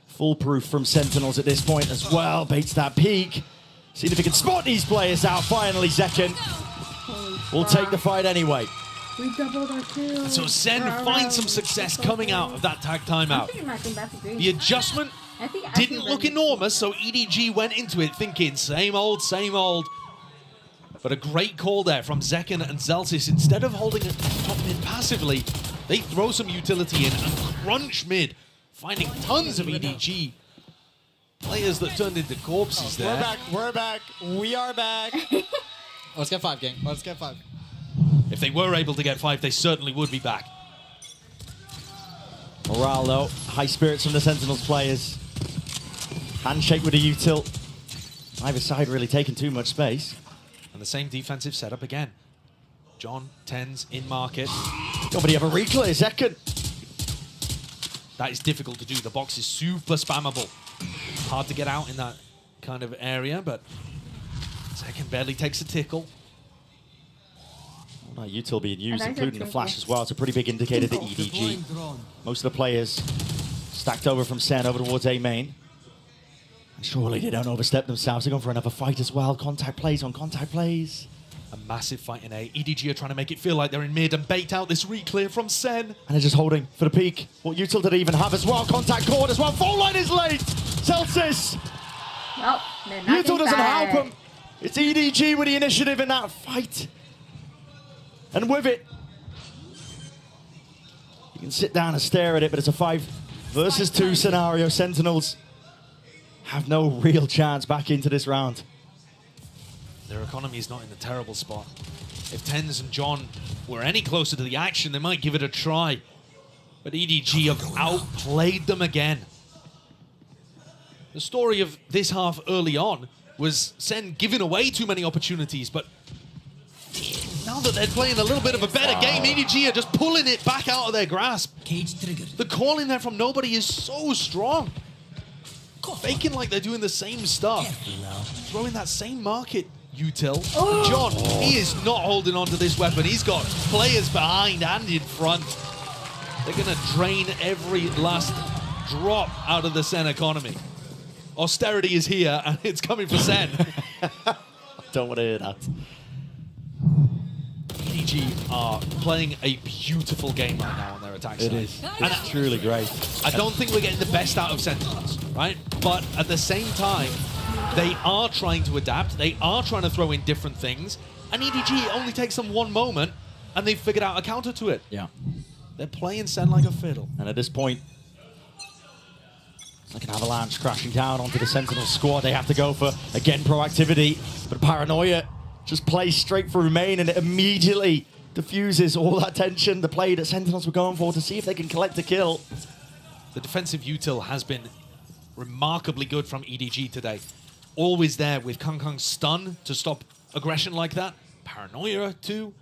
Foolproof from Sentinels at this point as well. Baits that peak. Seeing if he can spot these players out. Finally, Zekken will take the fight anyway. We doubled our kills. So Sen finds some success coming out of that tag timeout. The adjustment didn't look enormous, so EDG went into it thinking same old, same old. But a great call there from Zekken and Celsius. Instead of holding it top mid passively, they throw some utility in and crunch mid, finding tons of EDG players that turned into corpses there. We're back, we are back. Let's get 5, gang, let's get 5. If they were able to get 5, they certainly would be back. Morale though, high spirits from the Sentinels players. Handshake with a util. Either side really taking too much space. And the same defensive setup again. John, TenZ in market. Nobody ever reclear, Zekken. That is difficult to do. The box is super spammable. Hard to get out in that kind of area, but Zekken barely takes a tickle. Well, now util being used, including the flash as well. It's a pretty big indicator to EDG. Most of the players stacked over from Sen over towards A main. And surely they don't overstep themselves. They're going for another fight as well. Contact plays on contact plays. A massive fight in A. EDG are trying to make it feel like they're in mid and bait out this re-clear from Sen. And they're just holding for the peak. What util did he even have as well? Contact cord as well. Full line is late. Celsius. Well, util doesn't help him. It's EDG with the initiative in that fight. And with it, you can sit down and stare at it, but it's a 5 versus 2 scenario. Sentinels have no real chance back into this round. Their economy is not in a terrible spot. If TenZ and John were any closer to the action, they might give it a try. But EDG have outplayed them again. The story of this half early on was Sen giving away too many opportunities, but now that they're playing a little bit of a better game, EDG are just pulling it back out of their grasp. The call in there from nobody is so strong. Faking like they're doing the same stuff. Throwing that same market util. John, he is not holding on to this weapon. He's got players behind and in front. They're going to drain every last drop out of the Sen economy. Austerity is here, and it's coming for Sen. Don't want to hear that. EDG are playing a beautiful game right now on their attack side. It is. It's truly great. I don't think we're getting the best out of Sentinels, right? But at the same time, they are trying to adapt. They are trying to throw in different things. And EDG, it only takes them one moment, and they've figured out a counter to it. Yeah. They're playing Sen like a fiddle. And at this point, it's like an avalanche crashing down onto the Sentinel squad. They have to go for, again, proactivity. But Paranoia just plays straight through main, and it immediately diffuses all that tension. The play that Sentinels were going for to see if they can collect a kill. The defensive util has been remarkably good from EDG today. Always there with Kangkang's stun to stop aggression like that. Paranoia too.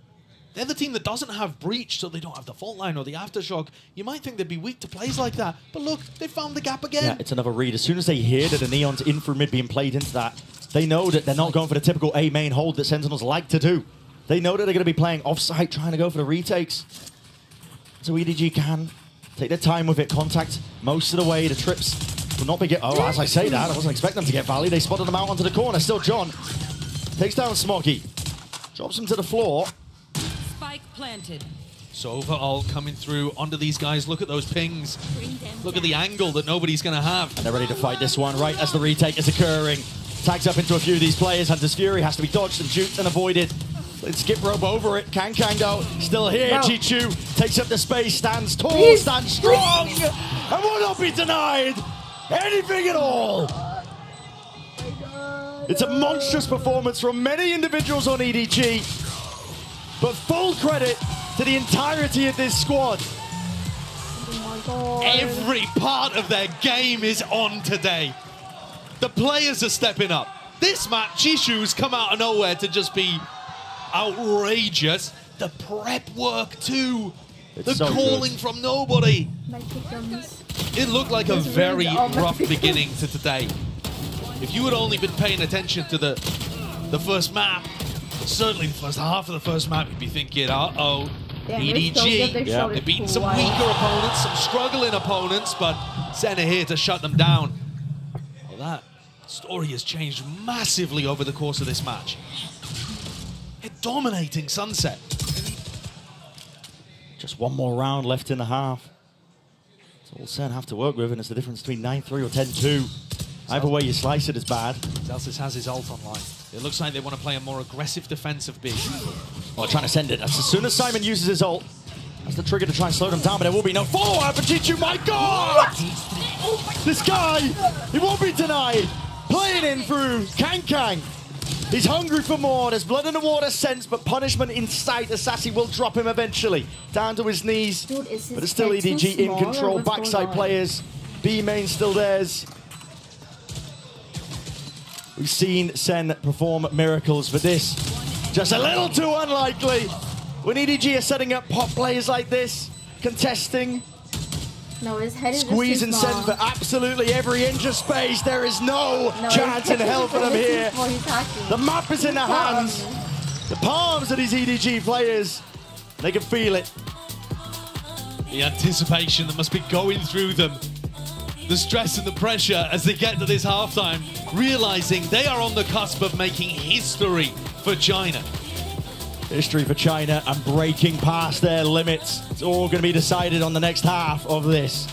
They're the team that doesn't have breach, so they don't have the fault line or the aftershock. You might think they'd be weak to plays like that, but look, they found the gap again. Yeah, it's another read. As soon as they hear that the Neon's in through mid being played into that, they know that they're not going for the typical A main hold that Sentinels like to do. They know that they're going to be playing off-site, trying to go for the retakes. So EDG can take their time with it, contact most of the way. The trips will not be get. Oh, as I say that, I wasn't expecting them to get Valley. They spotted them out onto the corner. Still John takes down Smoggy, drops him to the floor. Spike planted. So overall coming through onto these guys. Look at those pings. Look at the angle that nobody's going to have. And they're ready to fight this one right as the retake is occurring. Tags up into a few of these players. Hunter's Fury has to be dodged and juked and avoided. Let's skip rope over it. Kangkang though, still here. No. Chichu takes up the space, stands tall, stands strong, and will not be denied anything at all. It's a monstrous performance from many individuals on EDG, but full credit to the entirety of this squad. Oh my God. Every part of their game is on today. The players are stepping up. This match, Chishu's come out of nowhere to just be outrageous. The prep work too. The so calling good from nobody. It looked like a very rough beginning to today. If you had only been paying attention to the first map, certainly the first half of the first map, you'd be thinking, uh-oh, EDG. They've beaten some weaker opponents, some struggling opponents, but Sen are here to shut them down. Well, that story has changed massively over the course of this match. They're dominating Sunset. Just one more round left in the half. That's all Sen have to work with, and it's the difference between 9-3 or 10-2. Either way you slice it is bad. Celsius has his ult online. It looks like they want to play a more aggressive defensive B. Oh, trying to send it. As soon as Simon uses his ult, that's the trigger to try and slow them down, but there will be no follow-up for Chichu. My God! This guy, he won't be denied. Playing in through Kangkang. He's hungry for more. There's blood in the water sense, but punishment in sight. Assassi will drop him eventually. Down to his knees. Dude, but it's still EDG in control. Backside players. B main still theirs. We've seen Sen perform miracles, but this just a little too unlikely. When EDG are setting up pop players like this, contesting, no, his head is squeezing Sen for absolutely every inch of space. There is no chance in hell for them here. The map is in their hands. The palms of these EDG players. They can feel it. The anticipation that must be going through them. The stress and the pressure as they get to this halftime, realizing they are on the cusp of making history for China. History for China and breaking past their limits. It's all going to be decided on the next half of this.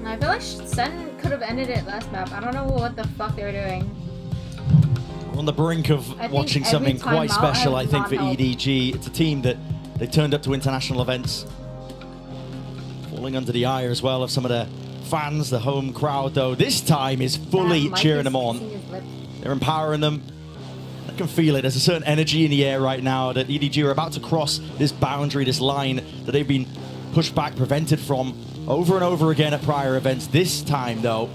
I feel like Sen could have ended it last map. I don't know what the fuck they were doing. On the brink of watching something quite special, I think, for EDG. It's a team that they turned up to international events, falling under the ire as well of some of the fans, the home crowd, though. This time is fully cheering them on. They're empowering them. I can feel it. There's a certain energy in the air right now that EDG are about to cross this boundary, this line that they've been pushed back, prevented from over and over again at prior events. This time, though,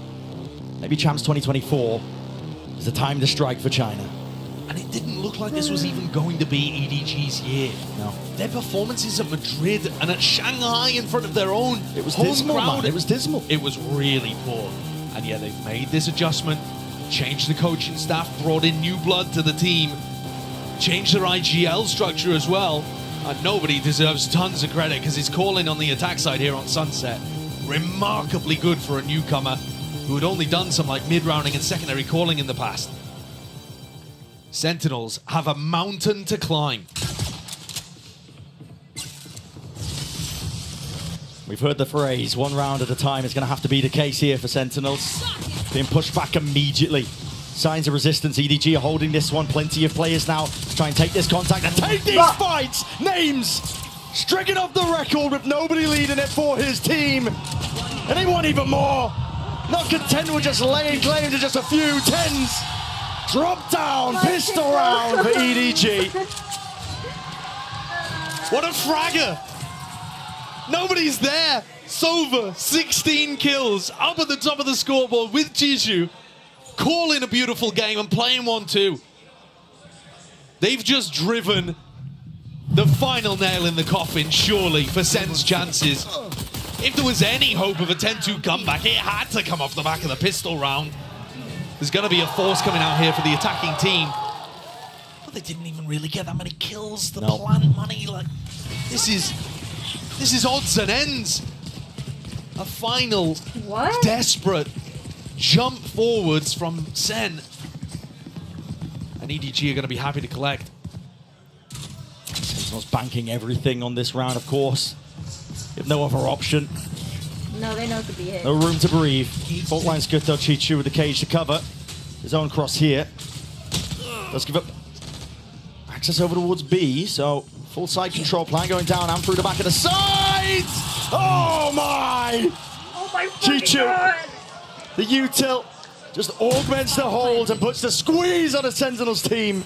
maybe Champs 2024 is the time to strike for China. And it didn't look like this was even going to be EDG's year. No. Their performances at Madrid and at Shanghai in front of their own It was home dismal, crowd. man. It was dismal. It was really poor. And yeah, they've made this adjustment, changed the coaching staff, brought in new blood to the team, changed their IGL structure as well. And nobody deserves tons of credit because he's calling on the attack side here on Sunset. Remarkably good for a newcomer who had only done some like mid-rounding and secondary calling in the past. Sentinels have a mountain to climb. We've heard the phrase, one round at a time is going to have to be the case here for Sentinels. Being pushed back immediately. Signs of resistance. EDG are holding this one. Plenty of players now to try and take this contact and take these fights. Names stricken off the record with nobody leading it for his team. And they want even more. Not content with just laying claim to just a few tens. Drop down, pistol round for EDG. What a fragger! Nobody's there. Sova, 16 kills, up at the top of the scoreboard with Jiju, calling a beautiful game and playing 1-2. They've just driven the final nail in the coffin, surely, for Sen's chances. If there was any hope of a 10-2 comeback, it had to come off the back of the pistol round. There's going to be a force coming out here for the attacking team. But they didn't even really get that many kills. The plant money, like, this is odds and ends. A final desperate jump forwards from Sen. And EDG are going to be happy to collect. Sentinels banking everything on this round, of course. If no other option. No, they know it could be hit. No room to breathe. Fault line Scuto Chichu with the cage to cover. His own cross here. Let's give up access over towards B, so full side control plan going down and through the back of the sides! Oh my! Oh my Chichu! God. The util just augments the hold and puts the squeeze on the Sentinels team.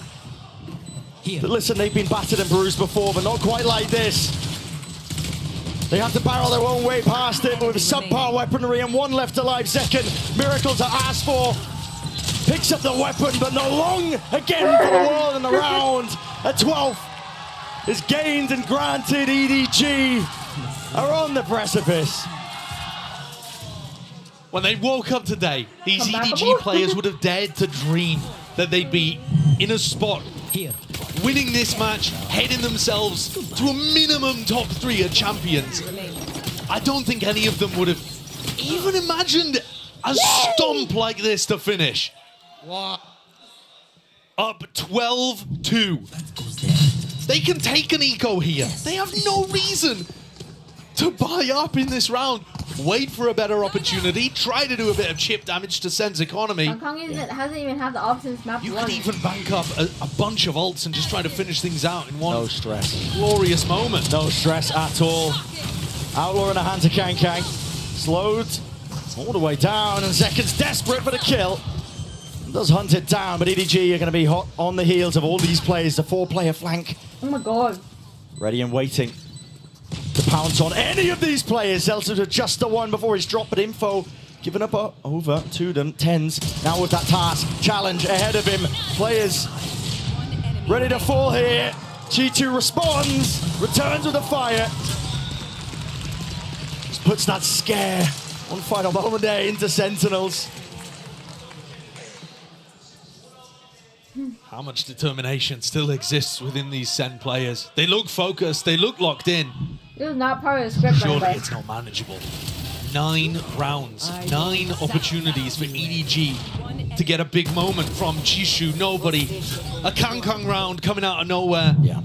But listen, they've been battered and bruised before, but not quite like this. They have to barrel their own way past it, but with subpar weaponry and one left alive. Zekken, miracle to ask for. Picks up the weapon, but not long again for the world in the round. A 12th is gained and granted. EDG are on the precipice. When they woke up today, these EDG players would have dared to dream that they'd be in a spot here, winning this match, heading themselves to a minimum top 3 at Champions. I don't think any of them would have even imagined a stomp like this to finish. What? Up 12-2. They can take an eco here. They have no reason to buy up in this round. wait for a better opportunity, try to do a bit of chip damage to Sen's economy. Hong Kong hasn't even had the options map. You could even bank up a bunch of ults and just try to finish things out in one no stress. glorious moment. No stress at all. Outlaw in the hands of Kang Kang. Slowed all the way down, and Zekkins desperate for the kill. Does hunt it down, but EDG are going to be hot on the heels of all these players. The 4-player flank. Oh my god. Ready and waiting to pounce on any of these players. Zeltz with just the one before he's dropped, but info given up over to them. TenZ now with that task. Challenge ahead of him. Players ready to fall here. G2 responds, returns with a fire. Just puts that scare on final moment there into Sentinels. How much determination still exists within these Sen players? They look focused, they look locked in. It was not part of the script, Surely by the way. it's not manageable. 9 rounds, 9 opportunities for EDG to get a big moment from Chishu. Nobody. A Kang Kang round coming out of nowhere. Yeah.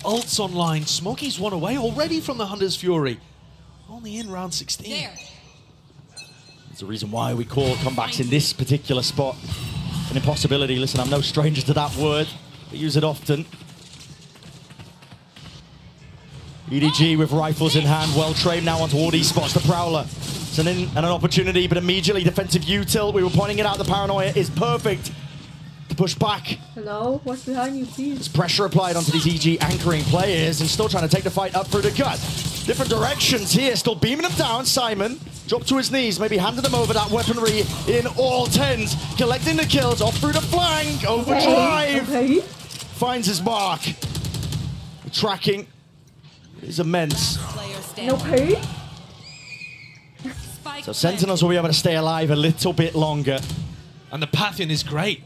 Ults online. Smokey's one away already from the Hunter's Fury. Only in round 16. There's a reason why we call comebacks in this particular spot an impossibility. Listen, I'm no stranger to that word. I use it often. EDG with rifles in hand, well trained now onto all these spots. The Prowler. It's an opportunity, but immediately defensive util. We were pointing it out, the paranoia is perfect to push back. Hello? What's behind you, please? There's pressure applied onto these EG anchoring players and still trying to take the fight up through the gut. Different directions here, still beaming them down. Simon dropped to his knees, maybe handed them over that weaponry in all TenZ. Collecting the kills off through the flank. Overdrive. Okay. Finds his mark. The tracking is immense. Okay. So Sentinels will be able to stay alive a little bit longer. And the Pathian is great.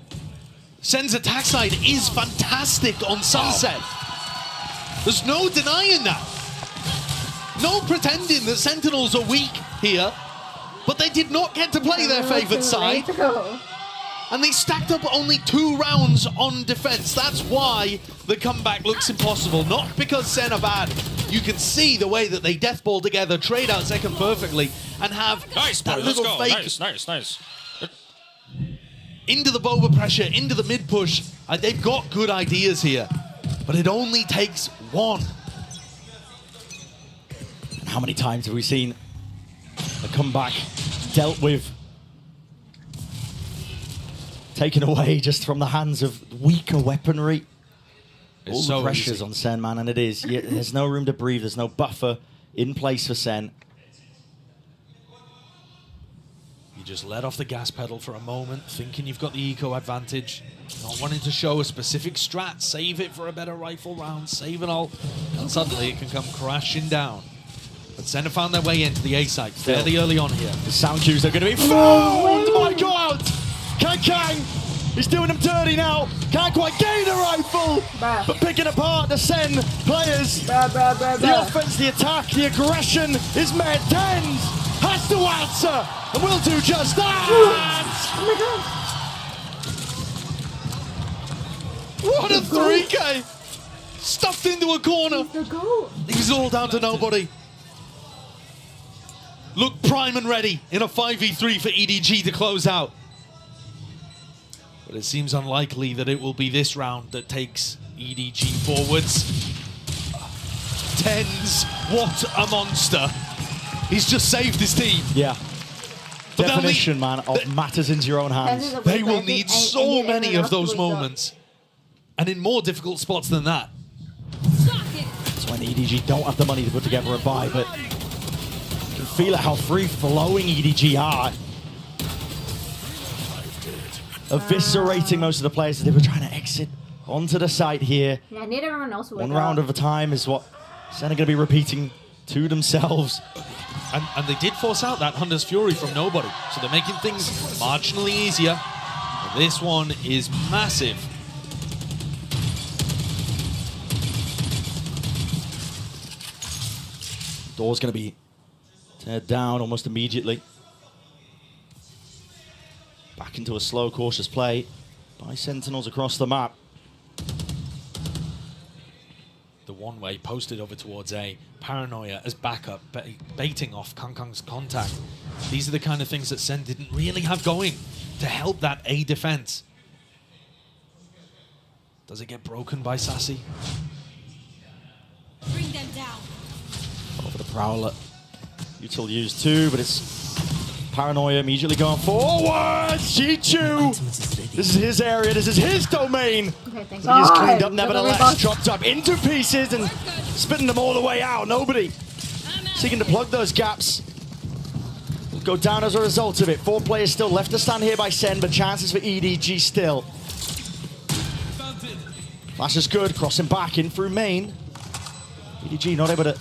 Sen's attack side is fantastic on Sunset. There's no denying that. No pretending that Sentinels are weak here, but they did not get to play their favored side. And they stacked up only 2 rounds on defense. That's why the comeback looks impossible. Not because Sen are bad. You can see the way that they deathball together, trade out second perfectly, and have that little fake. Nice. Into the Boba pressure, into the mid push. They've got good ideas here, but it only takes one. How many times have we seen a comeback dealt with, taken away just from the hands of weaker weaponry? It's all so the pressures easy on Sen, man, and it is. There's no room to breathe. There's no buffer in place for Sen. You just let off the gas pedal for a moment, thinking you've got the eco advantage, not wanting to show a specific strat, save it for a better rifle round, save it all, and suddenly it can come crashing down. But Sen have found their way into the A site fairly early on here. The sound cues are going to be found! Oh my god! Kang, he's doing them dirty now. Can't quite gain a rifle, but picking apart the Sen players. The offense, the attack, the aggression is met. TenZ has to answer, and will do just that. Oh my god! What a 3K! Stuffed into a corner. He's all down to nobody. Look prime and ready in a 5v3 for EDG to close out. But it seems unlikely that it will be this round that takes EDG forwards. TenZ, what a monster. He's just saved his team. Yeah. But Definition, man, of matters into your own hands. They will need so many of those moments. And in more difficult spots than that. That's when EDG don't have the money to put together a buy, but you can feel it how free-flowing EDG are. Eviscerating most of the players that they were trying to exit onto the site here. Yeah, I need everyone else to wake One up. round at a time is what Sen are going to be repeating to themselves. And they did force out that Hunter's Fury from nobody. So they're making things marginally easier. And this one is massive. Door's going to be teared down almost immediately. Back into a slow, cautious play by Sentinels across the map. the one-way posted over towards A. Paranoia as backup, baiting off Kangkang's contact. These are the kind of things that Sen didn't really have going to help that A defense. Does it get broken by Sassy? Bring them down. Over the Prowler. Util used 2, but it's Paranoia immediately going forward. Chichu! This is his area, this is his domain. Okay, thank He is cleaned up God. nevertheless, chopped up into pieces and spitting them all the way out. Nobody seeking to plug those gaps. Will go down as a result of it. 4 players still left to stand here by Sen, but chances for EDG still. Flash is good, crossing back in through main. EDG not able to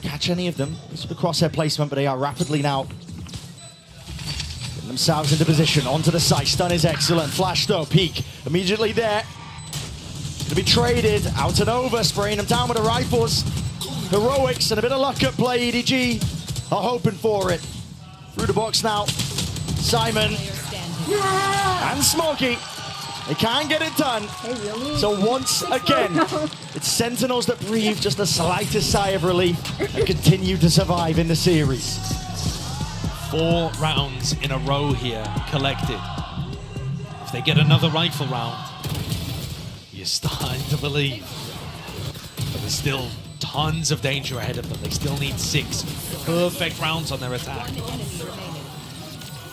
catch any of them. This is the crosshair placement, but they are rapidly now getting themselves into position. Onto the site, stun is excellent. Flash though, peek immediately there. To be traded, out and over, spraying them down with the rifles. Heroics and a bit of luck at play, EDG are hoping for it. Through the box now, Simon and Smokey. They can't get it done. So once again, it's Sentinels that breathe just the slightest sigh of relief and continue to survive in the series. 4 rounds in a row here collected. If they get another rifle round, you're starting to believe. But there's still tons of danger ahead of them. They still need 6 perfect rounds on their attack.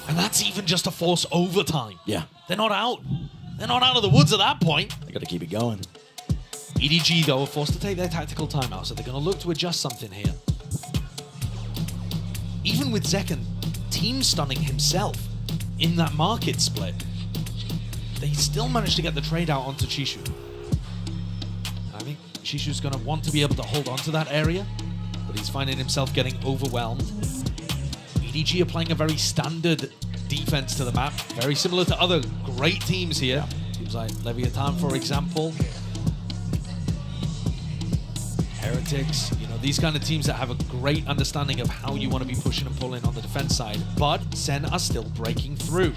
And that's even just to force overtime. Yeah. They're not out. They're not out of the woods at that point. They got to keep it going. EDG, though, are forced to take their tactical timeout, so they're going to look to adjust something here. Even with Zekken team stunning himself in that market split, they still managed to get the trade out onto Chishu. I think Chishu's going to want to be able to hold on to that area, but he's finding himself getting overwhelmed. EDG are playing a very standard defense to the map, very similar to other great teams here. Teams like Leviathan, for example. Heretics, you know, these kind of teams that have a great understanding of how you want to be pushing and pulling on the defense side. But Sen are still breaking through.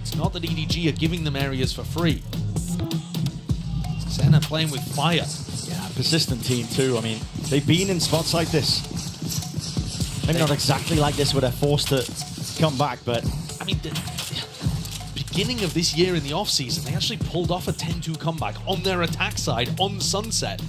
It's not that EDG are giving them areas for free. Sen are playing with fire. Yeah, persistent team too. I mean, they've been in spots like this. Maybe not exactly like this where they're forced to come back, but I mean, the beginning of this year in the off-season, they actually pulled off a 10-2 comeback on their attack side on Sunset.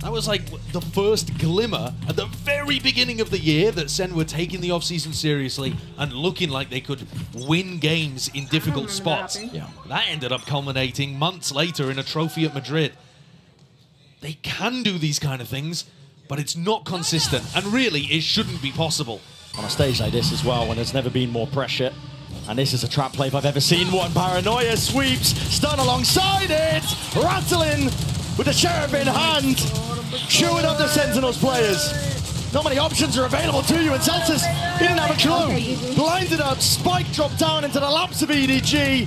That was like the first glimmer at the very beginning of the year that Sen were taking the off-season seriously and looking like they could win games in difficult spots. That ended up culminating months later in a trophy at Madrid. They can do these kind of things, but it's not consistent, and really, it shouldn't be possible. On a stage like this as well, when there's never been more pressure. And this is a trap play if I've ever seen one. Paranoia sweeps, stun alongside it, rattling with the Sheriff in hand, chewing up the Sentinels players. Not many options are available to you, and Celsius didn't have a clue. Blinded up, Spike dropped down into the laps of EDG.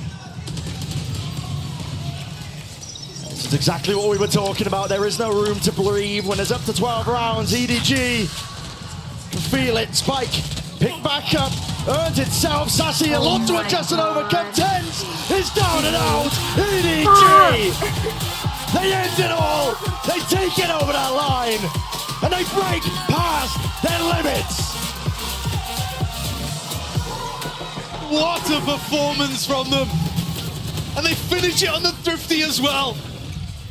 This is exactly what we were talking about. There is no room to breathe when there's up to 12 rounds. EDG feel it. Spike picked back up, earns itself. Sassy a lot to adjust and overcome. Tens is down and out. EDG, they end it all. They take it over that line and they break past their limits. What a performance from them. And they finish it on the Thrifty as well.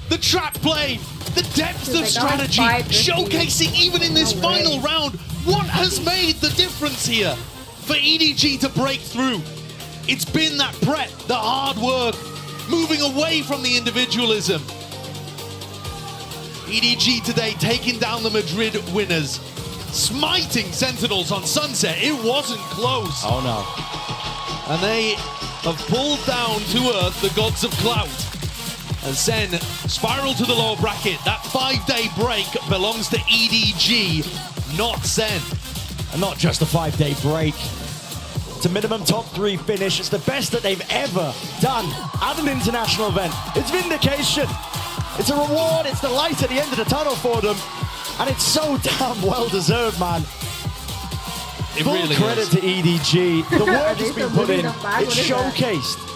The trap play, the depth of strategy, showcasing even in this final round what has made the difference here for EDG to break through. It's been that prep, the hard work, moving away from the individualism. EDG today taking down the Madrid winners, smiting Sentinels on Sunset. It wasn't close. Oh no. And they have pulled down to earth the gods of clout. And Sen spiral to the lower bracket. That 5-day break belongs to EDG, not Sen. And not just a 5-day break. It's a minimum top 3 finish. It's the best that they've ever done at an international event. It's vindication. It's a reward. It's the light at the end of the tunnel for them. And it's so damn well deserved, man. It Full really credit is. to EDG. The work has been put in. It's showcased.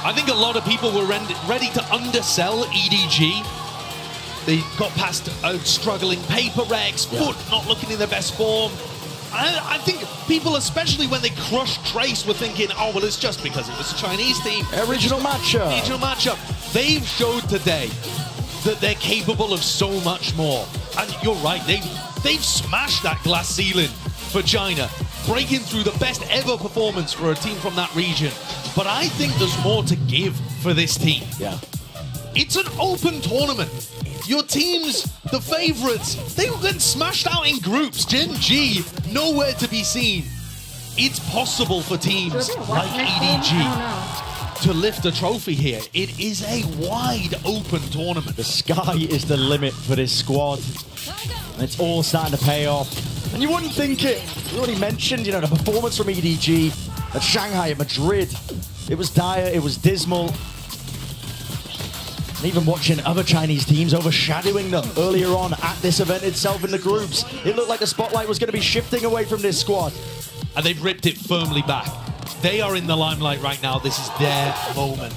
I think a lot of people were ready to undersell EDG They got past struggling Paper Rex, Foot not looking in their best form. I think people, especially when they crushed Trace, were thinking, oh, well, it's just because it was a Chinese team. Regional matchup. Regional matchup. They've showed today that they're capable of so much more. And you're right, they've smashed that glass ceiling for China, breaking through the best ever performance for a team from that region. But I think there's more to give for this team. Yeah. It's an open tournament. Your teams, the favorites, they were getting smashed out in groups. Gen G, nowhere to be seen. It's possible for teams like EDG to lift a trophy here. It is a wide open tournament. The sky is the limit for this squad. And it's all starting to pay off. And you wouldn't think it. We already mentioned, the performance from EDG at Shanghai, at Madrid. It was dire, it was dismal. And even watching other Chinese teams overshadowing them earlier on at this event itself in the groups, it looked like the spotlight was going to be shifting away from this squad. And they've ripped it firmly back. They are in the limelight right now. This is their moment.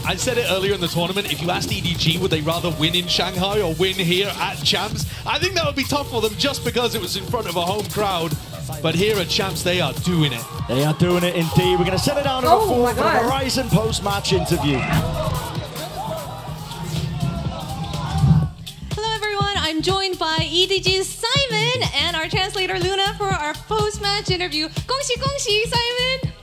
I said it earlier in the tournament, if you asked EDG, would they rather win in Shanghai or win here at Champs? I think that would be tough for them just because it was in front of a home crowd. But here at Champs, they are doing it. They are doing it indeed. We're going to set it down to a 4 for the Horizon post-match interview. I'm joined by EDG's Simon and our translator Luna for our post-match interview. 공시 공시, Simon!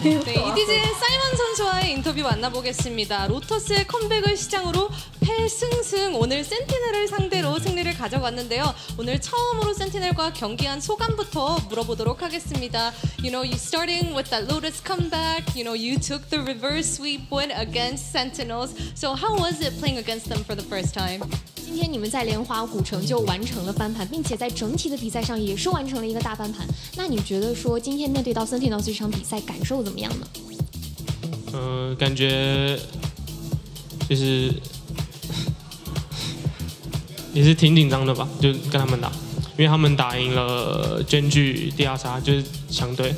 네, EDG의 사이먼 선수와의 인터뷰 만나보겠습니다. 로터스의 컴백을 시장으로 패승승, 오늘 센티넬을 상대로 승리를 가져갔는데요. 오늘 처음으로 센티넬과 경기한 소감부터 물어보도록 하겠습니다. Starting with that Lotus comeback, you took the reverse sweep win against Sentinels. So how was it playing against them for the first time? 今天你们在莲花古城就完成了翻盘，并且在整体的比赛上也是完成了一个大翻盘。那你觉得说今天面对到 Sentinels 这场比赛感受怎么样呢？感觉就是也是挺紧张的吧，就跟他们打，因为他们打赢了Gen G DRX，就是强队。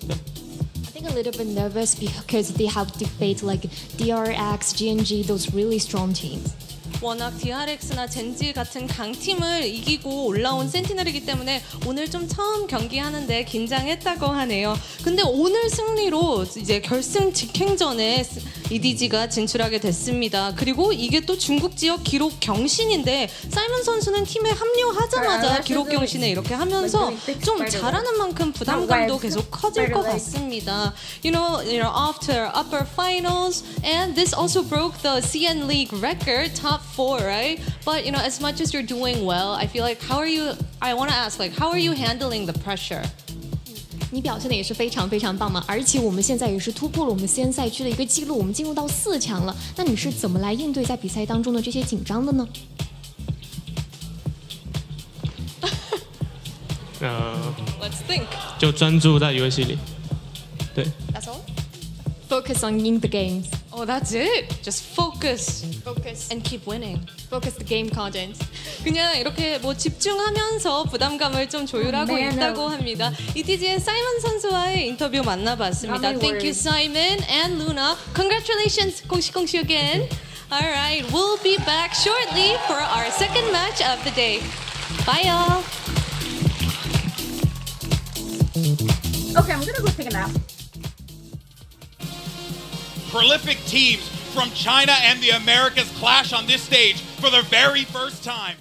I think a little bit nervous because they have to face like DRX, GNG, those really strong teams. 워낙 DRX나 젠지 같은 강팀을 이기고 올라온 센티넬이기 때문에 오늘 좀 처음 경기하는데 긴장했다고 하네요. 근데 오늘 승리로 이제 결승 직행전에 EDG가 진출하게 됐습니다. 그리고 이게 또 중국 지역 기록 경신인데 사이먼 선수는 팀에 합류하자마자 기록 경신에 이렇게 하면서 좀 잘하는 만큼 부담감도 계속 커질 것 같습니다. Off to upper finals, and this also broke the CN League record, top 4, right? But as much as you're doing well, I feel like I want to ask, how are you handling the pressure? 你表现的也是非常非常棒嘛，而且我们现在也是突破了我们CN赛区的一个记录，我们进入到4强了。那你是怎么来应对在比赛当中的这些紧张的呢？Let's think. 就专注在游戏里。对。That's all. Focus on in the games. Oh, that's it. Just focus. Focus and keep winning. Focus the game content. 그냥 이렇게 집중하면서 부담감을 좀 조율하고 있다고 합니다. EDG의 사이먼 선수와의 인터뷰 만나봤습니다. Thank you, Simon and Luna. Congratulations, 공시 again. All right, we'll be back shortly for our second match of the day. Bye, y'all. Okay, I'm gonna go take a nap. Prolific teams from China and the Americas clash on this stage for the very first time.